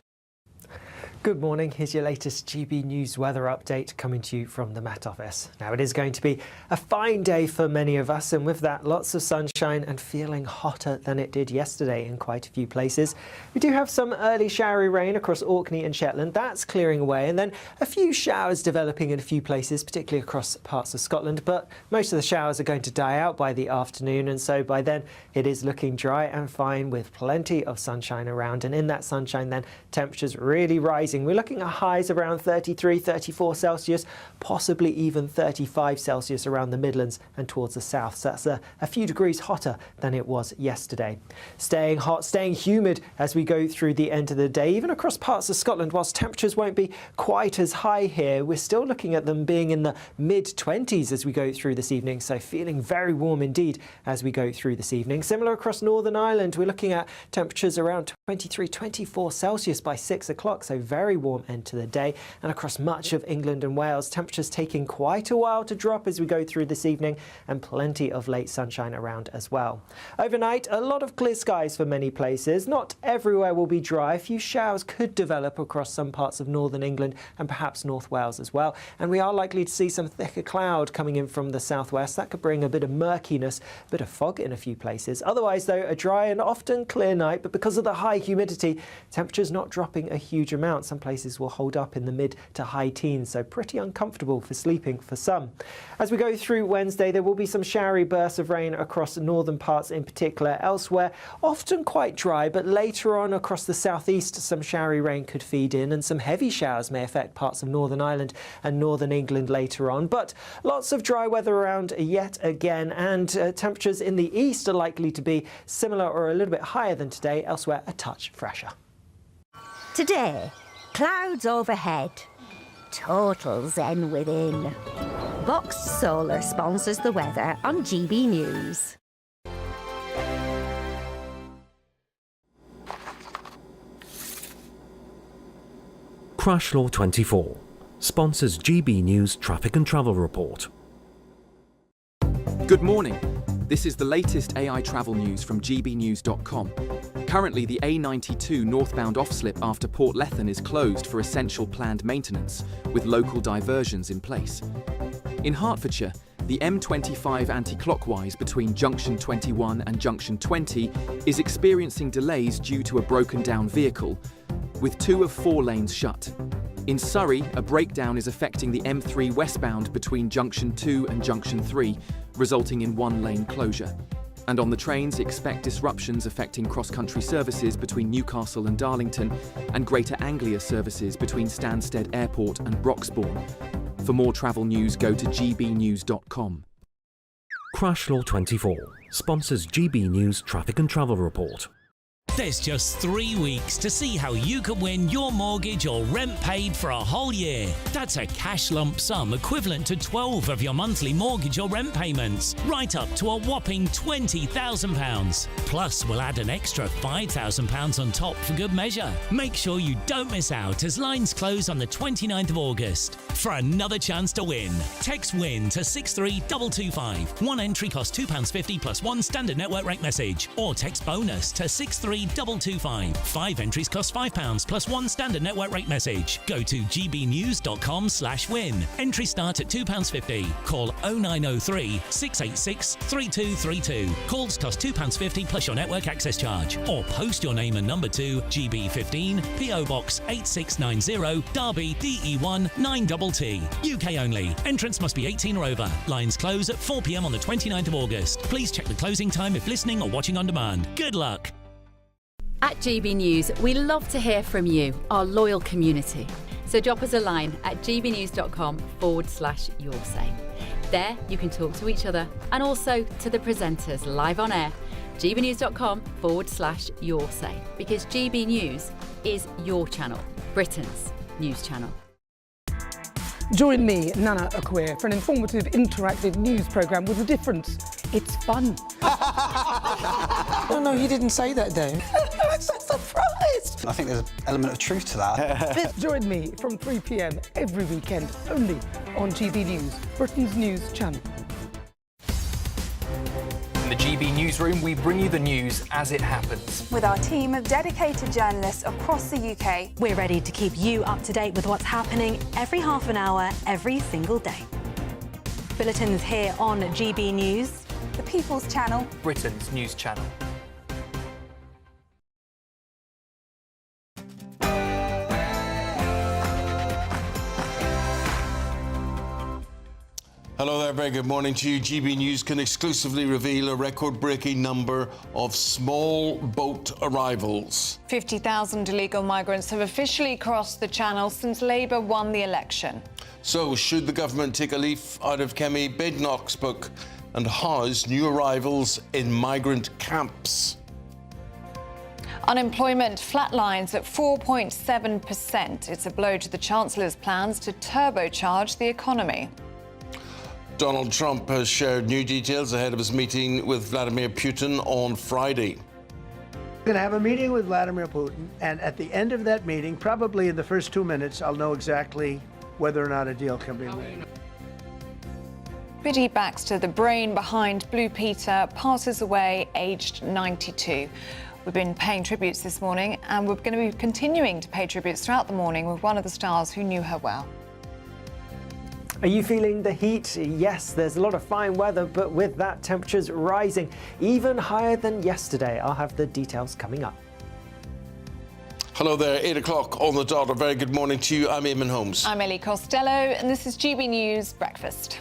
Good morning, here's your latest GB News weather update coming to you from the Met Office. Now, it is going to be a fine day for many of us, and with that, lots of sunshine and feeling hotter than it did yesterday in quite a few places. We do have some early showery rain across Orkney and Shetland. That's clearing away, and then a few showers developing in a few places, particularly across parts of Scotland, but most of the showers are going to die out by the afternoon, and so by then it is looking dry and fine with plenty of sunshine around, and in that sunshine then temperatures really rising. We're looking at highs around 33, 34 Celsius, possibly even 35 Celsius around the Midlands and towards the south. So that's a few degrees hotter than it was yesterday. Staying hot, staying humid as we go through the end of the day, even across parts of Scotland. Whilst temperatures won't be quite as high here, we're still looking at them being in the mid-20s as we go through this evening. So feeling very warm indeed as we go through this evening. Similar across Northern Ireland, we're looking at temperatures around 23, 24 Celsius by 6 o'clock. So very warm end to the day, and across much of England and Wales, temperatures taking quite a while to drop as we go through this evening, and plenty of late sunshine around as well. Overnight, a lot of clear skies for many places. Not everywhere will be dry. A few showers could develop across some parts of northern England and perhaps North Wales as well, and we are likely to see some thicker cloud coming in from the southwest. That could bring a bit of murkiness, a bit of fog in a few places. Otherwise though, a dry and often clear night, but because of the high humidity, temperatures not dropping a huge amount. Some places will hold up in the mid to high teens, so pretty uncomfortable for sleeping for some. As we go through Wednesday, there will be some showery bursts of rain across the northern parts in particular. Elsewhere, often quite dry, but later on across the southeast, some showery rain could feed in, and some heavy showers may affect parts of Northern Ireland and northern England later on. But lots of dry weather around yet again, and temperatures in the east are likely to be similar or a little bit higher than today. Elsewhere, a touch fresher. Today, clouds overhead. Total zen within. Box Solar sponsors the weather on GB News. Crash Law 24 sponsors GB News Traffic and Travel Report. Good morning. This is the latest AI travel news from gbnews.com. Currently, the A92 northbound off-slip after Port Lethen is closed for essential planned maintenance, with local diversions in place. In Hertfordshire, the M25 anti-clockwise between Junction 21 and Junction 20 is experiencing delays due to a broken-down vehicle, with 2 of 4 lanes shut. In Surrey, a breakdown is affecting the M3 westbound between Junction 2 and Junction 3, resulting in 1 lane closure. And on the trains, expect disruptions affecting cross-country services between Newcastle and Darlington and Greater Anglia services between Stansted Airport and Broxbourne. For more travel news, go to gbnews.com. Crash Law 24 sponsors GB News Traffic and Travel Report. There's just 3 weeks to see how you can win your mortgage or rent paid for a whole year. That's a cash lump sum equivalent to 12 of your monthly mortgage or rent payments, right up to a whopping £20,000. Plus, we'll add an extra £5,000 on top for good measure. Make sure you don't miss out as lines close on the 29th of August. For another chance to win, text WIN to 63225. One entry costs £2.50 plus one standard network rate message, or text BONUS to 63225. 5 entries cost £5 plus one standard network rate message. Go to gbnews.com/win. Entries start at £2.50. Call 0903 686 3232. Calls cost £2.50 plus your network access charge. Or post your name and number to GB15 PO Box 8690 Derby DE1 9TT. UK only. Entrance must be 18 or over. Lines close at 4 p.m. on the 29th of August. Please check the closing time if listening or watching on demand. Good luck. At GB News, we love to hear from you, our loyal community. So drop us a line at gbnews.com/yoursay. There you can talk to each other and also to the presenters live on air. gbnews.com/yoursay, because GB News is your channel, Britain's news channel. Join me, Nana Akwe, for an informative, interactive news programme with a difference. It's fun. No, you didn't say that, Dave. I'm so surprised. I think there's an element of truth to that. Join me from 3 p.m. every weekend, only on GB News, Britain's news channel. In the GB newsroom, we bring you the news as it happens. With our team of dedicated journalists across the UK, we're ready to keep you up to date with what's happening every half an hour, every single day. Bulletins here on GB News, the People's Channel, Britain's news channel. Hello there, very good morning to you. GB News can exclusively reveal a record-breaking number of small boat arrivals. 50,000 illegal migrants have officially crossed the Channel since Labour won the election. So, should the government take a leaf out of Kemi Badenoch's book and house new arrivals in migrant camps? Unemployment flatlines at 4.7%. It's a blow to the Chancellor's plans to turbocharge the economy. Donald Trump has shared new details ahead of his meeting with Vladimir Putin on Friday. I'm going to have a meeting with Vladimir Putin, and at the end of that meeting, probably in the first 2 minutes, I'll know exactly whether or not a deal can be made. Biddy Baxter, the brain behind Blue Peter, passes away aged 92. We've been paying tributes this morning, and we're going to be continuing to pay tributes throughout the morning with one of the stars who knew her well. Are you feeling the heat? Yes, there's a lot of fine weather, but with that, temperatures rising even higher than yesterday. I'll have the details coming up. Hello there, 8 o'clock on the dot. A very good morning to you. I'm Eamonn Holmes. I'm Ellie Costello, and this is GB News Breakfast.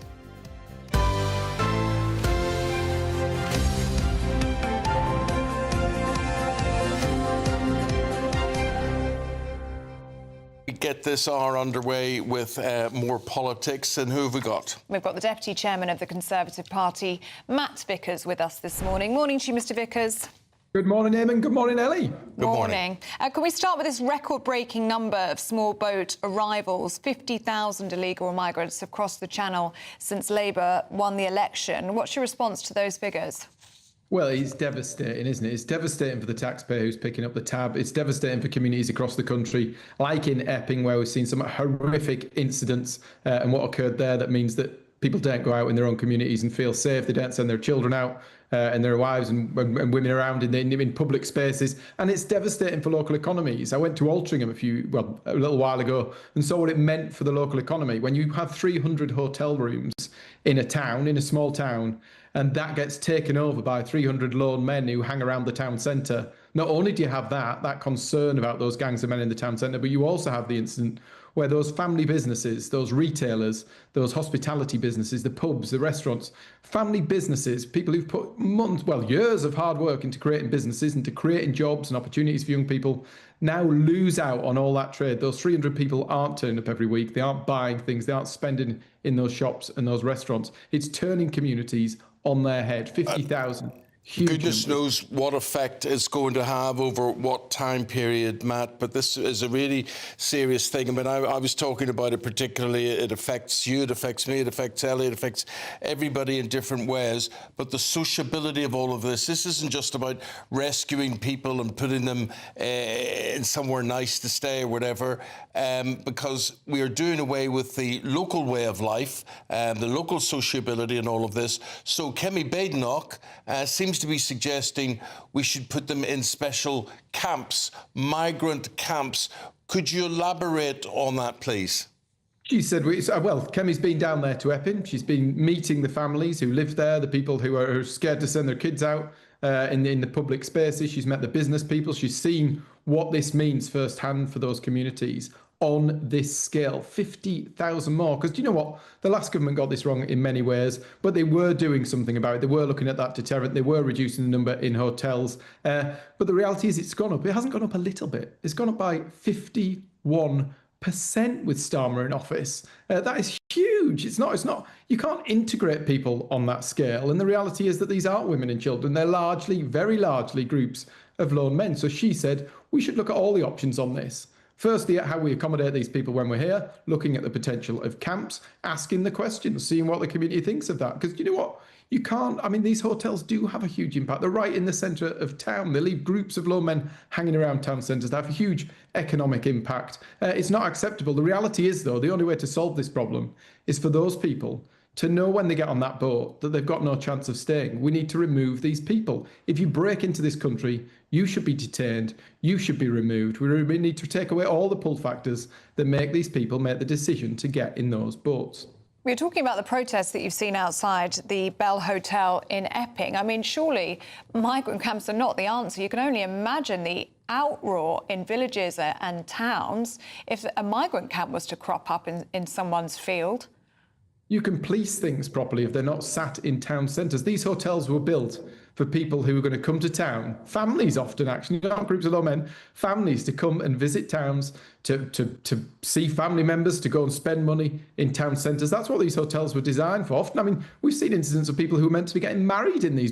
Get this hour underway with more politics. And who have we got? We've got the Deputy Chairman of the Conservative Party, Matt Vickers, with us this morning. Morning to you, Mr Vickers. Good morning, Eamonn. Good morning, Ellie. Good morning. Can we start with this record-breaking number of small boat arrivals? 50,000 illegal migrants have crossed the Channel since Labour won the election. What's your response to those figures? Well, it's devastating, isn't it? It's devastating for the taxpayer who's picking up the tab. It's devastating for communities across the country, like in Epping, where we've seen some horrific incidents and what occurred there. That means that people don't go out in their own communities and feel safe. They don't send their children out and their wives and women around in public spaces. And it's devastating for local economies. I went to Altrincham a little while ago and saw what it meant for the local economy. When you have 300 hotel rooms in a town, in a small town, and that gets taken over by 300 lone men who hang around the town centre, not only do you have that concern about those gangs of men in the town centre, but you also have the incident where those family businesses, those retailers, those hospitality businesses, the pubs, the restaurants, family businesses, people who've put months, years of hard work into creating businesses, into creating jobs and opportunities for young people, now lose out on all that trade. Those 300 people aren't turning up every week. They aren't buying things. They aren't spending in those shops and those restaurants. It's turning communities on their head. 50,000. Goodness knows what effect it's going to have over what time period, Matt, but this is a really serious thing. I mean, I was talking about it particularly. It affects you, it affects me, it affects Ellie, it affects everybody in different ways. But the sociability of all of this isn't just about rescuing people and putting them in somewhere nice to stay or whatever, because we are doing away with the local way of life, the local sociability and all of this. So Kemi Badenoch seems to be suggesting we should put them in special camps, migrant camps. Could you elaborate on that, please? She said, Kemi's been down there to Epping. She's been meeting the families who live there, the people who are scared to send their kids out in the public spaces. She's met the business people. She's seen what this means firsthand for those communities on this scale. 50,000 more. Because do you know what? The last government got this wrong in many ways, but they were doing something about it. They were looking at that deterrent. They were reducing the number in hotels. But the reality is it's gone up. It hasn't gone up a little bit. It's gone up by 51% with Starmer in office. That is huge. It's not. You can't integrate people on that scale. And the reality is that these aren't women and children. They're largely, very largely groups of lone men. So she said, we should look at all the options on this. Firstly, at how we accommodate these people when we're here, looking at the potential of camps, asking the questions, seeing what the community thinks of that. Because you know what? You can't, these hotels do have a huge impact. They're right in the centre of town. They leave groups of lone men hanging around town centres. They have a huge economic impact. It's not acceptable. The reality is, though, the only way to solve this problem is for those people to know when they get on that boat that they've got no chance of staying. We need to remove these people. If you break into this country, you should be detained, you should be removed. We need to take away all the pull factors that make these people make the decision to get in those boats. We're talking about the protests that you've seen outside the Bell Hotel in Epping. I mean, surely migrant camps are not the answer. You can only imagine the outroar in villages and towns if a migrant camp was to crop up in someone's field. You can police things properly if they're not sat in town centres. These hotels were built for people who are going to come to town, families often actually, not groups of low men, families to come and visit towns, to see family members, to go and spend money in town centres. That's what these hotels were designed for. Often, we've seen incidents of people who were meant to be getting married in these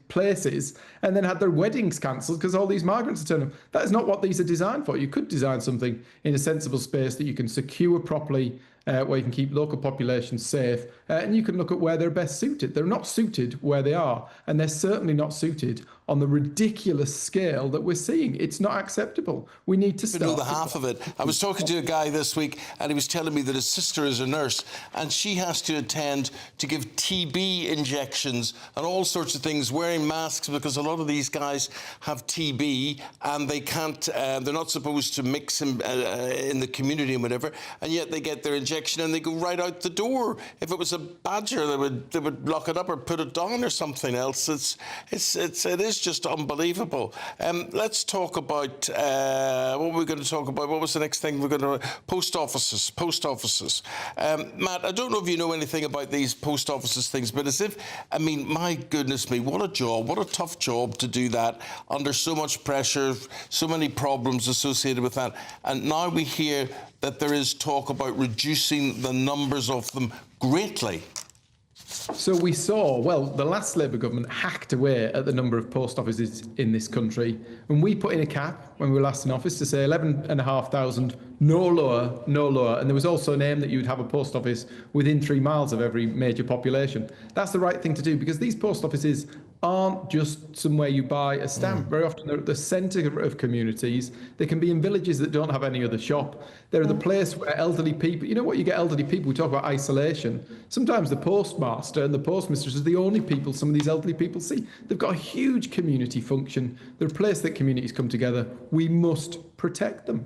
places, and then had their weddings cancelled because all these migrants are turning up. That is not what these are designed for. You could design something in a sensible space that you can secure properly, where you can keep local populations safe, and you can look at where they're best suited. They're not suited where they are, and they're certainly not suited on the ridiculous scale that we're seeing. It's not acceptable. We need to start. Know the half of it. I was talking to a guy this week, and he was telling me that his sister is a nurse, and she has to attend to give TB injections and all sorts of things, wearing masks, because a lot of these guys have TB, and they can't. They're not supposed to mix in the community and whatever, and yet they get their injection and they go right out the door. If it was a badger, they would lock it up or put it down or something else. It is just unbelievable. Let's talk about what we're going to talk about. What was the next thing we're going to? Post offices. Matt, I don't know if you know anything about these post offices things, but my goodness me, what a job, what a tough job to do that under so much pressure, so many problems associated with that. And now we hear that there is talk about reducing the numbers of them greatly. So we saw, the last Labour government hacked away at the number of post offices in this country. And we put in a cap when we were last in office to say 11,500, no lower. And there was also an aim that you'd have a post office within 3 miles of every major population. That's the right thing to do, because these post offices aren't just somewhere you buy a stamp. Very often they're at the centre of communities. They can be in villages that don't have any other shop. They're the place where elderly people, you know what, you get elderly people, we talk about isolation. Sometimes the postmaster and the postmistress are the only people some of these elderly people see. They've got a huge community function. They're a place that communities come together. We must protect them.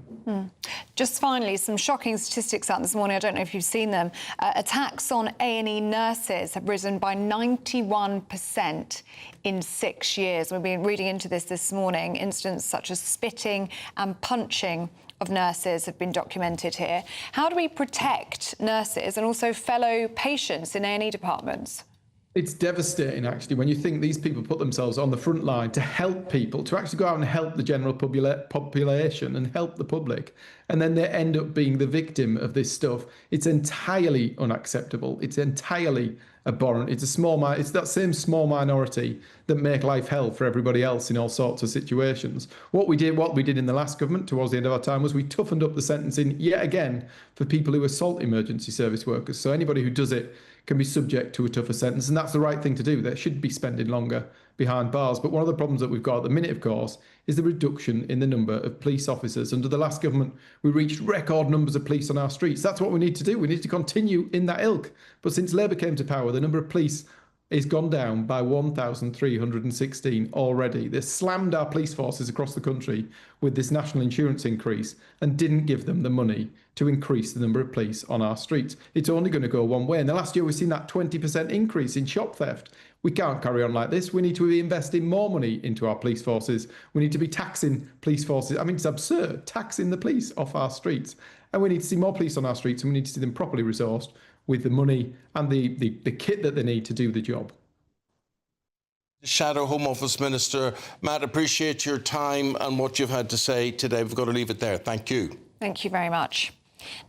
Just finally, some shocking statistics out this morning. I don't know if you've seen them. Attacks on A&E nurses have risen by 91% in 6 years. We've been reading into this morning. Incidents such as spitting and punching of nurses have been documented here. How do we protect nurses and also fellow patients in A&E departments? It's devastating, actually, when you think these people put themselves on the front line to help people, to actually go out and help the general population and help the public, and then they end up being the victim of this stuff. It's entirely unacceptable. It's entirely abhorrent. It's that same small minority that make life hell for everybody else in all sorts of situations. What we did in the last government towards the end of our time was we toughened up the sentencing yet again for people who assault emergency service workers. So anybody who does it can be subject to a tougher sentence, and that's the right thing to do. They should be spending longer behind bars. But one of the problems that we've got at the minute, of course, is the reduction in the number of police officers. Under the last government, we reached record numbers of police on our streets. That's what we need to do. We need to continue in that ilk. But since Labour came to power, the number of police has gone down by 1,316 already. They slammed our police forces across the country with this national insurance increase and didn't give them the money to increase the number of police on our streets. It's only going to go one way. And the last year we've seen that 20% increase in shop theft. We can't carry on like this. We need to be investing more money into our police forces. We need to be taxing police forces. I mean, it's absurd, taxing the police off our streets. And we need to see more police on our streets, and we need to see them properly resourced with the money and the kit that they need to do the job. Shadow Home Office Minister, Matt, appreciate your time and what you've had to say today. We've got to leave it there. Thank you. Thank you very much.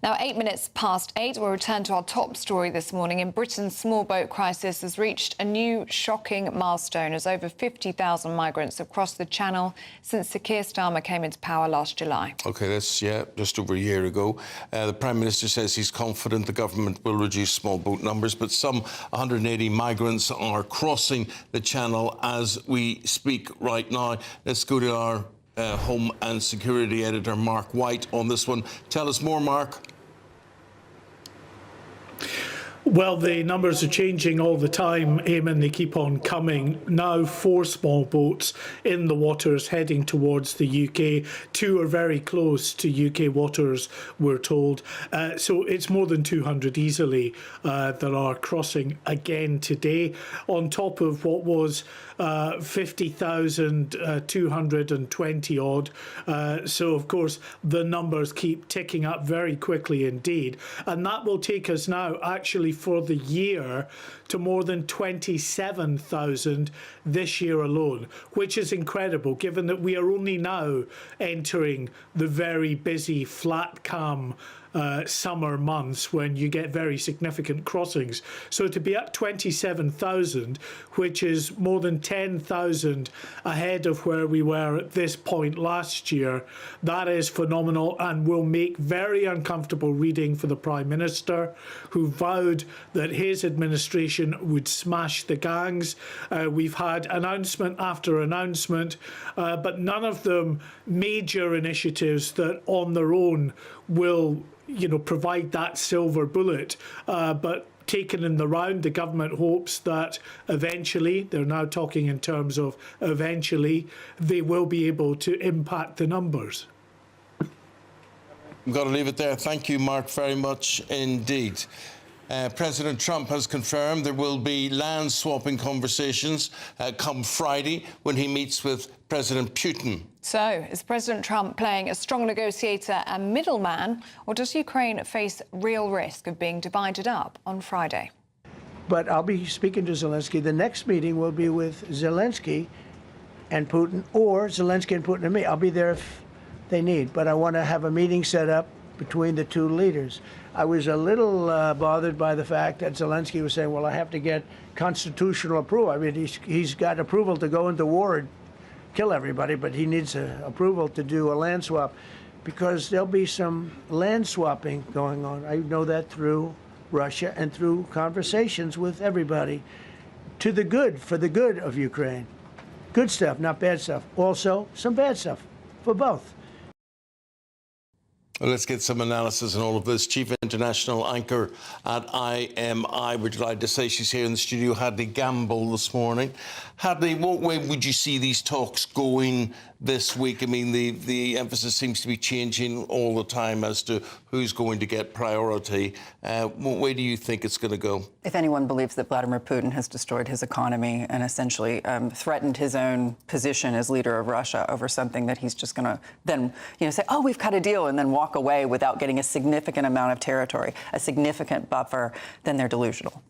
Now, 8 minutes past 8, we'll return to our top story this morning. In Britain, small boat crisis has reached a new shocking milestone as over 50,000 migrants have crossed the Channel since Sir Keir Starmer came into power last July. OK, that's, just over a year ago. The Prime Minister says he's confident the government will reduce small boat numbers, but some 180 migrants are crossing the Channel as we speak right now. Let's go to our Home and Security Editor, Mark White, on this one. Tell us more, Mark. Well, the numbers are changing all the time, Eamonn. They keep on coming. Now 4 small boats in the waters heading towards the UK. 2 are very close to UK waters, we're told. So it's more than 200 easily that are crossing again today, on top of what was 50,220 odd. So, of course, the numbers keep ticking up very quickly indeed. And that will take us now, actually, for the year to more than 27,000 this year alone, which is incredible, given that we are only now entering the very busy, flat, calm summer months when you get very significant crossings. So to be at 27,000, which is more than 10,000 ahead of where we were at this point last year, that is phenomenal and will make very uncomfortable reading for the Prime Minister, who vowed that his administration would smash the gangs. We've had announcement after announcement, but none of them major initiatives that on their own will provide that silver bullet. But taken in the round, the government hopes that eventually, they're now talking in terms of eventually, they will be able to impact the numbers. We've got to leave it there. Thank you, Mark, very much indeed. President Trump has confirmed there will be land swapping conversations come Friday when he meets with President Putin. So, is President Trump playing a strong negotiator and middleman, or does Ukraine face real risk of being divided up on Friday? But I'll be speaking to Zelensky. The next meeting will be with Zelensky and Putin, or Zelensky and Putin and me. I'll be there if they need, but I want to have a meeting set up between the two leaders. I was a little bothered by the fact that Zelensky was saying, well, I have to get constitutional approval. I mean, he's got approval to go into war and kill everybody, but he needs approval to do a land swap, because there'll be some land swapping going on. I know that through Russia and through conversations with everybody, to the good, for the good of Ukraine. Good stuff, not bad stuff. Also, some bad stuff for both. Well, let's get some analysis on all of this. Chief International Anchor at IMI. We're delighted to say she's here in the studio. Hadley Gamble this morning. Hadley, what way would you see these talks going this week? I mean, the emphasis seems to be changing all the time as to who's going to get priority. What way do you think it's going to go? If anyone believes that Vladimir Putin has destroyed his economy and essentially threatened his own position as leader of Russia over something that he's just going to then, say, oh, we've cut a deal, and then walk away without getting a significant amount of territory, a significant buffer, then they're delusional.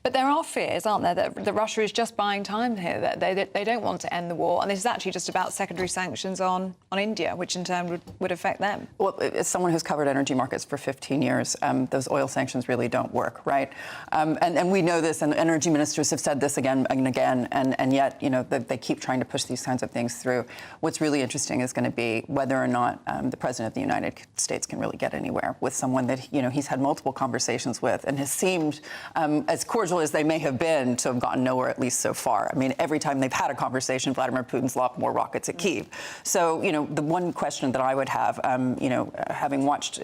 But there are fears, aren't there, that Russia is just buying time here, that they don't want to end the war. And this is actually just about secondary sanctions on India, which in turn would affect them. Well, as someone who's covered energy markets for 15 years, those oil sanctions really don't work, right? And we know this, and energy ministers have said this again and again, and yet, they keep trying to push these kinds of things through. What's really interesting is going to be whether or not the President of the United States can really get anywhere with someone that, he's had multiple conversations with and has seemed as cordial as they may have been to have gotten nowhere, at least so far. I mean, every time they've had a conversation, Vladimir Putin's lobbed more rockets at Kyiv. So, the one question that I would have, having watched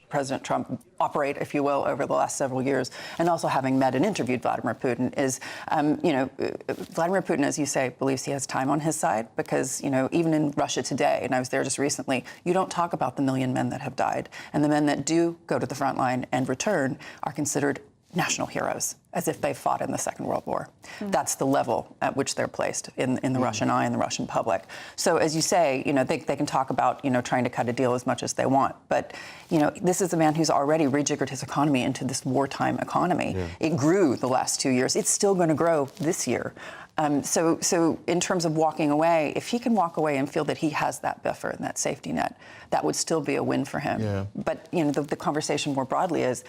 President Trump operate, if you will, over the last several years, and also having met and interviewed Vladimir Putin, is, Vladimir Putin, as you say, believes he has time on his side because, even in Russia today, and I was there just recently, you don't talk about the 1 million men that have died. And the men that do go to the front line and return are considered national heroes, as if they fought in the Second World War. That's the level at which they're placed in the Russian eye and the Russian public. So, as you say, they can talk about, trying to cut a deal as much as they want. But, this is a man who's already rejiggered his economy into this wartime economy. Yeah. It grew the last 2 years. It's still going to grow this year. So in terms of walking away, if he can walk away and feel that he has that buffer and that safety net, that would still be a win for him. Yeah. But, the conversation more broadly is,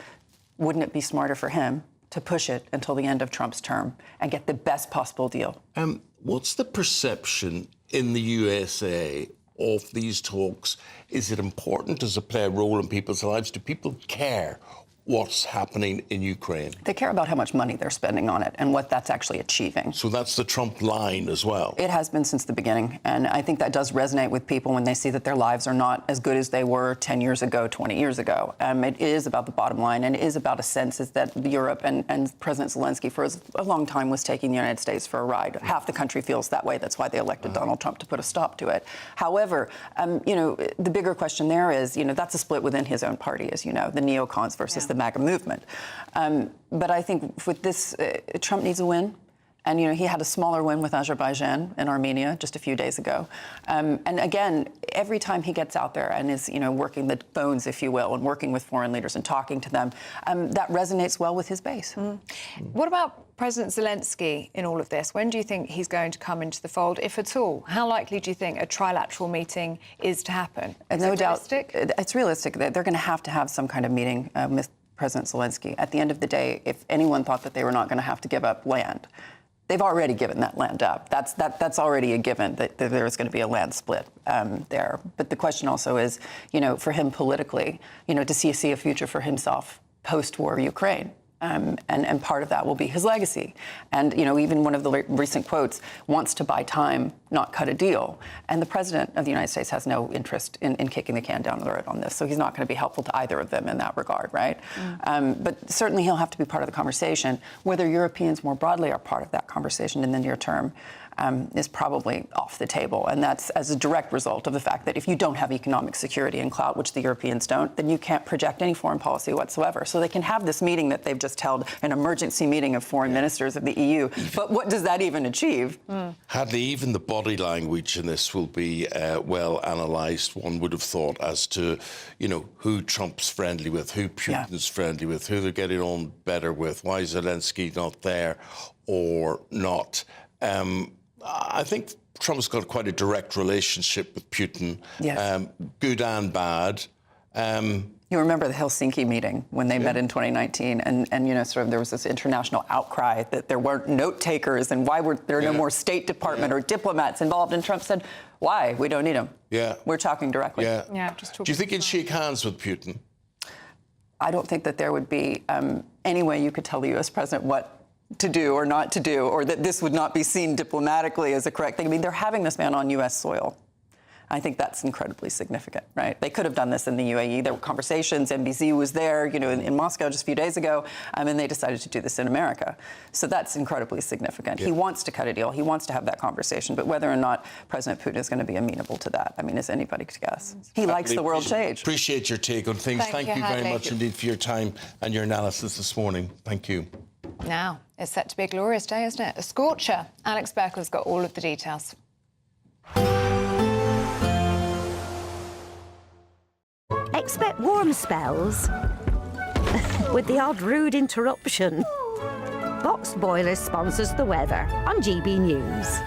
wouldn't it be smarter for him to push it until the end of Trump's term and get the best possible deal? What's the perception in the USA of these talks? Is it important? Does it play a role in people's lives? Do people care what's happening in Ukraine? They care about how much money they're spending on it and what that's actually achieving. So that's the Trump line as well? It has been since the beginning. And I think that does resonate with people when they see that their lives are not as good as they were 10 years ago, 20 years ago. It is about the bottom line, and it is about a sense is that Europe and President Zelensky for a long time was taking the United States for a ride. Half the country feels that way. That's why they elected Donald Trump to put a stop to it. However, the bigger question there is, that's a split within his own party, as you know, the neocons versus the MAGA movement. But I think with this, Trump needs a win. And, he had a smaller win with Azerbaijan and Armenia just a few days ago. And again, every time he gets out there and is, working the phones, if you will, and working with foreign leaders and talking to them, that resonates well with his base. What about President Zelensky in all of this? When do you think he's going to come into the fold, if at all? How likely do you think a trilateral meeting is to happen? No doubt. It's realistic that they're going to have some kind of meeting with President Zelensky. At the end of the day, if anyone thought that they were not going to have to give up land, they've already given that land up. That's already a given that there's going to be a land split there. But the question also is, for him politically, to see a future for himself post-war Ukraine. And part of that will be his legacy. And, even one of the recent quotes wants to buy time, not cut a deal. And the President of the United States has no interest in kicking the can down the road on this. So he's not going to be helpful to either of them in that regard, right? But certainly he'll have to be part of the conversation. Whether Europeans more broadly are part of that conversation in the near term is probably off the table. And that's as a direct result of the fact that if you don't have economic security and clout, which the Europeans don't, then you can't project any foreign policy whatsoever. So they can have this meeting that they've just held, an emergency meeting of foreign ministers of the EU. But what does that even achieve? Hadley, even the body language in this will be well analysed, one would have thought, as to, who Trump's friendly with, who Putin's friendly with, who they're getting on better with, why Zelensky not there or not. I think Trump's got quite a direct relationship with Putin, good and bad. You remember the Helsinki meeting when they met in 2019 and there was this international outcry that there weren't note takers and why were there no more State Department or diplomats involved? And Trump said, why? We don't need them. Yeah. We're talking directly. Yeah. Do you think he'd shake hands with Putin? I don't think that there would be any way you could tell the U.S. president what to do or not to do, or that this would not be seen diplomatically as a correct thing. I mean, they're having this man on U.S. soil. I think that's incredibly significant, right? They could have done this in the UAE. There were conversations. NBC was there, in Moscow just a few days ago, and they decided to do this in America. So that's incredibly significant. Yeah. He wants to cut a deal. He wants to have that conversation. But whether or not President Putin is going to be amenable to that, I mean, is anybody to guess? He likes the world change. Appreciate your take on things. Thank you very much indeed for your time and your analysis this morning. Thank you. Now, it's set to be a glorious day, isn't it? A scorcher. Alex Becker's got all of the details. Expect warm spells with the odd rude interruption. Box Boilers sponsors the weather on GB News.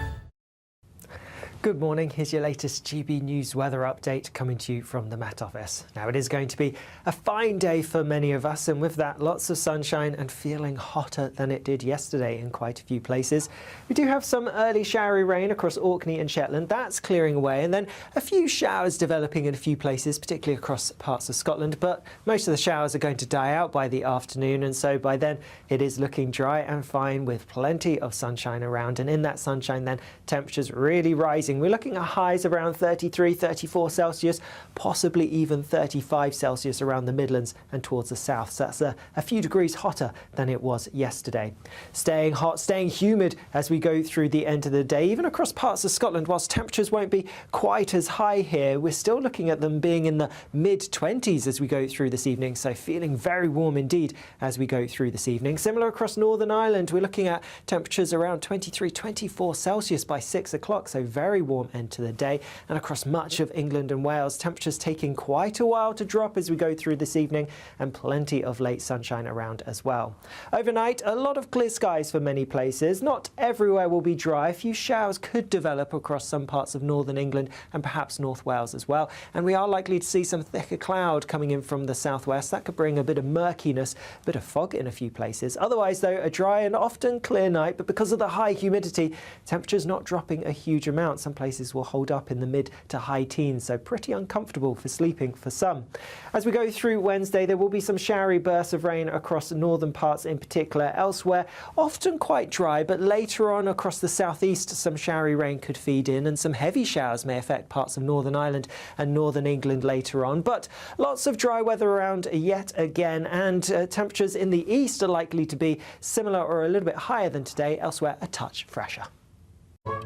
Good morning, here's your latest GB News weather update coming to you from the Met Office. Now it is going to be a fine day for many of us, and with that lots of sunshine and feeling hotter than it did yesterday in quite a few places. We do have some early showery rain across Orkney and Shetland, that's clearing away, and then a few showers developing in a few places, particularly across parts of Scotland, but most of the showers are going to die out by the afternoon, and so by then it is looking dry and fine with plenty of sunshine around, and in that sunshine then temperatures really rising. We're looking at highs around 33, 34 Celsius, possibly even 35 Celsius around the Midlands and towards the south. So that's a few degrees hotter than it was yesterday. Staying hot, staying humid as we go through the end of the day, even across parts of Scotland. Whilst temperatures won't be quite as high here, we're still looking at them being in the mid-20s as we go through this evening. So feeling very warm indeed as we go through this evening. Similar across Northern Ireland, we're looking at temperatures around 23, 24 Celsius by 6 o'clock. So very warm end to the day, and across much of England and Wales, temperatures taking quite a while to drop as we go through this evening, and plenty of late sunshine around as well. Overnight, a lot of clear skies for many places. Not everywhere will be dry. A few showers could develop across some parts of northern England and perhaps North Wales as well, and we are likely to see some thicker cloud coming in from the southwest. That could bring a bit of murkiness, a bit of fog in a few places. Otherwise though, a dry and often clear night, but because of the high humidity, temperatures not dropping a huge amount. Some places will hold up in the mid to high teens, so pretty uncomfortable for sleeping for some. As we go through Wednesday, there will be some showery bursts of rain across the northern parts in particular. Elsewhere, often quite dry, but later on across the southeast, some showery rain could feed in, and some heavy showers may affect parts of Northern Ireland and northern England later on. But lots of dry weather around yet again, and temperatures in the east are likely to be similar or a little bit higher than today. Elsewhere, a touch fresher.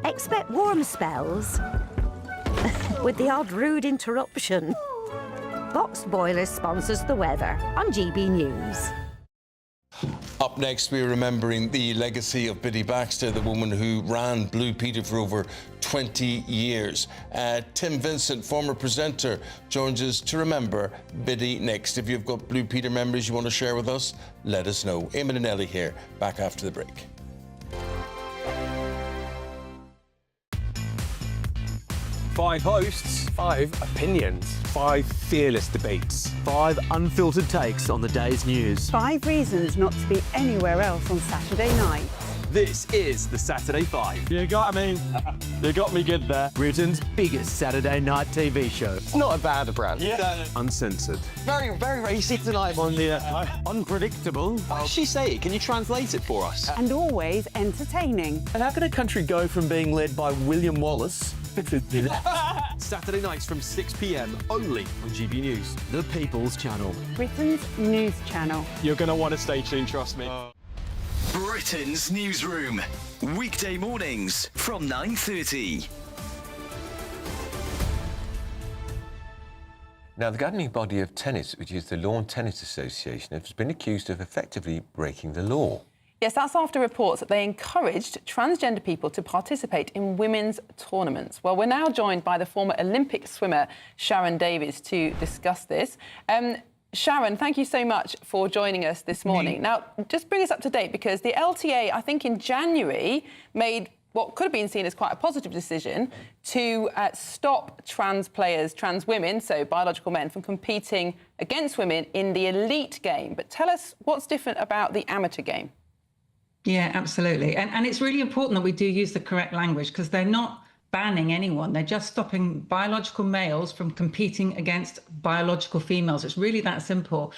Expect warm spells with the odd rude interruption. Box Boilers sponsors the weather on GB News. Up next, we're remembering the legacy of Biddy Baxter, the woman who ran Blue Peter for over 20 years. Tim Vincent, former presenter, joins us to remember Biddy next. If you've got Blue Peter memories you want to share with us, let us know. Eamonn and Ellie here, back after the break. Five hosts, 5 opinions, 5 fearless debates, 5 unfiltered takes on the day's news. 5 reasons not to be anywhere else on Saturday night. This is the Saturday 5. You got me good there. Britain's biggest Saturday night TV show. It's not a bad brand. Yeah. Uncensored. Very, very racy tonight. On the unpredictable. What did she say? Can you translate it for us? And always entertaining. And how can a country go from being led by William Wallace Saturday nights from 6 p.m. only on GB News, the People's Channel. Britain's news channel. You're going to want to stay tuned, trust me. Britain's Newsroom, weekday mornings from 9:30. Now, the governing body of tennis, which is the Lawn Tennis Association, has been accused of effectively breaking the law. Yes, that's after reports that they encouraged transgender people to participate in women's tournaments. Well, we're now joined by the former Olympic swimmer Sharon Davies to discuss this. Sharon, thank you so much for joining us this morning. Now, just bring us up to date, because the LTA, I think in January, made what could have been seen as quite a positive decision to stop trans players, trans women, so biological men, from competing against women in the elite game. But tell us what's different about the amateur game. Yeah, absolutely. And it's really important that we do use the correct language, because they're not banning anyone. They're just stopping biological males from competing against biological females. It's really that simple.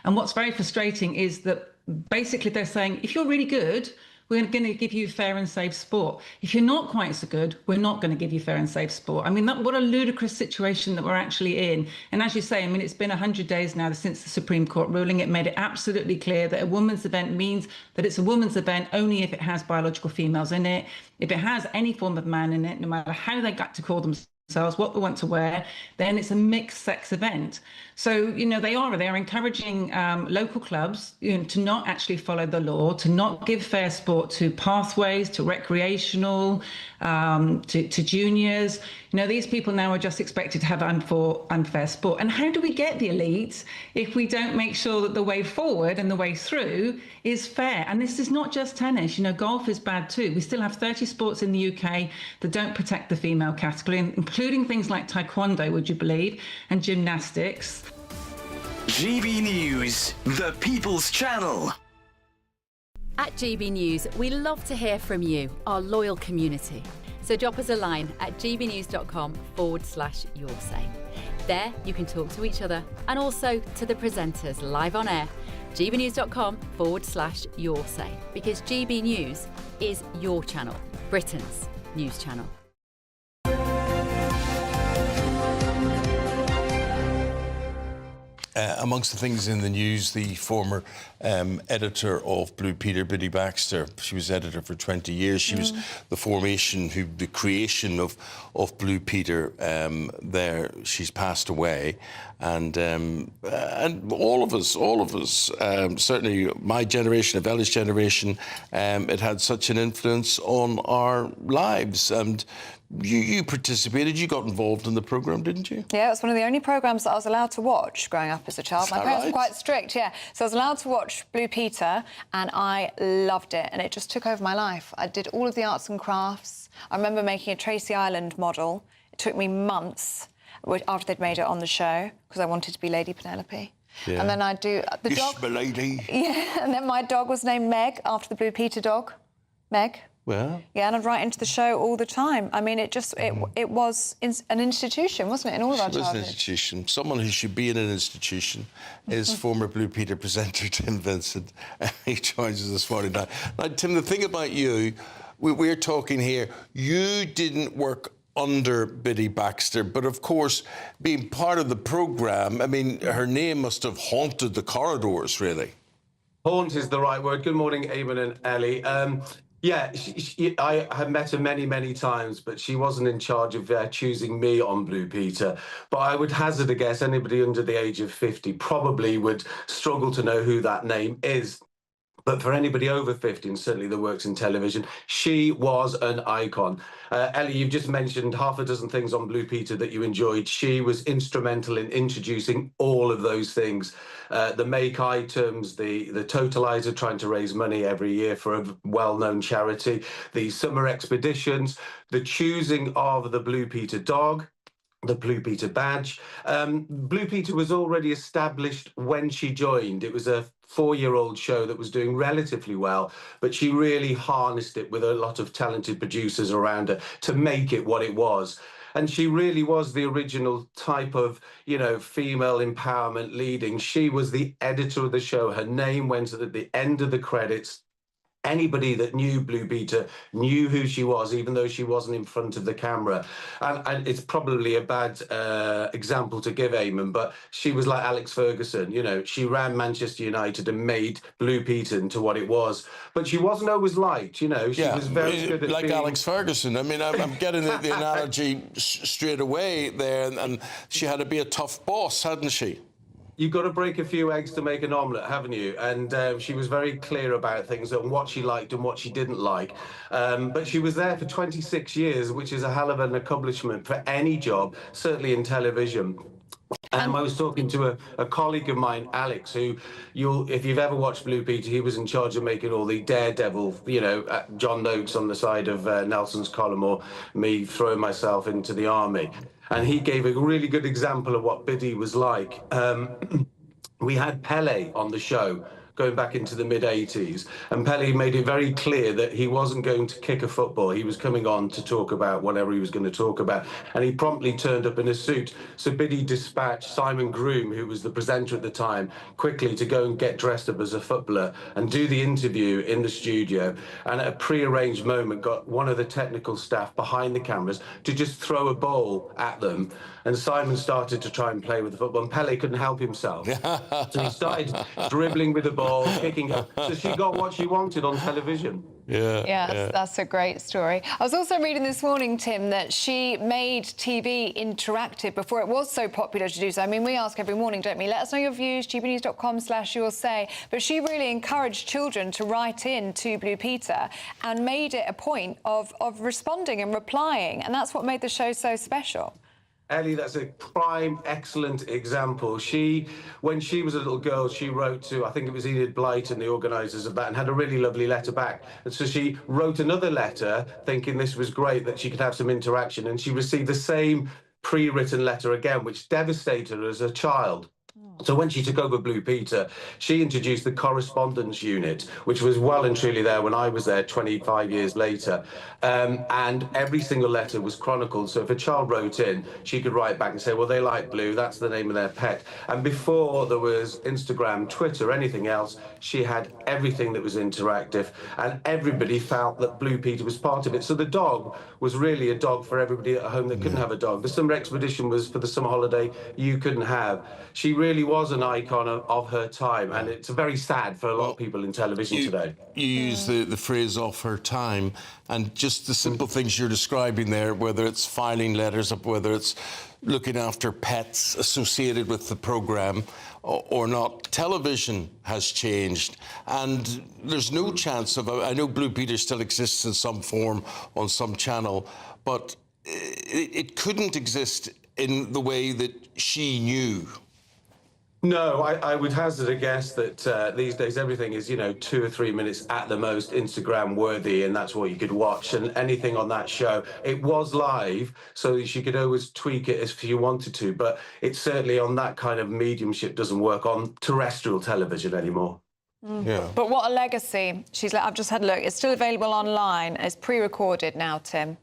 And what's very frustrating is that basically they're saying, if you're really good, we're going to give you fair and safe sport. If you're not quite so good, we're not going to give you fair and safe sport. I mean, what a ludicrous situation that we're actually in. And as you say, I mean, it's been 100 days now since the Supreme Court ruling. It made it absolutely clear that a women's event means that it's a women's event only if it has biological females in it. If it has any form of man in it, no matter how they got to call themselves, what they want to wear, then it's a mixed sex event. So, you know, they're encouraging local clubs, you know, to not actually follow the law, to not give fair sport to pathways, to recreational, to juniors. You know, these people now are just expected to have unfair sport. And how do we get the elites if we don't make sure that the way forward and the way through is fair? And this is not just tennis. You know, golf is bad too. We still have 30 sports in the UK that don't protect the female category, including things like taekwondo, would you believe, and gymnastics. GB News, the People's Channel. At GB News, we love to hear from you, our loyal community. So drop us a line at gbnews.com/your say. There you can talk to each other and also to the presenters live on air. gbnews.com/your say, because GB News is your channel, Britain's news channel. Amongst the things in the news, the former editor of Blue Peter, Biddy Baxter, she was editor for 20 years. She was the creation of Blue Peter there. She's passed away. And all of us, certainly my generation, of Ellie's generation, it had such an influence on our lives. And you participated, you got involved in the programme, didn't you? Yeah, it was one of the only programmes that I was allowed to watch growing up as a child. My parents were quite strict, yeah. So I was allowed to watch Blue Peter, and I loved it, and it just took over my life. I did all of the arts and crafts. I remember making a Tracy Island model. It took me months after they'd made it on the show, because I wanted to be Lady Penelope. Yeah. And then I'd do the dog... Yes, my lady. Yeah, and then my dog was named Meg, after the Blue Peter dog. Meg. Well. Yeah, and I'd write into the show all the time. I mean, it was an institution, wasn't it, in all of our childhood? It was an institution. Someone who should be in an institution is former Blue Peter presenter Tim Vincent. He joins us this morning. Now, Tim, the thing about you, we're talking here, you didn't work under Biddy Baxter, but of course, being part of the programme, I mean, her name must have haunted the corridors, really. Haunt is the right word. Good morning, Eamonn and Ellie. Yeah, I have met her many, many times, but she wasn't in charge of choosing me on Blue Peter. But I would hazard a guess anybody under the age of 50 probably would struggle to know who that name is. But for anybody over 50, and certainly that works in television, she was an icon. Ellie, you've just mentioned half a dozen things on Blue Peter that you enjoyed. She was instrumental in introducing all of those things. The make items, the totalizer, trying to raise money every year for a well-known charity, the summer expeditions, the choosing of the Blue Peter dog, the Blue Peter badge. Blue Peter was already established when she joined. It was a 4-year-old show that was doing relatively well, but she really harnessed it with a lot of talented producers around her to make it what it was. And she really was the original type of, you know, female empowerment leading. She was the editor of the show. Her name went at the end of the credits. Anybody that knew Blue Peter knew who she was, even though she wasn't in front of the camera. And it's probably a bad example to give, Eamonn, but she was like Alex Ferguson. You know, she ran Manchester United and made Blue Peter into what it was. But she wasn't always liked, you know. She was very good at like being... Alex Ferguson. I mean, I'm getting the analogy straight away there. And she had to be a tough boss, hadn't she? You've got to break a few eggs to make an omelette, haven't you? And she was very clear about things and what she liked and what she didn't like. But she was there for 26 years, which is a hell of an accomplishment for any job, certainly in television. I was talking to a colleague of mine, Alex, who if you've ever watched Blue Peter, he was in charge of making all the Daredevil, you know, John Noakes on the side of Nelson's column, or me throwing myself into the army. And he gave a really good example of what Biddy was like. We had Pele on the show going back into the mid-'80s, and Pelly made it very clear that he wasn't going to kick a football. He was coming on to talk about whatever he was going to talk about, and he promptly turned up in a suit. So Biddy dispatched Simon Groom, who was the presenter at the time, quickly to go and get dressed up as a footballer and do the interview in the studio, and at a pre-arranged moment got one of the technical staff behind the cameras to just throw a ball at them, and Simon started to try and play with the football, and Pelé couldn't help himself. So he started dribbling with the ball, kicking up. So she got what she wanted on television. That's a great story. I was also reading this morning, Tim, that she made TV interactive before it was so popular to do so. I mean, we ask every morning, don't we? Let us know your views, gbnews.com/your say. But she really encouraged children to write in to Blue Peter and made it a point of responding and replying. And that's what made the show so special. Ellie, that's a prime, excellent example. When she was a little girl, she wrote to, I think it was Enid Blight and the organisers of that, and had a really lovely letter back. And so she wrote another letter, thinking this was great, that she could have some interaction, and she received the same pre-written letter again, which devastated her as a child. So when she took over Blue Peter, she introduced the correspondence unit, which was well and truly there when I was there 25 years later. And every single letter was chronicled. So if a child wrote in, she could write back and say, well, they like Blue, that's the name of their pet. And before there was Instagram, Twitter, anything else, she had everything that was interactive. And everybody felt that Blue Peter was part of it. So the dog was really a dog for everybody at home that couldn't have a dog. The summer expedition was for the summer holiday you couldn't have. She really was an icon of her time, and it's very sad for a lot of people in television today. You use the phrase "of her time," and just the simple things you're describing there, whether it's filing letters up, whether it's looking after pets associated with the programme or not. Television has changed, and there's no chance of... I know Blue Peter still exists in some form on some channel, but it couldn't exist in the way that she knew. No, I would hazard a guess that these days everything is, 2 or 3 minutes at the most Instagram worthy, and that's what you could watch. And anything on that show, it was live, so you could always tweak it if you wanted to. But it certainly on that kind of mediumship doesn't work on terrestrial television anymore. But what a legacy. She's like, I've just had a look. It's still available online. It's pre-recorded now, Tim.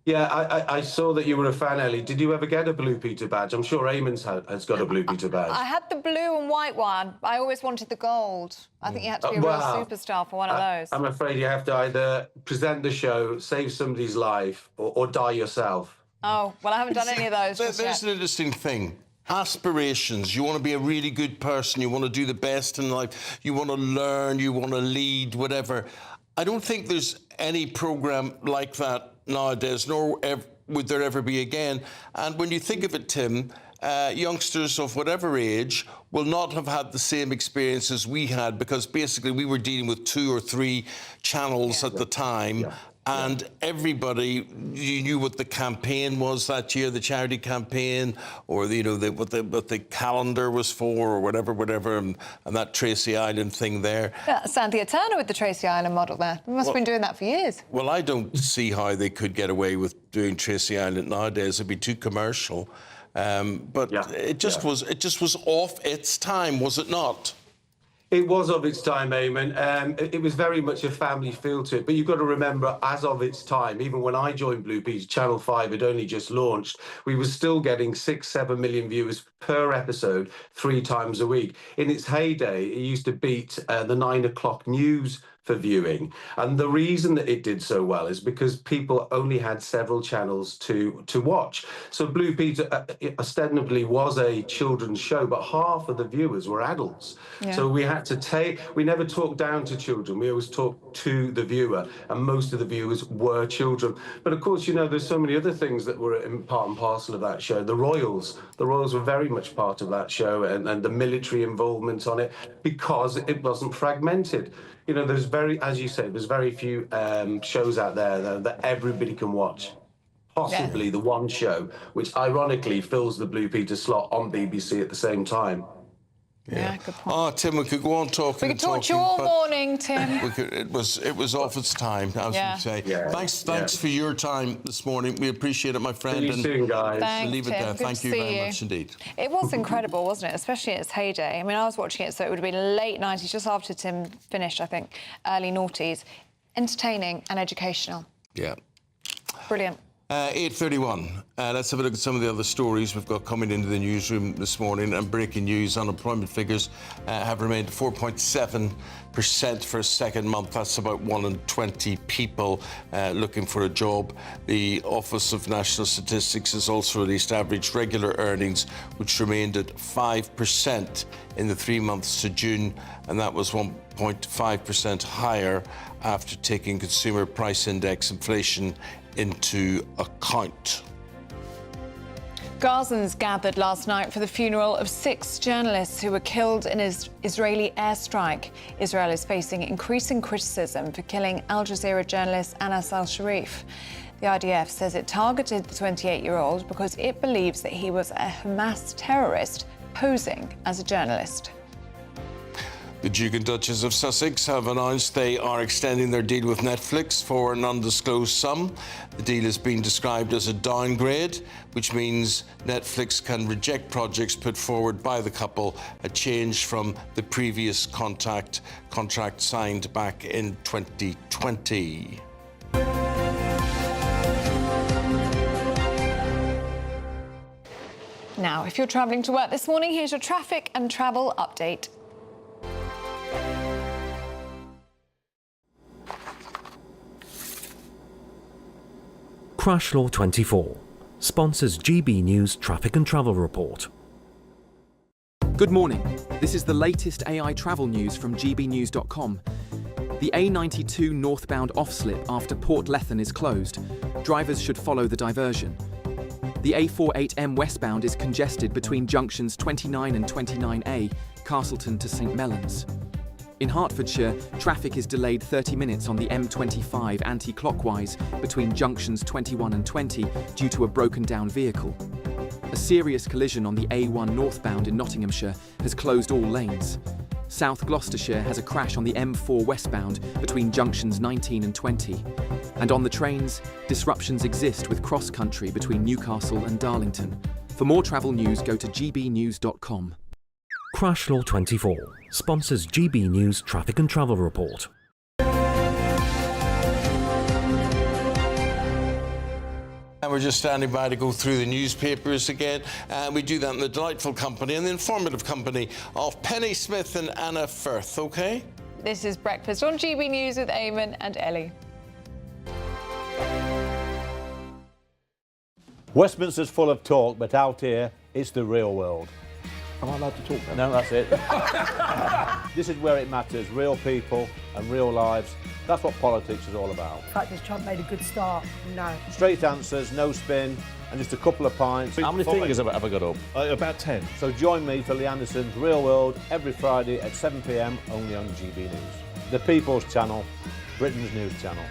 Yeah, I saw that you were a fan, Ellie. Did you ever get a Blue Peter badge? I'm sure Eamonn has got a Blue Peter badge. I had the blue and white one. I always wanted the gold. I think you had to be a real superstar for one of those. I'm afraid you have to either present the show, save somebody's life, or die yourself. Oh, well, I haven't done any of those just yet. There's an interesting thing. Aspirations. You want to be a really good person. You want to do the best in life. You want to learn. You want to lead, whatever. I don't think there's any programme like that nowadays, nor would there ever be again. And when you think of it, Tim, youngsters of whatever age will not have had the same experiences we had, because basically we were dealing with 2 or 3 channels at the time. And everybody, you knew what the campaign was that year, the charity campaign, or what the calendar was for, or whatever, and that Tracy Island thing there. Yeah, Cynthia Turner with the Tracy Island model there. We must have been doing that for years. Well, I don't see how they could get away with doing Tracy Island nowadays. It'd be too commercial. But it just was off its time, was it not? It was of its time, Eamonn. It was very much a family feel to it. But you've got to remember, as of its time, even when I joined Blue Peter, Channel 5 had only just launched, we were still getting 6-7 million viewers per episode 3 times a week. In its heyday, it used to beat the 9 o'clock news for viewing. And the reason that it did so well is because people only had several channels to watch. So Blue Peter ostensibly was a children's show, but half of the viewers were adults. So we had to we never talked down to children. We always talked to the viewer, and most of the viewers were children. But of course, there's so many other things that were part and parcel of that show. The Royals were very much part of that show, and the military involvement on it, because it wasn't fragmented. There's as you say, there's very few shows out there that everybody can watch. Possibly the one show, which ironically fills the Blue Peter slot on BBC at the same time. Yeah, good point. Oh, Tim, we could go on talking. We could talk to you all morning, Tim. It was off its time, as Yeah. we say. Yeah, Thanks for your time this morning. We appreciate it, my friend. See you soon, guys. Thanks, We'll leave it Tim. there. Good Thank to you see very you. much indeed. It was incredible, wasn't it? Especially in its heyday. I mean, I was watching it, so it would have been late 90s, just after Tim finished, I think, early noughties. Entertaining and educational. Yeah. Brilliant. 8:31. Let's have a look at some of the other stories we've got coming into the newsroom this morning. And breaking news, unemployment figures have remained 4.7% for a second month. That's about 1 in 20 people looking for a job. The Office of National Statistics has also released average regular earnings, which remained at 5% in the 3 months to June, and that was 1.5% higher after taking consumer price index inflation into account. Gazans gathered last night for the funeral of 6 journalists who were killed in an Israeli airstrike. Israel is facing increasing criticism for killing Al Jazeera journalist Anas al-Sharif. The IDF says it targeted the 28-year-old because it believes that he was a Hamas terrorist posing as a journalist. The Duke and Duchess of Sussex have announced they are extending their deal with Netflix for an undisclosed sum. The deal has been described as a downgrade, which means Netflix can reject projects put forward by the couple, a change from the previous contract signed back in 2020. Now, if you're travelling to work this morning, here's your traffic and travel update. Crash Law 24 sponsors GB News Traffic and Travel Report. Good morning. This is the latest AI travel news from gbnews.com. The A92 northbound off-slip after Port Lethen is closed. Drivers should follow the diversion. The A48M westbound is congested between junctions 29 and 29A, Castleton to St Mellons. In Hertfordshire, traffic is delayed 30 minutes on the M25 anti-clockwise between junctions 21 and 20 due to a broken-down vehicle. A serious collision on the A1 northbound in Nottinghamshire has closed all lanes. South Gloucestershire has a crash on the M4 westbound between junctions 19 and 20. And on the trains, disruptions exist with cross-country between Newcastle and Darlington. For more travel news, go to gbnews.com. Crash Law 24 sponsors GB News Traffic and Travel Report. And we're just standing by to go through the newspapers again. We do that in the delightful company and the informative company of Penny Smith and Anna Firth, OK? This is Breakfast on GB News with Eamonn and Ellie. Westminster's full of talk, but out here, it's the real world. Am I allowed to talk then? No, that's it. This is where it matters, real people and real lives. That's what politics is all about. The fact is Trump made a good start. No. Straight answers, no spin, and just a couple of pints. How many fingers have I got up? About 10. So join me for Lee Anderson's Real World every Friday at 7 p.m. only on GB News. The People's Channel, Britain's news channel.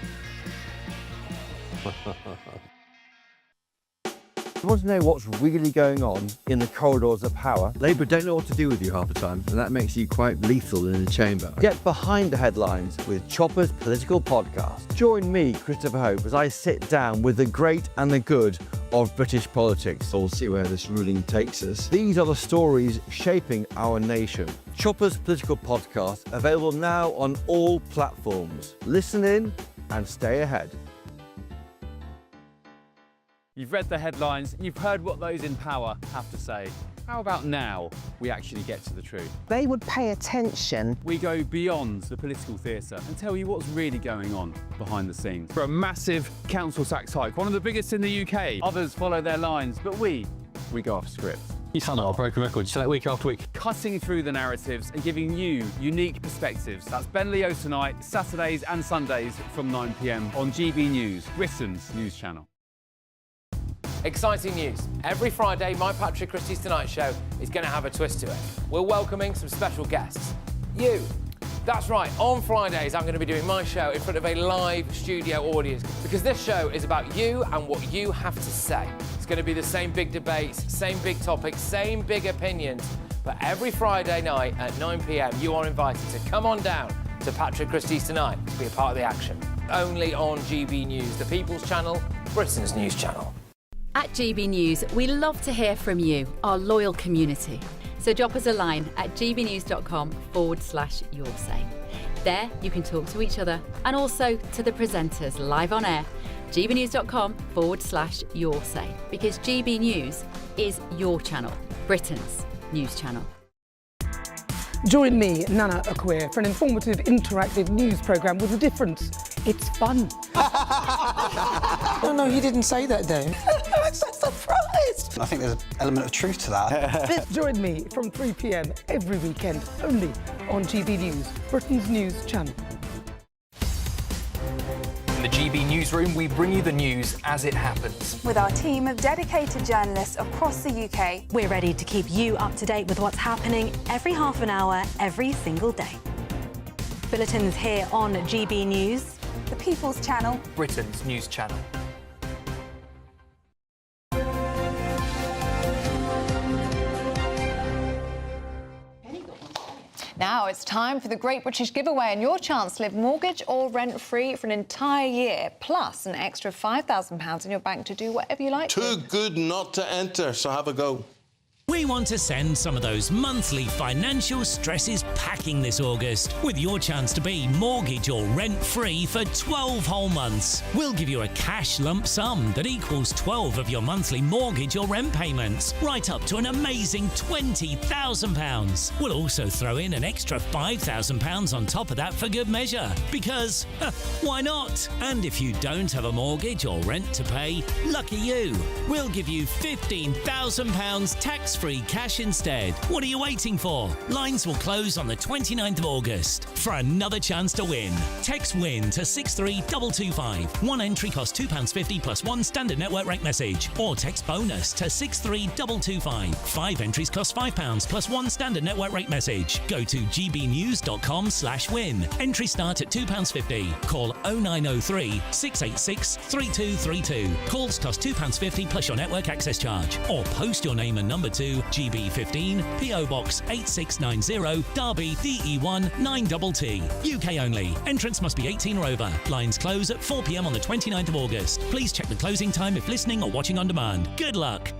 You want to know what's really going on in the corridors of power? Labour don't know what to do with you half the time, and that makes you quite lethal in the chamber. Get behind the headlines with Chopper's Political Podcast. Join me, Christopher Hope, as I sit down with the great and the good of British politics. We'll see where this ruling takes us. These are the stories shaping our nation. Chopper's Political Podcast, available now on all platforms. Listen in and stay ahead. You've read the headlines, you've heard what those in power have to say. How about now we actually get to the truth? They would pay attention. We go beyond the political theatre and tell you what's really going on behind the scenes. For a massive council tax hike, one of the biggest in the UK. Others follow their lines, but we go off script. You sound like a broken record. You say that week after week. Cutting through the narratives and giving you unique perspectives. That's Ben Leo tonight, Saturdays and Sundays from 9 p.m. on GB News, Britain's news channel. Exciting news. Every Friday, my Patrick Christie's Tonight Show is going to have a twist to it. We're welcoming some special guests. You. That's right, on Fridays I'm going to be doing my show in front of a live studio audience because this show is about you and what you have to say. It's going to be the same big debates, same big topics, same big opinions, But every Friday night at 9 p.m, you are invited to come on down to Patrick Christie's Tonight to be a part of the action. Only on GB News, the People's Channel, Britain's news channel. At GB News, we love to hear from you, our loyal community. So drop us a line at gbnews.com/your say. There you can talk to each other and also to the presenters live on air. gbnews.com/your say, because GB News is your channel, Britain's news channel. Join me, Nana Akwe, for an informative, interactive news programme with a difference. It's fun. No, he didn't say that, though. I'm so surprised. I think there's an element of truth to that. Join me from 3 p.m. every weekend, only on GB News, Britain's news channel. In the GB Newsroom, we bring you the news as it happens. With our team of dedicated journalists across the UK, we're ready to keep you up to date with what's happening every half an hour, every single day. Bulletins here on GB News, the People's Channel, Britain's news channel. Now it's time for the Great British Giveaway and your chance to live mortgage or rent-free for an entire year, plus an extra £5,000 in your bank to do whatever you like. Too good not to enter, so have a go. We want to send some of those monthly financial stresses packing this August with your chance to be mortgage or rent-free for 12 whole months. We'll give you a cash lump sum that equals 12 of your monthly mortgage or rent payments, right up to an amazing £20,000. We'll also throw in an extra £5,000 on top of that for good measure, because why not? And if you don't have a mortgage or rent to pay, lucky you. We'll give you £15,000 tax-free cash instead. What are you waiting for? Lines will close on the 29th of August. For another chance to win, text WIN to 63225. One entry costs £2.50 plus one standard network rate message. Or text BONUS to 63225. 5 entries cost £5 plus one standard network rate message. Go to gbnews.com/win. Entries start at £2.50. Call 0903 686 3232. Calls cost £2.50 plus your network access charge. Or post your name and number to GB15 PO Box 8690 Derby DE1 9TT. UK only. Entrance must be 18 or over. Lines close at 4 p.m. on the 29th of August. Please check the closing time if listening or watching on demand. Good luck.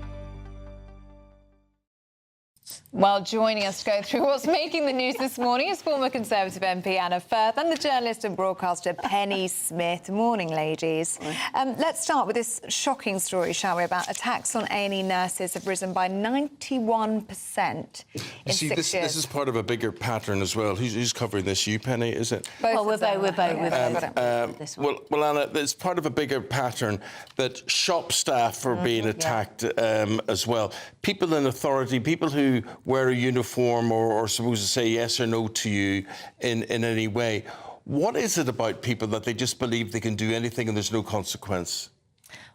Well, joining us to go through what's making the news this morning is former Conservative MP Anna Firth and the journalist and broadcaster Penny Smith. Morning, ladies. Let's start with this shocking story, shall we, about attacks on A&E nurses have risen by 91% in 6 years. This is part of a bigger pattern as well. Who's covering this? You, Penny, is it? We're both. Well, Anna, it's part of a bigger pattern that shop staff are being attacked as well. People in authority, people who wear a uniform or supposed to say yes or no to you in any way. What is it about people that they just believe they can do anything and there's no consequence?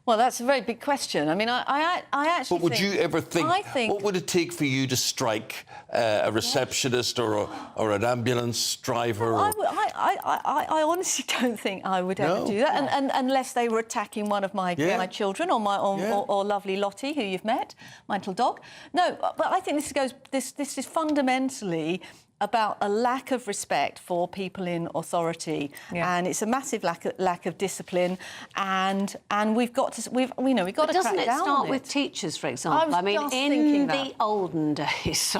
Well, that's a very big question. I mean, I actually But would you ever think, I think... what would it take for you to strike a receptionist or an ambulance driver? I honestly don't think I would ever do that, and unless they were attacking one of my children or or lovely Lottie, who you've met, my little dog. No, but I think this is fundamentally about a lack of respect for people in authority, and it's a massive lack of discipline, and we've got to crack down on it. Doesn't it start with teachers, for example? I mean, in the olden days,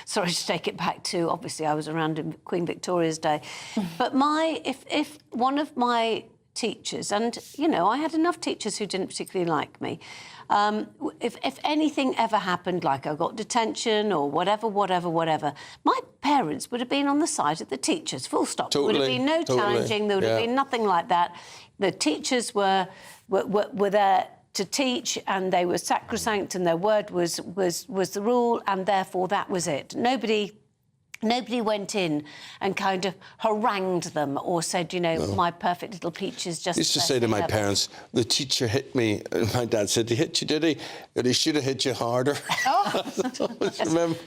sorry to take it back to, obviously I was around in Queen Victoria's day, but if one of my teachers, and I had enough teachers who didn't particularly like me. If anything ever happened, like I got detention or whatever, my parents would have been on the side of the teachers, full stop. Totally, there would have been no challenging, there would have been nothing like that. The teachers were there to teach, and they were sacrosanct, and their word was the rule, and therefore that was it. Nobody Nobody went in and kind of harangued them or said, you know, No. my perfect little peaches just... I used to say to my parents, the teacher hit me. And my dad said, he hit you, did he? And he should have hit you harder. Oh. I always remember.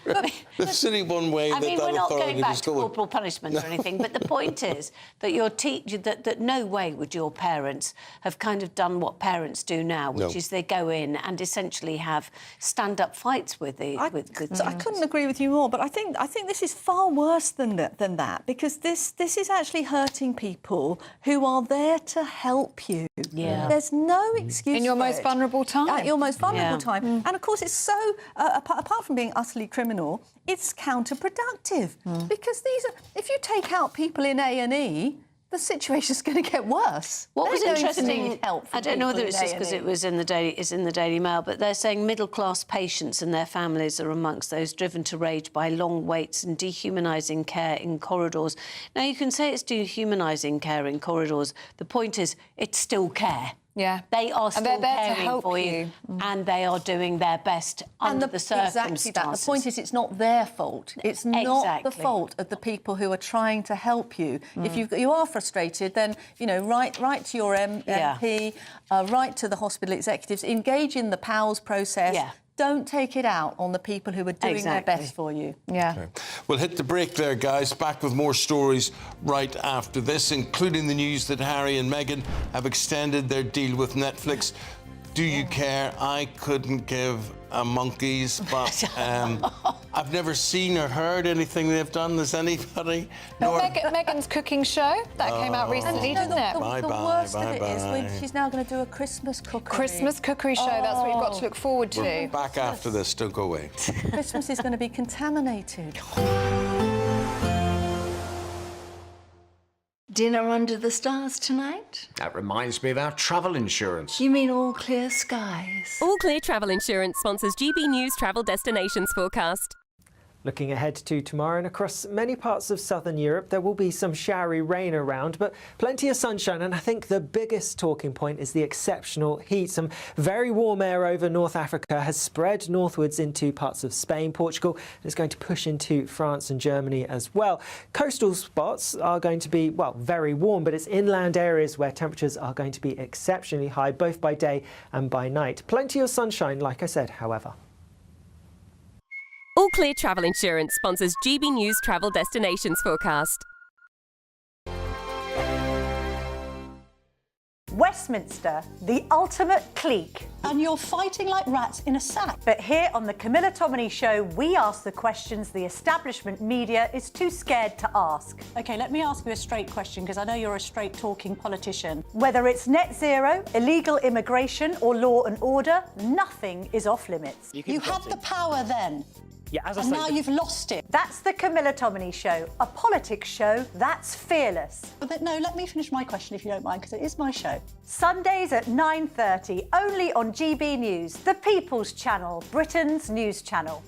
There's only one way I mean, that we're not authority going back was to going. corporal punishment or anything, but the point is that your teacher, that no way would your parents have kind of done what parents do now, which is they go in and essentially have stand-up fights with the... I couldn't agree with you more, but I think this is far worse than that, because this is actually hurting people who are there to help you. Yeah. There's no excuse in your for most it. vulnerable time. At your most vulnerable time. Mm. And of course, it's so apart from being utterly criminal, it's counterproductive because if you take out people in A&E, the situation's going to get worse. What was They're going to interesting, need help from I don't know people whether it's in just because A&E. it was in the Daily Mail, but they're saying middle-class patients and their families are amongst those driven to rage by long waits and dehumanising care in corridors. Now, you can say it's dehumanising care in corridors. The point is, it's still care. Yeah. They are still they're there to caring help for you, and they are doing their best under the circumstances. Exactly that. The point is, it's not their fault. It's not the fault of the people who are trying to help you. If you are frustrated, then, you know, write to your MP, write to the hospital executives, engage in the PALS process. Yeah. Don't take it out on the people who are doing their best for you. Yeah. Okay. We'll hit the break there, guys. Back with more stories right after this, including the news that Harry and Meghan have extended their deal with Netflix. Do you care? I couldn't give a monkey's, but I've never seen or heard anything they've done. Does anybody? Meghan's cooking show that came out recently, didn't it? The worst of it is when she's now going to do a Christmas cookery. Christmas cookery show. That's what you've got to look forward to. We're back after this. Don't go away. Christmas is going to be contaminated. Dinner under the stars tonight? That reminds me of our travel insurance. You mean all clear skies? All Clear Travel Insurance sponsors GB News Travel Destinations Forecast. Looking ahead to tomorrow, and across many parts of southern Europe, there will be some showery rain around, but plenty of sunshine. And I think the biggest talking point is the exceptional heat. Some very warm air over North Africa has spread northwards into parts of Spain, Portugal, and is going to push into France and Germany as well. Coastal spots are going to be, well, very warm, but it's inland areas where temperatures are going to be exceptionally high, both by day and by night. Plenty of sunshine, like I said, however. All Clear Travel Insurance sponsors GB News Travel Destinations Forecast. Westminster, the ultimate clique. And you're fighting like rats in a sack. But here on the Camilla Tominey Show, we ask the questions the establishment media is too scared to ask. OK, let me ask you a straight question, because I know you're a straight-talking politician. Whether it's net zero, illegal immigration or law and order, nothing is off-limits. You had the power then. Yeah, as I And say, now you've lost it. That's the Camilla Tominey Show, a politics show that's fearless. But no, let me finish my question if you don't mind, because it is my show. Sundays at 9:30, only on GB News, the People's Channel, Britain's news channel.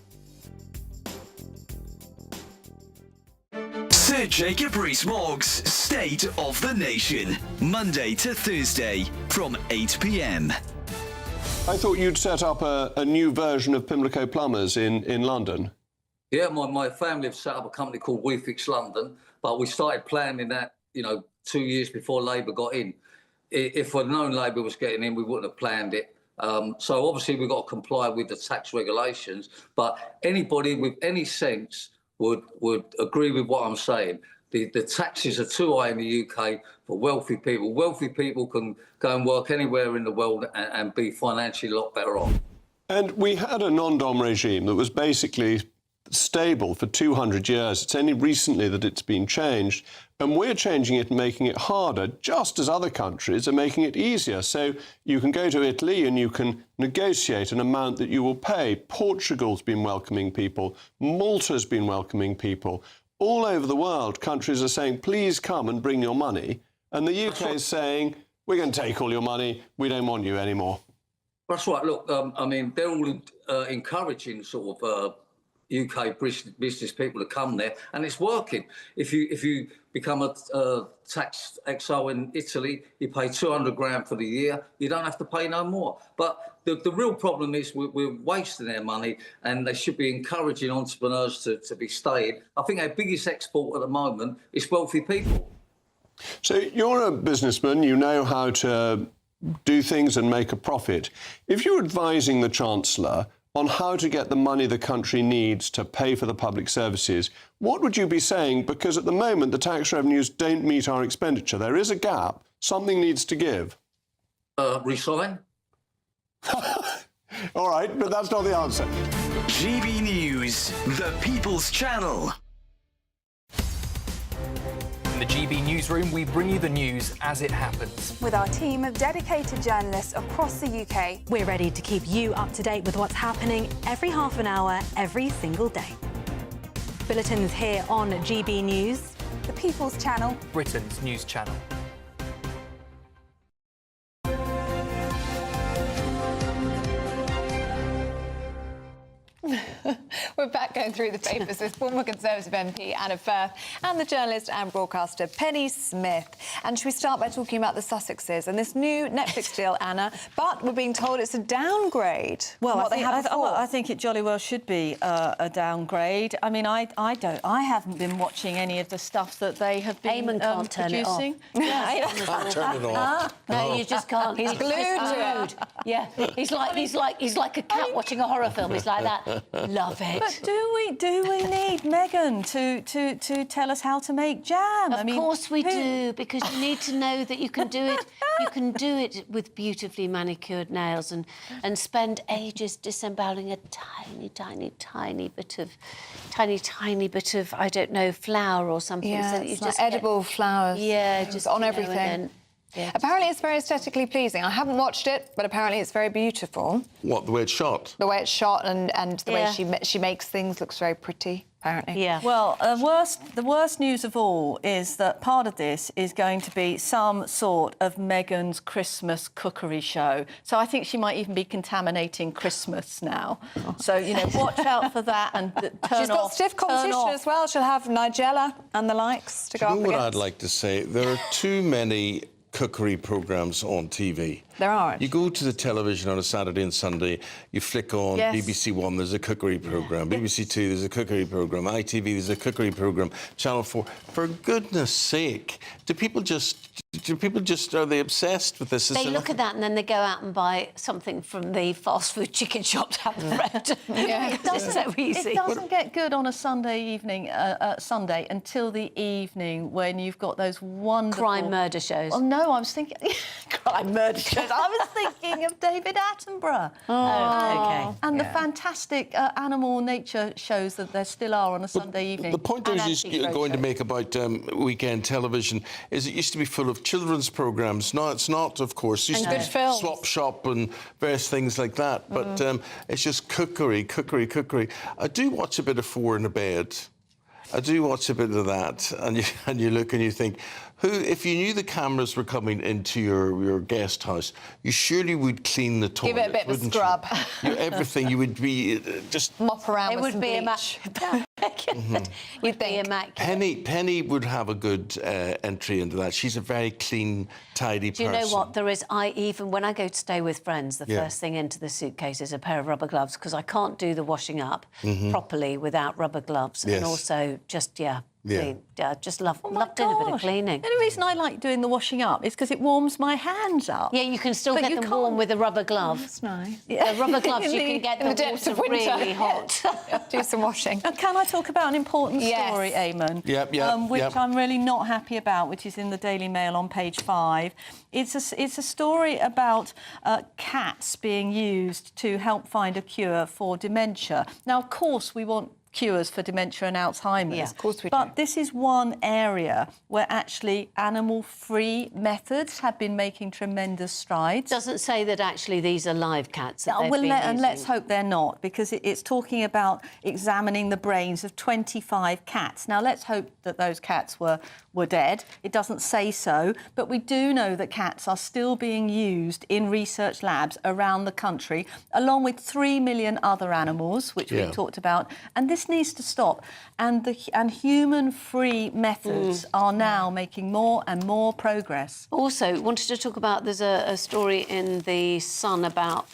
Sir Jacob Rees-Mogg's State of the Nation, Monday to Thursday from 8 p.m. I thought you'd set up a new version of Pimlico Plumbers in London. Yeah, my family have set up a company called We Fix London, but we started planning that, 2 years before Labour got in. If we'd known Labour was getting in, we wouldn't have planned it. So obviously we've got to comply with the tax regulations, but anybody with any sense would agree with what I'm saying. The taxes are too high in the UK for wealthy people. Wealthy people can go and work anywhere in the world and be financially a lot better off. And we had a non-dom regime that was basically stable for 200 years. It's only recently that it's been changed. And we're changing it and making it harder, just as other countries are making it easier. So you can go to Italy and you can negotiate an amount that you will pay. Portugal's been welcoming people. Malta's been welcoming people. All over the world, countries are saying, please come and bring your money. And the UK is saying, we're going to take all your money. We don't want you anymore. That's right. Look, they're all encouraging sort of UK business people to come there, and it's working. If you become a tax exile in Italy, you pay 200 grand for the year. You don't have to pay no more. But the real problem is we're wasting their money, and they should be encouraging entrepreneurs to be staying. I think our biggest export at the moment is wealthy people. So you're a businessman, you know how to do things and make a profit. If you're advising the Chancellor on how to get the money the country needs to pay for the public services, what would you be saying? Because at the moment, the tax revenues don't meet our expenditure. There is a gap. Something needs to give. Resign. All right, but that's not the answer. GB News, the People's Channel. In the GB Newsroom, we bring you the news as it happens. With our team of dedicated journalists across the UK. We're ready to keep you up to date with what's happening every half an hour, every single day. Bulletins here on GB News. The People's Channel. Britain's news channel. We're back going through the papers with former Conservative MP Anna Firth and the journalist and broadcaster Penny Smith. And should we start by talking about the Sussexes and this new Netflix deal, Anna? But we're being told it's a downgrade well, from what they had before. I think it jolly well should be a downgrade. I mean, I haven't been watching any of the stuff that they have been Eamonn can't producing. Turn it off. You can't turn it off. No, you just can't. He's glued to it. Yeah, he's like a cat watching a horror film. He's like that. Love it. But do we need Meghan to tell us how to make jam? Of course we do, because you need to know that you can do it. You can do it with beautifully manicured nails and spend ages disemboweling a tiny bit of I don't know, flour or something. Yeah, so that you it's just like edible flowers. Yeah, just on everything. Yeah. Apparently it's very aesthetically pleasing. I haven't watched it, but apparently it's very beautiful. What, the way it's shot? The way it's shot and the way she makes things looks very pretty, apparently. Yeah. Well, the worst news of all is that part of this is going to be some sort of Meghan's Christmas cookery show. So I think she might even be contaminating Christmas now. So, you know, watch out for that and turn off. She's got stiff competition as well. She'll have Nigella and the likes to go up against. You know what I'd like to say? There are too many cookery programmes on TV. There aren't. You go to the television on a Saturday and Sunday, you flick on BBC One, there's a cookery programme. BBC Two, there's a cookery programme. ITV, there's a cookery programme. Channel 4. For goodness sake, are they obsessed with this? They look at that and then they go out and buy something from the fast food chicken shop down the road. It doesn't get good on a Sunday evening, Sunday, until the evening when you've got those wonderful... crime murder shows. Oh, no, I was thinking... crime murder shows. I was thinking of David Attenborough. Okay. And the fantastic animal nature shows that there still are on a Sunday evening. The point I was going to make about weekend television is it used to be full of children's programmes. Now it's not, of course. It used to be Swap Shop and various things like that. But it's just cookery. I do watch a bit of Four in a Bed. I do watch a bit of that, and you look and you think, if you knew the cameras were coming into your guest house, you surely would clean the toilet. Give it a bit of a scrub. Everything, you would be just mop around with some bleach. You'd be immaculate. Penny would have a good entry into that. She's a very clean, tidy person. Do you know what? There is. Even when I go to stay with friends, the first thing into the suitcase is a pair of rubber gloves, because I can't do the washing up properly without rubber gloves, and also just clean. Just love doing a bit of cleaning. The only reason I like doing the washing up is because it warms my hands up. Yeah, you can still get them warm with a rubber glove. That's nice. Yeah, rubber gloves, you can get the water really hot. Do some washing. Now, can I talk about an important story, Eamonn? Which I'm really not happy about, which is in the Daily Mail on page 5. It's a story about cats being used to help find a cure for dementia. Now, of course, we want cures for dementia and Alzheimer's. Yeah, of course we do. But this is one area where actually animal-free methods have been making tremendous strides. Doesn't say that actually these are live cats that they've been using. And let's hope they're not, because it's talking about examining the brains of 25 cats. Now, let's hope that those cats were dead. It doesn't say so, but we do know that cats are still being used in research labs around the country, along with 3 million other animals, which we talked about. And this this needs to stop. And human-free methods are now making more and more progress. Also, wanted to talk about, there's a story in The Sun about,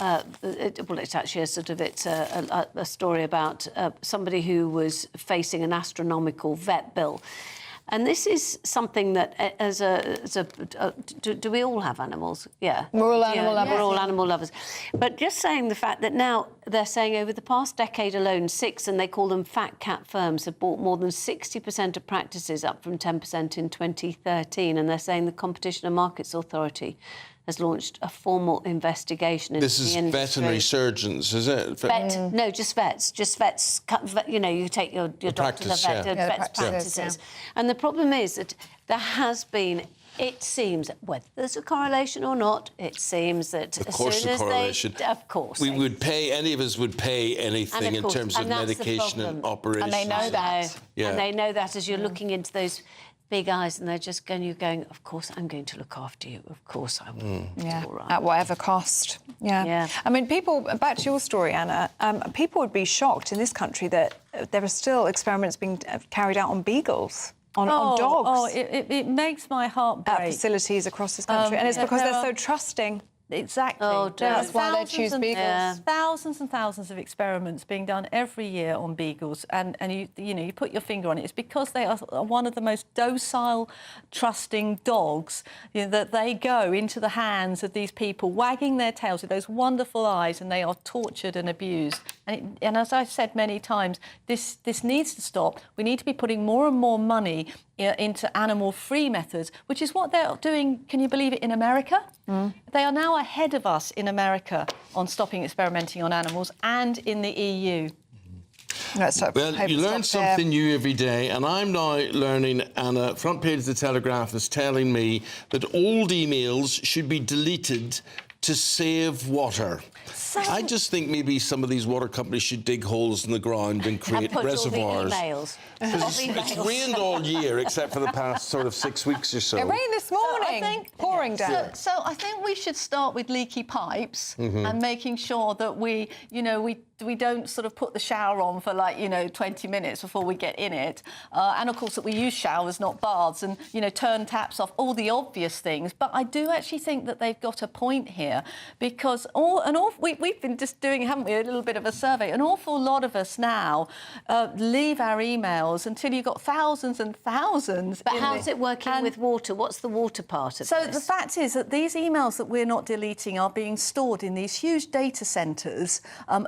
it's actually a story about somebody who was facing an astronomical vet bill. And this is something that, do we all have animals? Yeah. We're all animal lovers. We're all animal lovers. But just saying the fact that now they're saying over the past decade alone, 6, and they call them fat cat firms, have bought more than 60% of practices, up from 10% in 2013. And they're saying the Competition and Markets Authority has launched a formal investigation into the industry. This is veterinary surgeons, is it? No, just vets. Just vets. You know, you take your doctor to the vet, vet's practices. And the problem is that there has been, it seems, whether there's a correlation or not, it seems that of course as soon as correlation. of course. We would pay, any of us would pay anything in terms of medication and operations. And they know that. Yeah. And they know that as you're looking into those big eyes, and they're just going, you're going, of course I'm going to look after you, of course I will. Yeah, all right. at whatever cost. Yeah. I mean, people, back to your story, Anna, people would be shocked in this country that there are still experiments being carried out on beagles, on dogs. Oh, it makes my heart break. At facilities across this country. And it's because they're so trusting. Exactly. Oh, that's why they choose beagles. Thousands and thousands of experiments being done every year on beagles, and you put your finger on it. It's because they are one of the most docile, trusting dogs. That they go into the hands of these people, wagging their tails with those wonderful eyes, and they are tortured and abused. And as I've said many times, this needs to stop. We need to be putting more and more money into animal-free methods, which is what they're doing, can you believe it, in America? They are now ahead of us in America on stopping experimenting on animals, and in the EU. Well, you learn something new every day, and I'm now learning, Anna, front page of the Telegraph is telling me that old emails should be deleted to save water. I just think maybe some of these water companies should dig holes in the ground and create reservoirs. It's rained all year except for the past sort of 6 weeks or so. It rained this morning, pouring down. So I think we should start with leaky pipes and making sure that we don't sort of put the shower on for 20 minutes before we get in it, and of course that we use showers, not baths, and turn taps off, all the obvious things. But I do actually think that they've got a point here, because we've been just doing, haven't we, a little bit of a survey. An awful lot of us now leave our emails until you've got thousands and thousands. But how's it working with water? What's the water part of this? So the fact is that these emails that we're not deleting are being stored in these huge data centres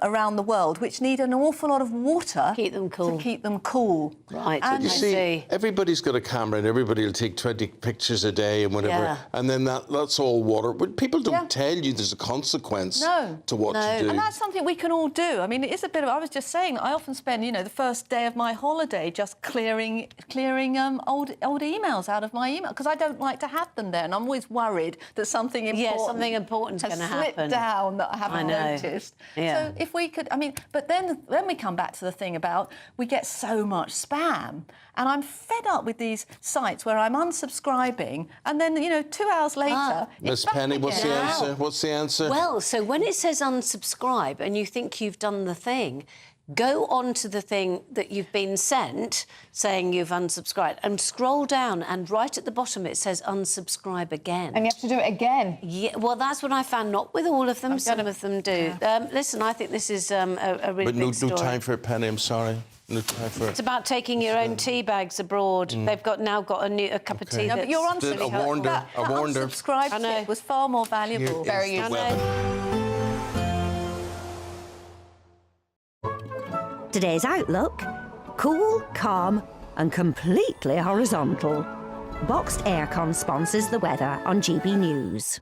around the world, which need an awful lot of water to keep them cool. Right. And you see, everybody's got a camera and everybody will take 20 pictures a day and whatever, and then that's all water. But people don't tell you there's a consequence to what to do. And that's something we can all do. I mean, it is a bit of, I was just saying, I often spend, the first day of my holiday just clearing old emails out of my email, because I don't like to have them there, and I'm always worried that something important is going to happen. slipped down that I haven't noticed. So if we could, but then we come back to the thing about we get so much spam, and I'm fed up with these sites where I'm unsubscribing, and then 2 hours later. Miss Penny, what's the answer? What's the answer? Well, so when it says unsubscribe and you think you've done the thing, go on to the thing that you've been sent saying you've unsubscribed and scroll down, and right at the bottom it saes unsubscribe again. And you have to do it again? Yeah, well, that's what I found. Not with all of them. Some of them do. Listen, I think this is a really big story. But no time for it, Penny, I'm sorry. No time for it. It's about taking your own tea bags abroad. They've now got a cup of tea. No, but you're unsubscribed. I warned her. Unsubscribed tip was far more valuable. Very useful. Today's outlook: cool, calm and completely horizontal. Boxed Aircon sponsors the weather on GB News.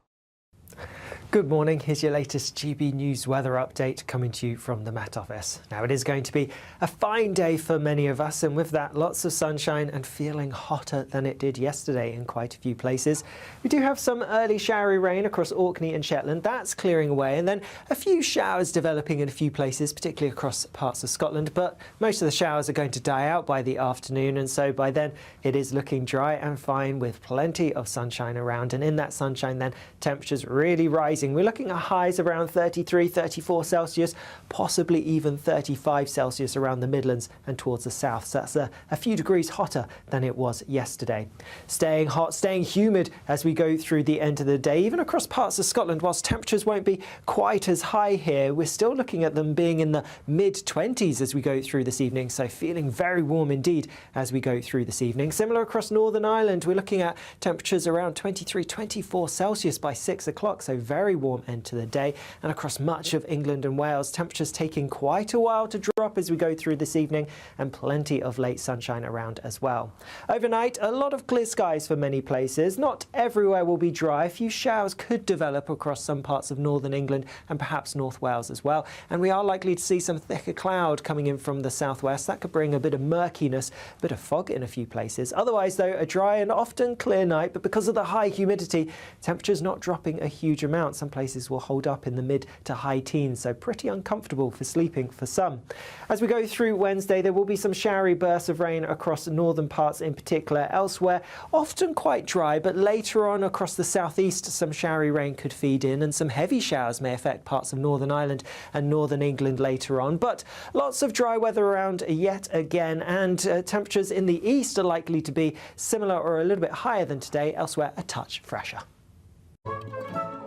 Good morning, here's your latest GB News weather update coming to you from the Met Office. Now, it is going to be a fine day for many of us, and with that, lots of sunshine and feeling hotter than it did yesterday in quite a few places. We do have some early showery rain across Orkney and Shetland. That's clearing away, and then a few showers developing in a few places, particularly across parts of Scotland, but most of the showers are going to die out by the afternoon, and so by then it is looking dry and fine with plenty of sunshine around, and in that sunshine then temperatures really rising rising. We're looking at highs around 33, 34 Celsius, possibly even 35 Celsius around the Midlands and towards the south. So that's a few degrees hotter than it was yesterday. Staying hot, staying humid as we go through the end of the day, even across parts of Scotland. Whilst temperatures won't be quite as high here, we're still looking at them being in the mid-20s as we go through this evening, so feeling very warm indeed as we go through this evening. Similar across Northern Ireland, we're looking at temperatures around 23, 24 Celsius by 6 o'clock, so very warm end to the day. And across much of England and Wales, temperatures taking quite a while to drop as we go through this evening, and plenty of late sunshine around as well. Overnight, a lot of clear skies for many places. Not everywhere will be dry. A few showers could develop across some parts of northern England and perhaps North Wales as well. And we are likely to see some thicker cloud coming in from the southwest. That could bring a bit of murkiness, a bit of fog in a few places. Otherwise, though, a dry and often clear night, but because of the high humidity, temperatures not dropping a huge amount. Some places will hold up in the mid to high teens, so pretty uncomfortable for sleeping for some. As we go through Wednesday, there will be some showery bursts of rain across the northern parts in particular. Elsewhere, often quite dry, but later on across the southeast, some showery rain could feed in, and some heavy showers may affect parts of Northern Ireland and northern England later on. But lots of dry weather around yet again, and temperatures in the east are likely to be similar or a little bit higher than today. Elsewhere, a touch fresher.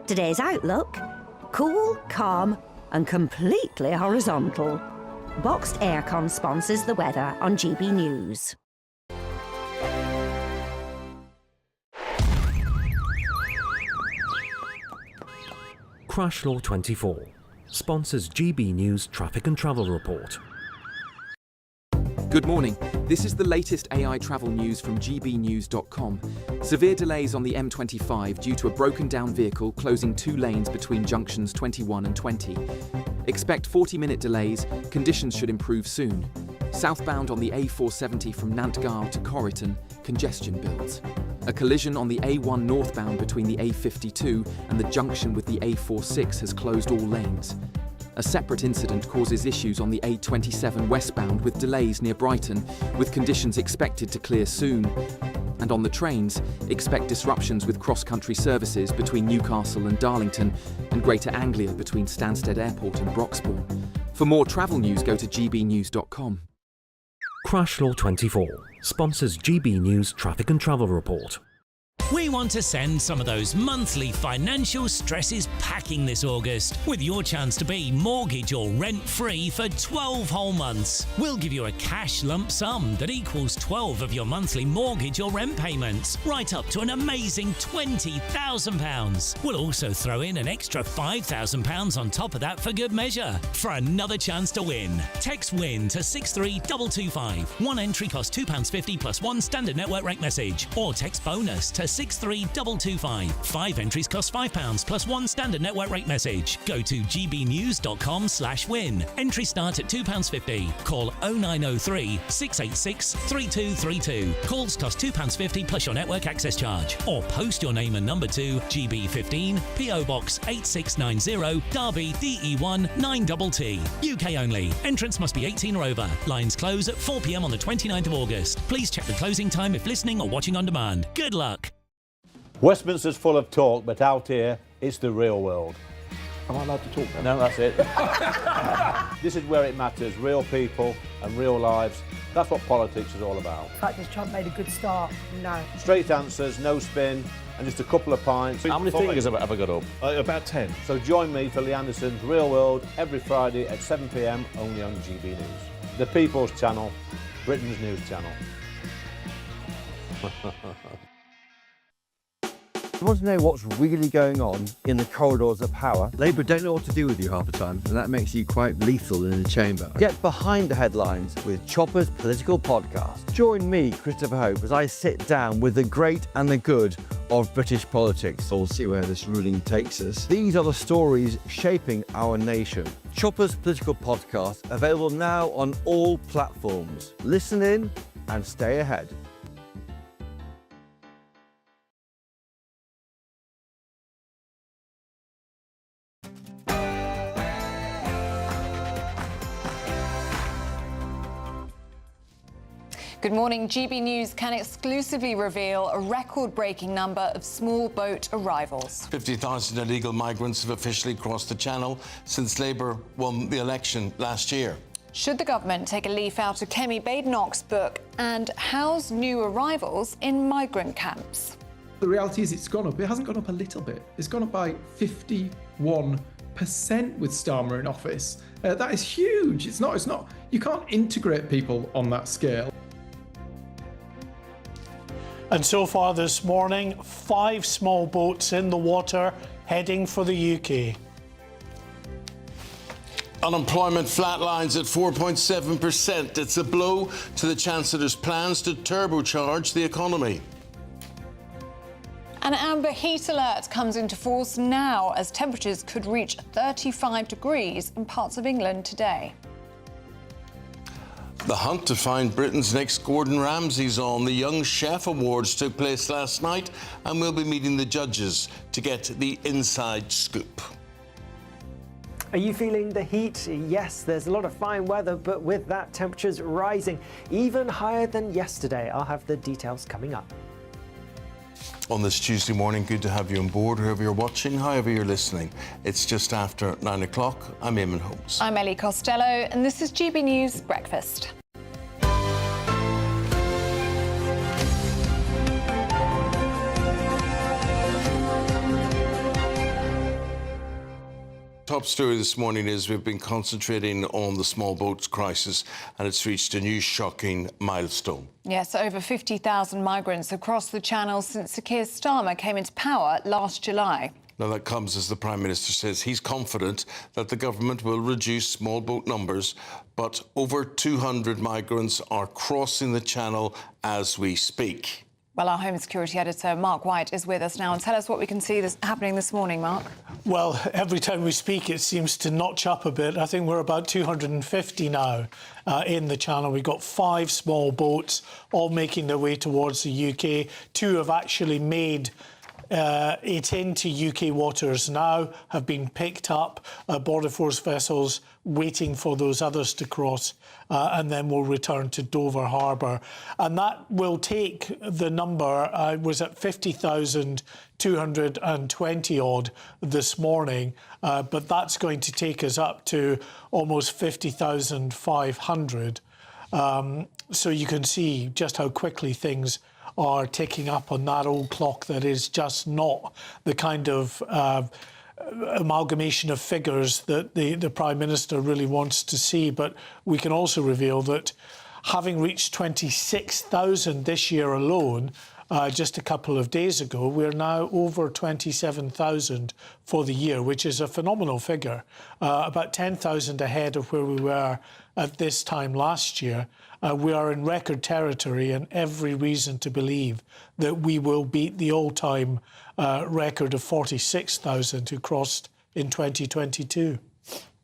Today's outlook: cool, calm and completely horizontal. Boxed Aircon sponsors the weather on GB News. Crash Law 24 sponsors GB News Traffic and Travel Report. Good morning. This is the latest AI travel news from gbnews.com. Severe delays on the M25 due to a broken down vehicle closing 2 lanes between junctions 21 and 20. Expect 40-minute delays. Conditions should improve soon. Southbound on the A470 from Nantgarw to Corriton, congestion builds. A collision on the A1 northbound between the A52 and the junction with the A46 has closed all lanes. A separate incident causes issues on the A27 westbound with delays near Brighton, with conditions expected to clear soon. And on the trains, expect disruptions with cross-country services between Newcastle and Darlington, and Greater Anglia between Stansted Airport and Broxbourne. For more travel news, go to gbnews.com. Crash Law 24 sponsors GB News Traffic and Travel Report. We want to send some of those monthly financial stresses packing this August with your chance to be mortgage or rent-free for 12 whole months. We'll give you a cash lump sum that equals 12 of your monthly mortgage or rent payments, right up to an amazing £20,000. We'll also throw in an extra £5,000 on top of that for good measure. For another chance to win, text WIN to 63225. One entry costs £2.50 plus one standard network rate message, or text BONUS to 63225. 5 entries cost £5 plus one standard network rate message. Go to gbnews.com/win. Entry start at £2.50. Call 0903 686 3232. Calls cost £2.50 plus your network access charge. Or post your name and number to GB15 PO Box 8690 Derby DE1 9TT. UK only. Entrance must be 18 or over. Lines close at 4 p.m. on the 29th of August. Please check the closing time if listening or watching on demand. Good luck. Westminster's full of talk, but out here, it's the real world. Am I allowed to talk now? No, that's it. This is where it matters, real people and real lives. That's what politics is all about. In fact, has Trump made a good start? No. Straight answers, no spin, and just a couple of pints. How many fingers have I got up? About 10. So join me for Lee Anderson's Real World every Friday at 7 p.m, only on GB News. The People's Channel, Britain's news channel. You want to know what's really going on in the corridors of power? Labour don't know what to do with you half the time, and that makes you quite lethal in the chamber. Get behind the headlines with Chopper's Political Podcast. Join me, Christopher Hope, as I sit down with the great and the good of British politics. We'll see where this ruling takes us. These are the stories shaping our nation. Chopper's Political Podcast, available now on all platforms. Listen in and stay ahead. Good morning. GB News can exclusively reveal a record-breaking number of small boat arrivals. 50,000 illegal migrants have officially crossed the Channel since Labour won the election last year. Should the government take a leaf out of Kemi Badenoch's book and house new arrivals in migrant camps? The reality is it's gone up. It hasn't gone up a little bit. It's gone up by 51% with Starmer in office. That is huge. It's not. You can't integrate people on that scale. And so far this morning, 5 small boats in the water heading for the UK. Unemployment flatlines at 4.7%. It's a blow to the Chancellor's plans to turbocharge the economy. An amber heat alert comes into force now as temperatures could reach 35 degrees in parts of England today. The hunt to find Britain's next Gordon Ramsay's on. The Young Chef Awards took place last night and we'll be meeting the judges to get the inside scoop. Are you feeling the heat? Yes, there's a lot of fine weather, but with that, temperatures rising even higher than yesterday. I'll have the details coming up. On this Tuesday morning, good to have you on board, whoever you're watching, however you're listening. It's just after 9 o'clock. I'm Eamonn Holmes. I'm Ellie Costello, and this is GB News Breakfast. Top story this morning is we've been concentrating on the small boats crisis and it's reached a new shocking milestone. Yes, over 50,000 migrants have crossed the Channel since Sir Keir Starmer came into power last July. Now that comes as the Prime Minister says he's confident that the government will reduce small boat numbers, but over 200 migrants are crossing the Channel as we speak. Well, our Home Security Editor, Mark White, is with us now. And tell us what we can see happening this morning, Mark. Well, every time we speak, it seems to notch up a bit. I think we're about 250 now in the Channel. We've got 5 small boats, all making their way towards the UK. 2 have actually made it into UK waters now, have been picked up, Border Force vessels waiting for those others to cross, and then we'll return to Dover Harbour. And that will take the number, was at 50,220 odd this morning, but that's going to take us up to almost 50,500. So you can see just how quickly things are ticking up on that old clock that is just not the kind of amalgamation of figures that the Prime Minister really wants to see. But we can also reveal that having reached 26,000 this year alone, just a couple of days ago, we're now over 27,000 for the year, which is a phenomenal figure, about 10,000 ahead of where we were at this time last year. We are in record territory and every reason to believe that we will beat the all-time record of 46,000 who crossed in 2022.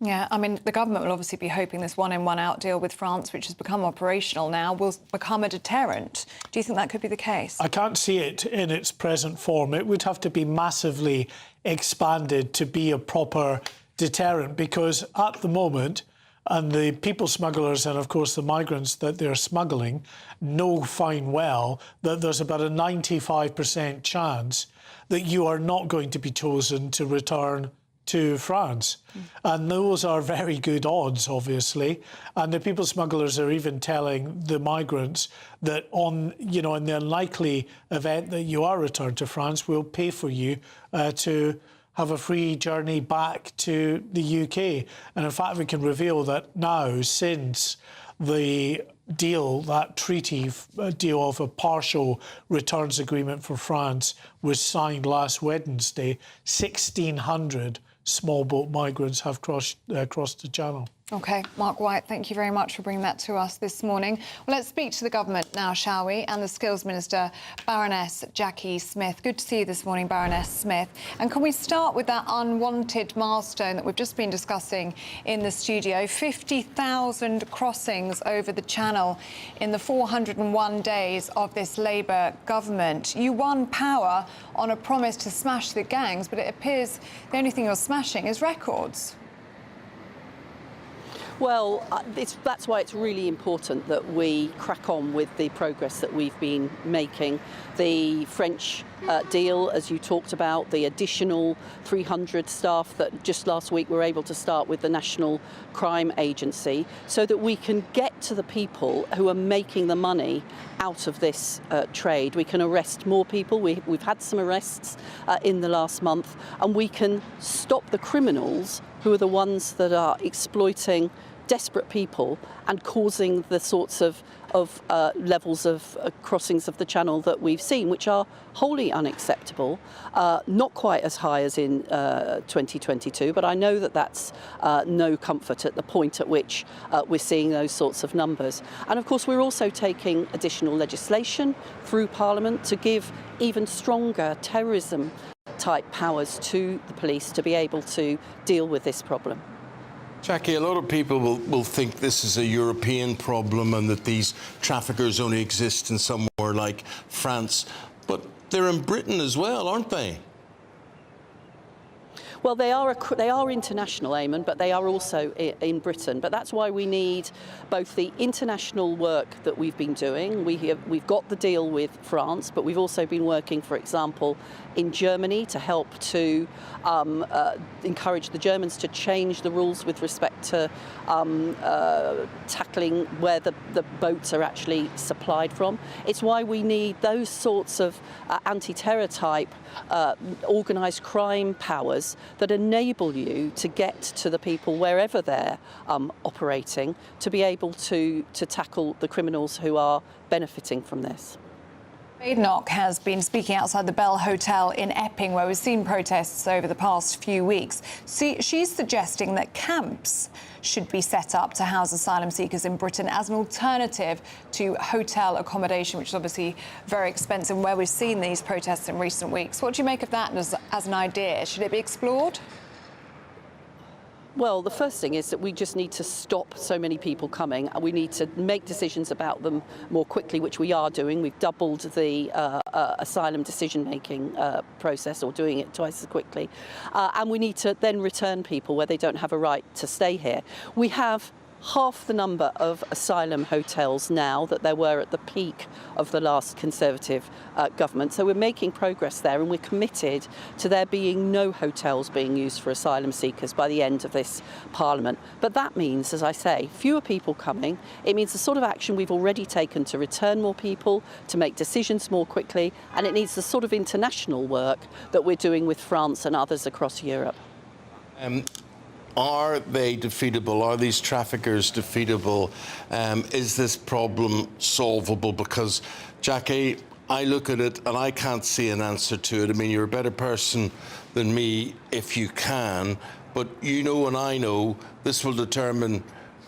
Yeah, I mean, the government will obviously be hoping this one-in, one-out deal with France, which has become operational now, will become a deterrent. Do you think that could be the case? I can't see it in its present form. It would have to be massively expanded to be a proper deterrent, because at the moment, and the people smugglers and, of course, the migrants that they're smuggling know fine well that there's about a 95% chance that you are not going to be chosen to return to France. And those are very good odds, obviously. And the people smugglers are even telling the migrants that in the unlikely event that you are returned to France, we'll pay for you to have a free journey back to the UK. And in fact, we can reveal that now, since the deal, that treaty deal of a partial returns agreement for France was signed last Wednesday, 1,600 small boat migrants have crossed the Channel. OK, Mark White, thank you very much for bringing that to us this morning. Well, let's speak to the government now, shall we? And the Skills Minister, Baroness Jackie Smith. Good to see you this morning, Baroness Smith. And can we start with that unwanted milestone that we've just been discussing in the studio? 50,000 crossings over the Channel in the 401 days of this Labour government. You won power on a promise to smash the gangs, but it appears the only thing you're smashing is records. Well, that's why it's really important that we crack on with the progress that we've been making. The French deal, as you talked about, the additional 300 staff that just last week were able to start with the National Crime Agency, so that we can get to the people who are making the money out of this trade. We can arrest more people. We've had some arrests in the last month, and we can stop the criminals who are the ones that are exploiting desperate people and causing the sorts of levels of crossings of the channel that we've seen, which are wholly unacceptable, not quite as high as in 2022, but I know that that's no comfort at the point at which we're seeing those sorts of numbers. And of course, we're also taking additional legislation through Parliament to give even stronger terrorism type powers to the police to be able to deal with this problem. Jackie, a lot of people will think this is a European problem and that these traffickers only exist in somewhere like France, but they're in Britain as well, aren't they? Well, they are international, Eamonn, but they are also in Britain. But that's why we need both the international work that we've been doing. We've got the deal with France, but we've also been working, for example, in Germany to help to encourage the Germans to change the rules with respect to tackling where the boats are actually supplied from. It's why we need those sorts of anti-terror type organised crime powers that enable you to get to the people wherever they're operating, to be able to tackle the criminals who are benefiting from this. Badenoch has been speaking outside the Bell Hotel in Epping, where we've seen protests over the past few weeks. She's suggesting that camps should be set up to house asylum seekers in Britain as an alternative to hotel accommodation, which is obviously very expensive, where we've seen these protests in recent weeks. What do you make of that as an idea? Should it be explored? Well, the first thing is that we just need to stop so many people coming, and we need to make decisions about them more quickly, which we are doing. We've doubled the asylum decision-making process, or doing it twice as quickly. And we need to then return people where they don't have a right to stay here. We have half the number of asylum hotels now that there were at the peak of the last Conservative government. So we're making progress there, and we're committed to there being no hotels being used for asylum seekers by the end of this Parliament. But that means, as I say, fewer people coming. It means the sort of action we've already taken to return more people, to make decisions more quickly, and it needs the sort of international work that we're doing with France and others across Europe. Are they defeatable? Are these traffickers defeatable? Is this problem solvable? Because, Jackie, I look at it and I can't see an answer to it. I mean, you're a better person than me if you can, but you know and I know this will determine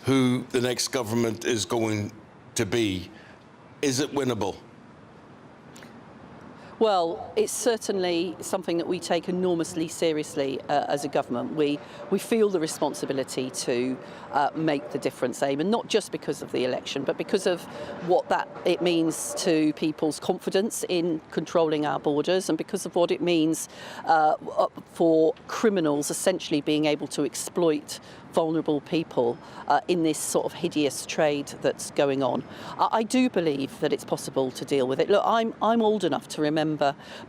who the next government is going to be. Is it winnable? Well, it's certainly something that we take enormously seriously as a government. We feel the responsibility to make the difference, Eamonn, not just because of the election, but because of what it means to people's confidence in controlling our borders, and because of what it means for criminals essentially being able to exploit vulnerable people in this sort of hideous trade that's going on. I do believe that it's possible to deal with it. Look, I'm old enough to remember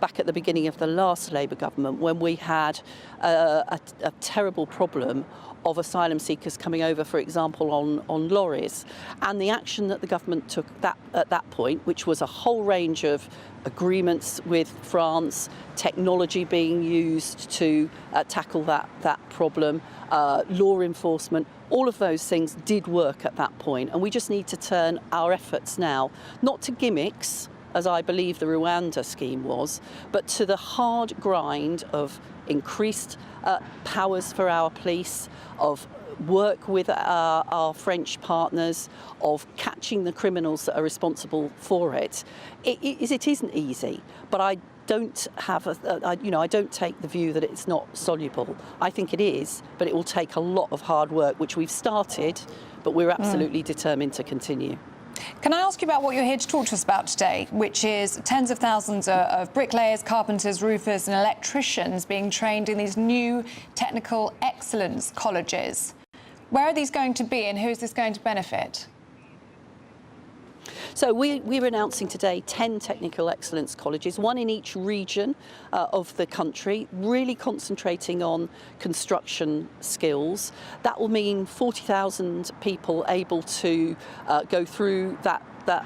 back at the beginning of the last Labour government when we had a terrible problem of asylum seekers coming over, for example, on lorries, and the action that the government took at that point, which was a whole range of agreements with France, technology being used to tackle that problem, law enforcement, all of those things did work at that point, and we just need to turn our efforts now, not to gimmicks, as I believe the Rwanda scheme was, but to the hard grind of increased powers for our police, of work with our French partners, of catching the criminals that are responsible for it. It isn't easy, but I don't have I don't take the view that it's not soluble. I think it is, but it will take a lot of hard work, which we've started, but we're absolutely determined to continue. Can I ask you about what you're here to talk to us about today, which is tens of thousands of bricklayers, carpenters, roofers and electricians being trained in these new technical excellence colleges? Where are these going to be and who is this going to benefit? So we're announcing today 10 technical excellence colleges, one in each region of the country, really concentrating on construction skills. That will mean 40,000 people able to go through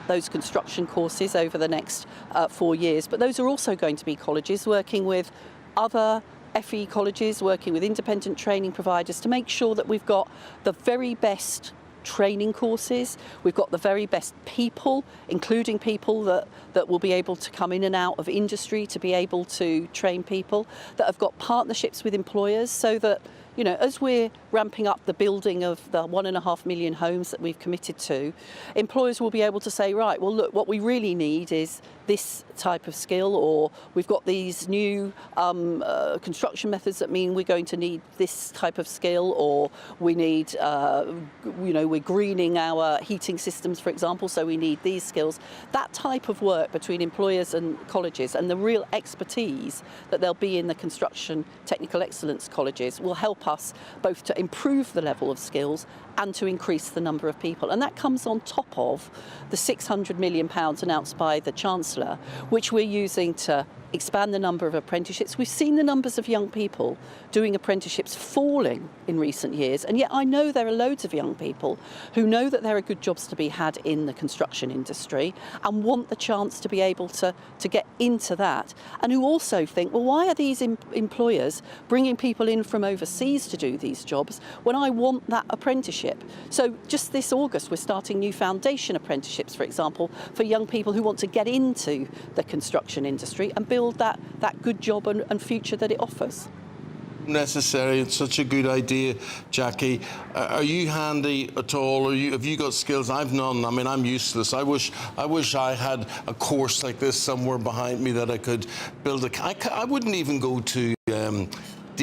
those construction courses over the next 4 years. But those are also going to be colleges working with other FE colleges, working with independent training providers to make sure that we've got the very best training courses, we've got the very best people, including people that will be able to come in and out of industry to be able to train people, that have got partnerships with employers so that, you know, as we're ramping up the building of the 1.5 million homes that we've committed to, employers will be able to say, right, well, look, what we really need is this type of skill, or we've got these new construction methods that mean we're going to need this type of skill, or we need, you know, we're greening our heating systems, for example, so we need these skills. That type of work between employers and colleges and the real expertise that there'll be in the construction technical excellence colleges will help us both to improve the level of skills and to increase the number of people. And that comes on top of the £600 million announced by the Chancellor, which we're using to expand the number of apprenticeships. We've seen the numbers of young people doing apprenticeships falling in recent years, and yet I know there are loads of young people who know that there are good jobs to be had in the construction industry and want the chance to be able to get into that, and who also think, well, why are these employers bringing people in from overseas to do these jobs when I want that apprenticeship? So just this August we're starting new foundation apprenticeships, for example, for young people who want to get into the construction industry and build that good job and future that it offers. Necessary. It's such a good idea, Jackie. Are you handy at all? Have you got skills? I've none. I mean, I'm useless. I wish I had a course like this somewhere behind me that I could build I wouldn't even go to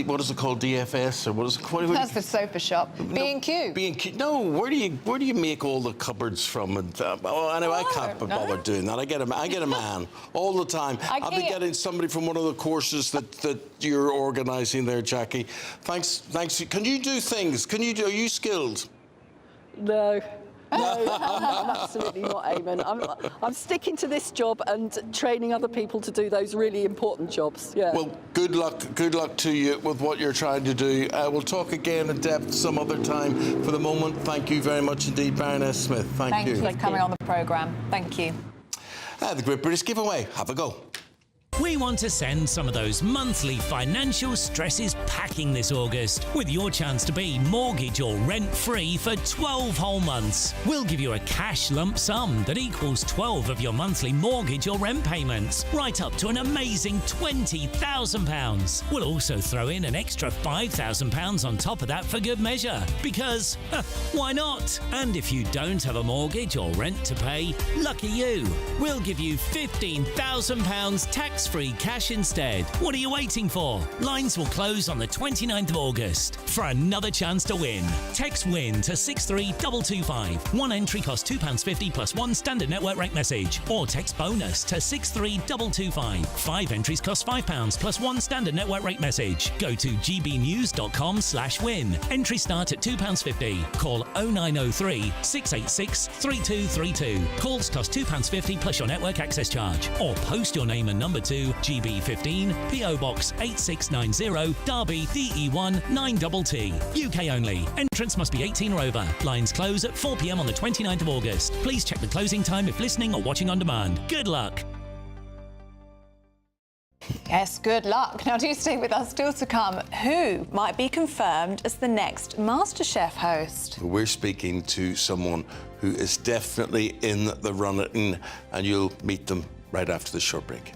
what is it called, DFS, or what is it? That's the sofa shop. B&Q. B&Q. No, where do you make all the cupboards from? And anyway, I can't be bothered doing that. I get a man all the time. I'll be getting somebody from one of the courses that you're organising there, Jackie. Thanks. Can you do things? Are you skilled? No. No, I'm absolutely not, Eamonn. I'm sticking to this job and training other people to do those really important jobs. Yeah. Well, good luck to you with what you're trying to do. We'll talk again in depth some other time. For the moment, thank you very much indeed, Baroness Smith. Thank you. Thank you for coming on the programme. Thank you. The Great British Giveaway. Have a go. We want to send some of those monthly financial stresses packing this August with your chance to be mortgage or rent-free for 12 whole months. We'll give you a cash lump sum that equals 12 of your monthly mortgage or rent payments, right up to an amazing £20,000. We'll also throw in an extra £5,000 on top of that for good measure, because why not? And if you don't have a mortgage or rent to pay, lucky you. We'll give you £15,000 tax-free cash instead. What are you waiting for? Lines will close on the 29th of August. For another chance to win, text WIN to 63225. One entry costs £2.50 plus one standard network rate message. Or text BONUS to 63225. 5 entries cost £5 plus one standard network rate message. Go to gbnews.com/win. Entries start at £2.50. Call 0903 686 3232. Calls cost £2.50 plus your network access charge. Or post your name and number to GB15 PO Box 8690 Derby DE1 9TT. UK only. Entrance must be 18 or over. Lines close at 4 p.m. on the 29th of August. Please check the closing time if listening or watching on demand. Good luck. Yes, good luck. Now do stay with us. Still to come, who might be confirmed as the next MasterChef host? We're speaking to someone who is definitely in the running, and you'll meet them right after the short break.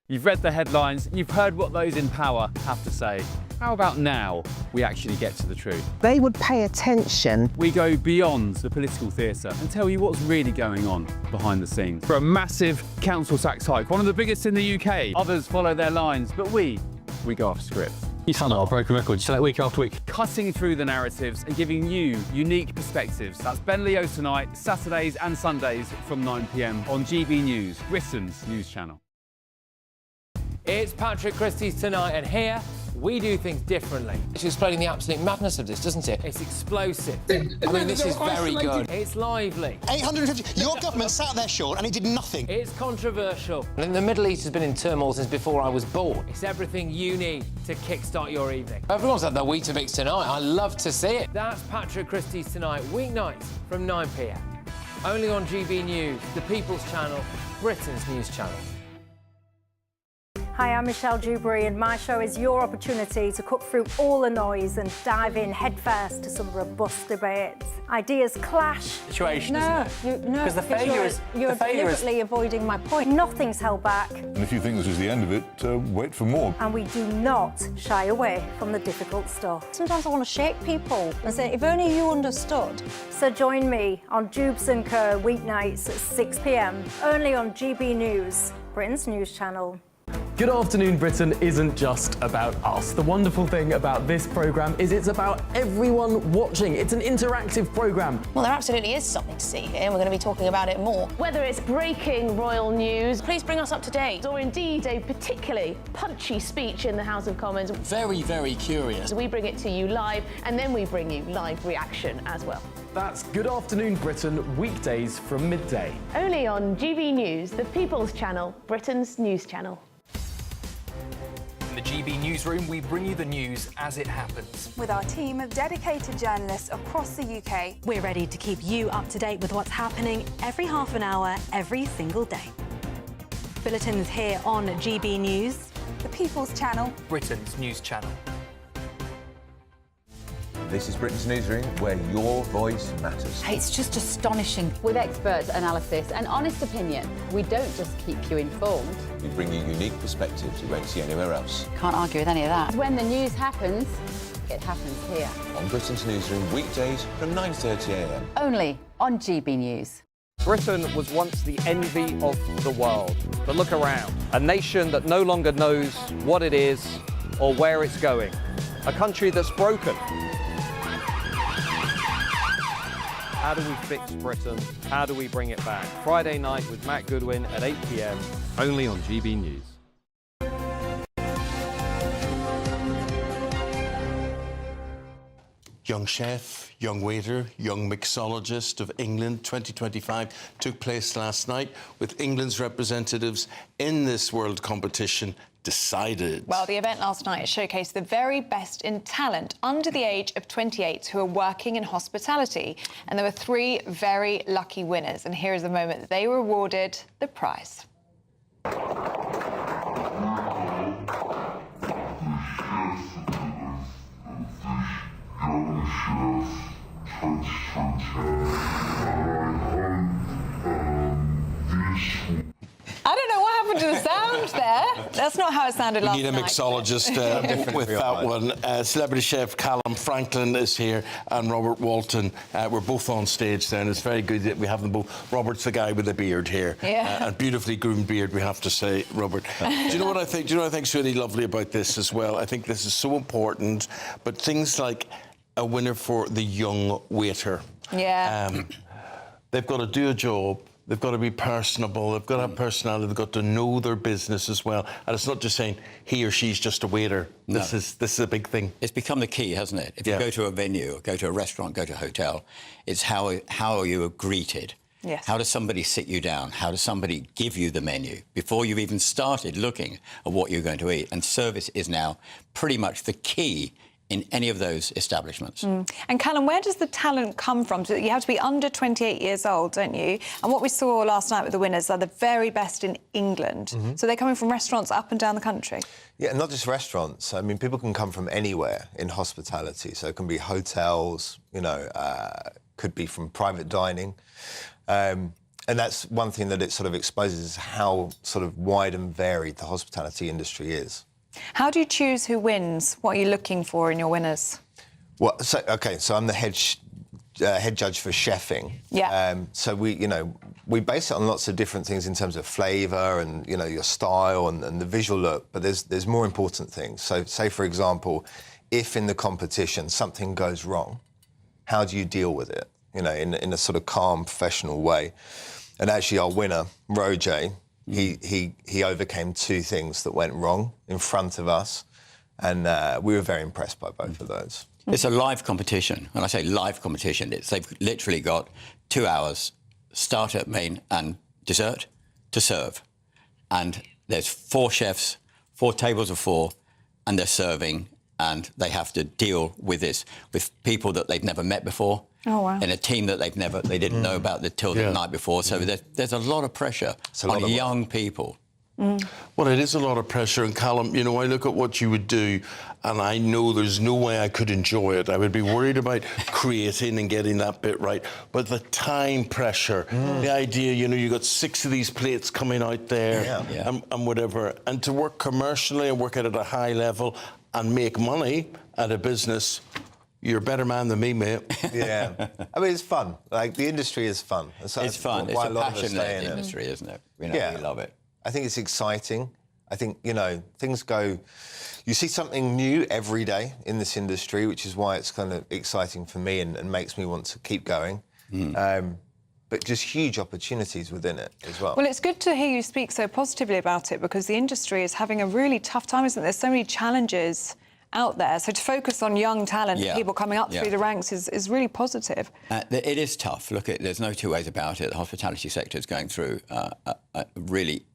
You've read the headlines, you've heard what those in power have to say. How about now we actually get to the truth? They would pay attention. We go beyond the political theatre and tell you what's really going on behind the scenes. For a massive council tax hike, one of the biggest in the UK. Others follow their lines, but we go off script. You sound like a broken record. You say that week after week. Cutting through the narratives and giving you unique perspectives. That's Ben Leo tonight, Saturdays and Sundays from 9 p.m. on GB News, Britain's news channel. It's Patrick Christie's Tonight, and here we do things differently. It's explaining the absolute madness of this, doesn't it? It's explosive. I mean, this is very good. It's lively. 850. Your government sat there, Sean, and it did nothing. It's controversial. And the Middle East has been in turmoil since before I was born. It's everything you need to kickstart your evening. Everyone's had their Weetabix tonight. I love to see it. That's Patrick Christie's Tonight, weeknights from 9 p.m. Only on GB News, the People's Channel, Britain's news channel. Hi, I'm Michelle Dewberry, and my show is your opportunity to cut through all the noise and dive in headfirst to some robust debates. Ideas clash. Situation, isn't it? Because the failure is... You're deliberately avoiding my point. Nothing's held back. And if you think this is the end of it, wait for more. And we do not shy away from the difficult stuff. Sometimes I want to shake people and say, if only you understood. So join me on Jubes & Co. weeknights at 6 p.m, only on GB News, Britain's news channel. Good Afternoon Britain isn't just about us. The wonderful thing about this programme is it's about everyone watching. It's an interactive programme. Well, there absolutely is something to see here, and we're going to be talking about it more. Whether it's breaking royal news, please bring us up to date, or indeed a particularly punchy speech in the House of Commons. Very, very curious. We bring it to you live, and then we bring you live reaction as well. That's Good Afternoon Britain, weekdays from midday. Only on GB News, the People's Channel, Britain's news channel. In the GB Newsroom, we bring you the news as it happens. With our team of dedicated journalists across the UK, we're ready to keep you up to date with what's happening every half an hour, every single day. Bulletins here on GB News, the People's Channel, Britain's news channel. This is Britain's Newsroom, where your voice matters. It's just astonishing. With expert analysis and honest opinion, we don't just keep you informed. We bring you unique perspectives you won't see anywhere else. Can't argue with any of that. When the news happens, it happens here. On Britain's Newsroom, weekdays from 9:30 a.m. Only on GB News. Britain was once the envy of the world. But look around. A nation that no longer knows what it is or where it's going. A country that's broken. How do we fix Britain? How do we bring it back? Friday night with Matt Goodwin at 8 p.m. Only on GB News. Young chef, young waiter, young mixologist of England 2025 took place last night with England's representatives in this world competition decided. Well, the event last night showcased the very best in talent under the age of 28 who are working in hospitality. And there were 3 very lucky winners. And here is the moment that they were awarded the prize. I don't know what happened to the sound there. That's not how it sounded last night. We need a mixologist with that one. Celebrity chef Callum Franklin is here and Robert Walton. We're both on stage there, and it's very good that we have them both. Robert's the guy with the beard here. Yeah. And beautifully groomed beard, we have to say, Robert. Do you know what I think? Do you know what I think's really lovely about this as well? I think this is so important, but things like a winner for the young waiter. Yeah. They've got to do a job. They've got to be personable. They've got to have personality. They've got to know their business as well. And it's not just saying he or she's just a waiter. No. This is a big thing. It's become the key, hasn't it? If you go to a venue, or go to a restaurant, go to a hotel, it's how are you greeted? Yes. How does somebody sit you down? How does somebody give you the menu before you've even started looking at what you're going to eat? And service is now pretty much the key in any of those establishments. And Callum, where does the talent come from? So you have to be under 28 years old, don't you? And what we saw last night with the winners are the very best in England. So they're coming from restaurants up and down the country. Yeah, not just restaurants. I mean, people can come from anywhere in hospitality. So it can be hotels, you know, could be from private dining. And that's one thing that it sort of exposes, how sort of wide and varied the hospitality industry is. How do you choose who wins? What are you looking for in your winners? Well, so I'm the head judge for chefing. Yeah. So we base it on lots of different things in terms of flavour and, you know, your style and the visual look, but there's more important things. So say, for example, if in the competition something goes wrong, how do you deal with it? You know, in a sort of calm, professional way. And actually our winner, Roger, He overcame two things that went wrong in front of us, and we were very impressed by both of those. It's a live competition. When I say live competition, they've literally got 2 hours, starter, main and dessert, to serve. And there's 4 chefs, 4 tables of 4, and they're serving, and they have to deal with this, with people that they've never met before. Oh, wow. In a team that they didn't know about till the night before. So there's a lot of pressure on young people. Well, it is a lot of pressure. And Callum, you know, I look at what you would do, and I know there's no way I could enjoy it. I would be worried about creating and getting that bit right. But the time pressure, the idea, you know, you got 6 of these plates coming out there and whatever. And to work commercially and work at a high level and make money at a business, you're a better man than me, mate. Yeah. I mean, it's fun. Like, the industry is fun. It's fun. It's a passionate industry, isn't it? You know, we love it. I think it's exciting. I think, you know, things go... You see something new every day in this industry, which is why it's kind of exciting for me and makes me want to keep going. But just huge opportunities within it as well. Well, it's good to hear you speak so positively about it, because the industry is having a really tough time, isn't it? There's so many challenges out there. So to focus on young talent, people coming up through the ranks is really positive. It is tough. Look, there's no two ways about it. The hospitality sector is going through a really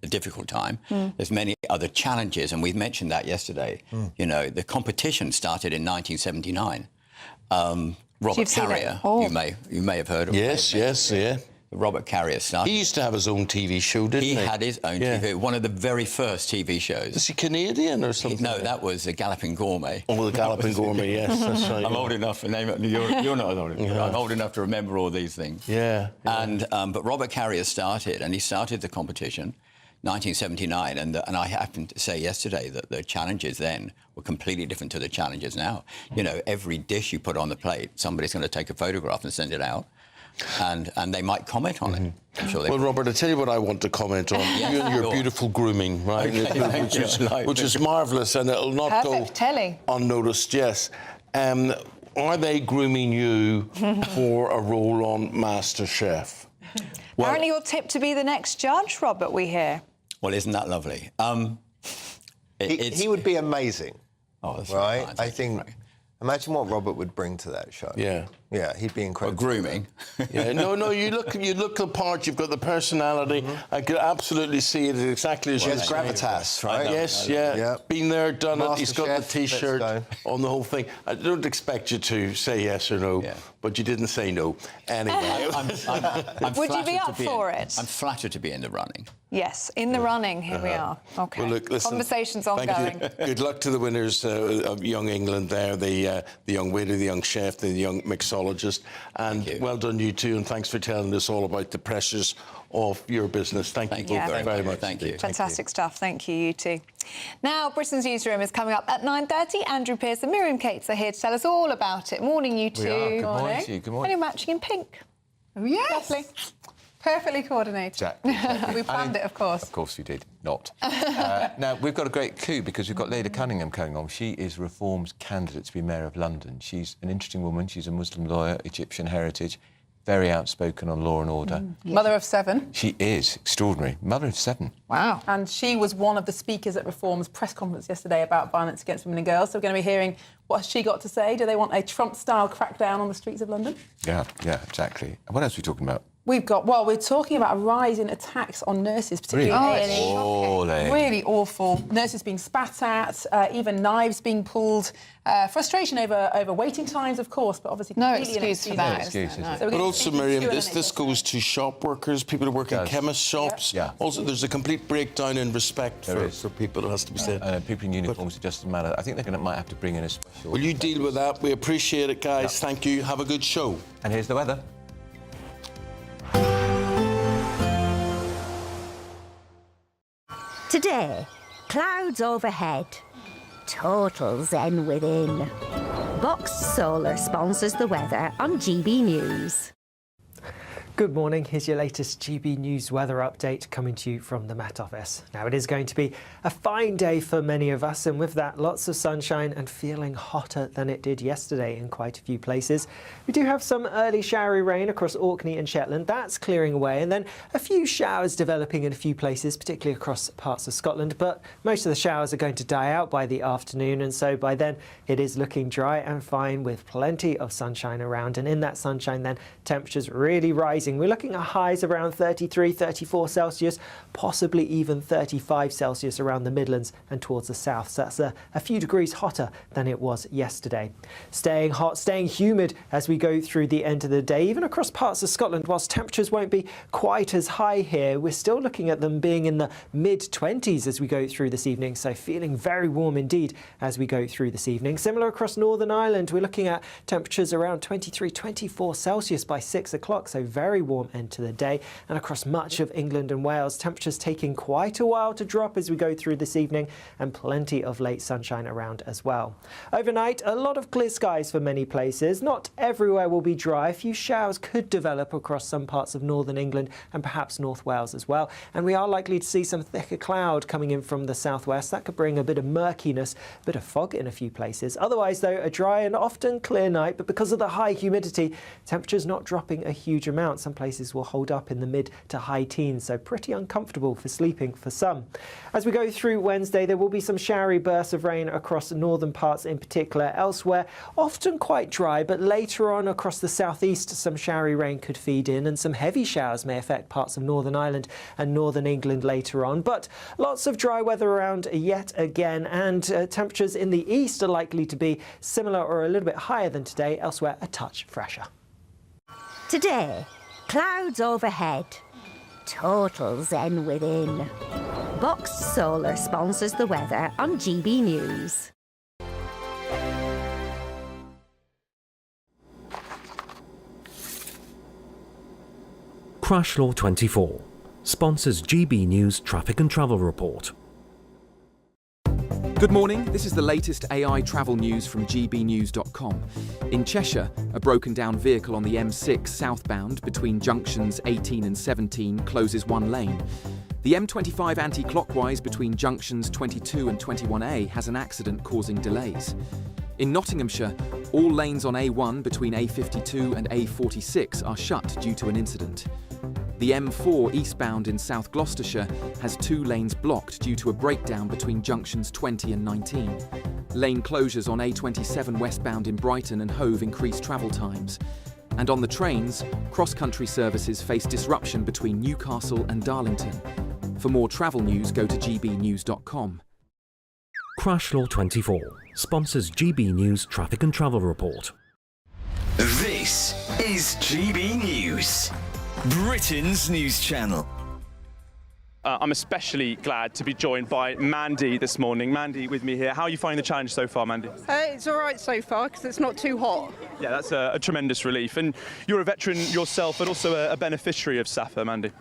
difficult time. There's many other challenges, and we've mentioned that yesterday. You know, the competition started in 1979. Robert Carrier, you may have heard of. Yes. Robert Carrier started. He used to have his own TV show, didn't he? He had his own TV, one of the very first TV shows. Is he Canadian or something? No, that was a Galloping Gourmet. Oh, the Galloping Gourmet, yes, that's right. I'm old enough to name it. You're not old enough. I'm old enough to remember all these things. And but Robert Carrier started, and he started the competition 1979, and I happened to say yesterday that the challenges then were completely different to the challenges now. You know, every dish you put on the plate, somebody's going to take a photograph and send it out, and they might comment on it. I'm sure they well, Robert, I tell you what I want to comment on. You and your beautiful grooming, right? Which is marvellous, and it'll not go unnoticed. Yes. Are they grooming you for a role on MasterChef? Well, apparently you're tipped to be the next judge, Robert, we hear. Well, isn't that lovely? He would be amazing. Oh, that's right. I think. Imagine what Robert would bring to that show. Yeah, he'd be incredible. Grooming. No. You look the part. You've got the personality. I could absolutely see it exactly as you has gravitas, right? Yes, been there, done it. He's got the T-shirt on the whole thing. I don't expect you to say yes or no, but you didn't say no. Anyway, would you be up for it? I'm flattered to be in the running. Yes, in the running. Here we are. Okay. Well, look, listen, conversations ongoing. Good luck to the winners of Young England there, the young waiter, the young chef, the young mixologist. And well done, you two, and thanks for telling us all about the pressures of your business. Thank you both very much. Thank you. Fantastic stuff. Thank you, you two. Now, Britain's Newsroom is coming up at 9:30. Andrew Pearce and Miriam Cates are here to tell us all about it. Morning, you two. Good morning to you. Good morning. And you're matching in pink. Oh, yes. Lovely. Perfectly coordinated. Exactly. We planned it, of course. Of course we did. Not. Now, we've got a great coup because we've got Leda Cunningham coming on. She is Reform's candidate to be Mayor of London. She's an interesting woman. She's a Muslim lawyer, Egyptian heritage, very outspoken on law and order. Mother of 7. She is extraordinary. Mother of 7. Wow. And she was one of the speakers at Reform's press conference yesterday about violence against women and girls. So we're going to be hearing what has she got to say. Do they want a Trump-style crackdown on the streets of London? Yeah, exactly. And what else are we talking about? We're talking about a rise in attacks on nurses, particularly in A&E. Really awful. Nurses being spat at, even knives being pulled. Frustration over waiting times, of course, but obviously no excuse for that. But also, Miriam, this goes to shop workers, people who work in chemist shops. Yeah. Also, there's a complete breakdown in respect for people, it has to be said. People in uniforms, it doesn't matter. I think they might have to bring in a special... Will you deal with that? We appreciate it, guys. Thank you. Have a good show. And here's the weather. Today, clouds overhead, total zen within. Box Solar sponsors the weather on GB News. Good morning, here's your latest GB News weather update coming to you from the Met Office. Now it is going to be a fine day for many of us, and with that lots of sunshine and feeling hotter than it did yesterday in quite a few places. We do have some early showery rain across Orkney and Shetland, that's clearing away, and then a few showers developing in a few places, particularly across parts of Scotland, but most of the showers are going to die out by the afternoon, and so by then it is looking dry and fine with plenty of sunshine around, and in that sunshine then temperatures really rising. We're looking at highs around 33, 34 Celsius, possibly even 35 Celsius around the Midlands and towards the south. So that's a few degrees hotter than it was yesterday. Staying hot, staying humid as we go through the end of the day, even across parts of Scotland. Whilst temperatures won't be quite as high here, we're still looking at them being in the mid-20s as we go through this evening. So feeling very warm indeed as we go through this evening. Similar across Northern Ireland, we're looking at temperatures around 23, 24 Celsius by 6 o'clock. So very warm end to the day, and across much of England and Wales, temperatures taking quite a while to drop as we go through this evening, and plenty of late sunshine around as well. Overnight, a lot of clear skies for many places. Not everywhere will be dry. A few showers could develop across some parts of northern England and perhaps North Wales as well, and we are likely to see some thicker cloud coming in from the southwest. That could bring a bit of murkiness, a bit of fog in a few places. Otherwise though, a dry and often clear night, but because of the high humidity, temperatures not dropping a huge amount. Some places will hold up in the mid to high teens, so pretty uncomfortable for sleeping for some. As we go through Wednesday, there will be some showery bursts of rain across northern parts in particular. Elsewhere, often quite dry, but later on across the southeast, some showery rain could feed in, and some heavy showers may affect parts of Northern Ireland and northern England later on. But lots of dry weather around yet again, and temperatures in the east are likely to be similar or a little bit higher than today. Elsewhere, a touch fresher. Today, clouds overhead, total zen within. Boxed Solar sponsors the weather on GB News. Crash Law 24 sponsors GB News Traffic and Travel Report. Good morning, this is the latest AI travel news from gbnews.com. In Cheshire, a broken down vehicle on the M6 southbound between junctions 18 and 17 closes one lane. The M25 anti-clockwise between junctions 22 and 21A has an accident causing delays. In Nottinghamshire, all lanes on A1 between A52 and A46 are shut due to an incident. The M4 eastbound in South Gloucestershire has 2 lanes blocked due to a breakdown between junctions 20 and 19. Lane closures on A27 westbound in Brighton and Hove increase travel times. And on the trains, cross-country services face disruption between Newcastle and Darlington. For more travel news, go to gbnews.com. Crash Law 24 sponsors GB News Traffic and Travel Report. This is GB News, Britain's news channel. I'm especially glad to be joined by Mandy this morning. Mandy with me here. How are you finding the challenge so far, Mandy? It's all right so far because it's not too hot. Yeah, that's a tremendous relief. And you're a veteran yourself, but also a beneficiary of Sappa, Mandy.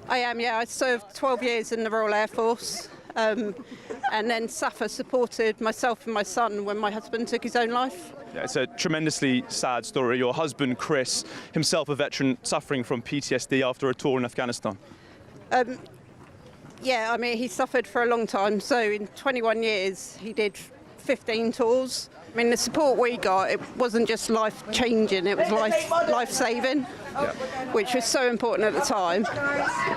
I am, yeah. I served 12 years in the Royal Air Force. And then Sappa supported myself and my son when my husband took his own life. Yeah, it's a tremendously sad story. Your husband, Chris, himself a veteran suffering from PTSD after a tour in Afghanistan. Yeah, I mean, he suffered for a long time. So in 21 years, he did 15 tours. I mean, the support we got, it wasn't just life-changing, it was life-saving, which was so important at the time.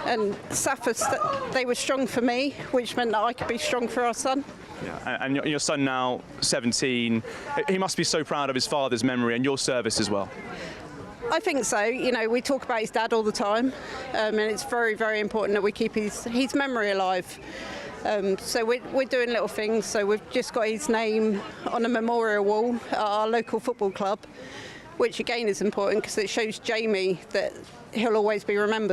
And Sappa, they were strong for me, which meant that I could be strong for our son. Yeah, and your son now 17, he must be so proud of his father's memory and your service as well. I think so. You know, we talk about his dad all the time, and it's very, very important that we keep his memory alive. So we're doing little things. So we've just got his name on a memorial wall at our local football club, which again is important because it shows Jamie that he'll always be remembered.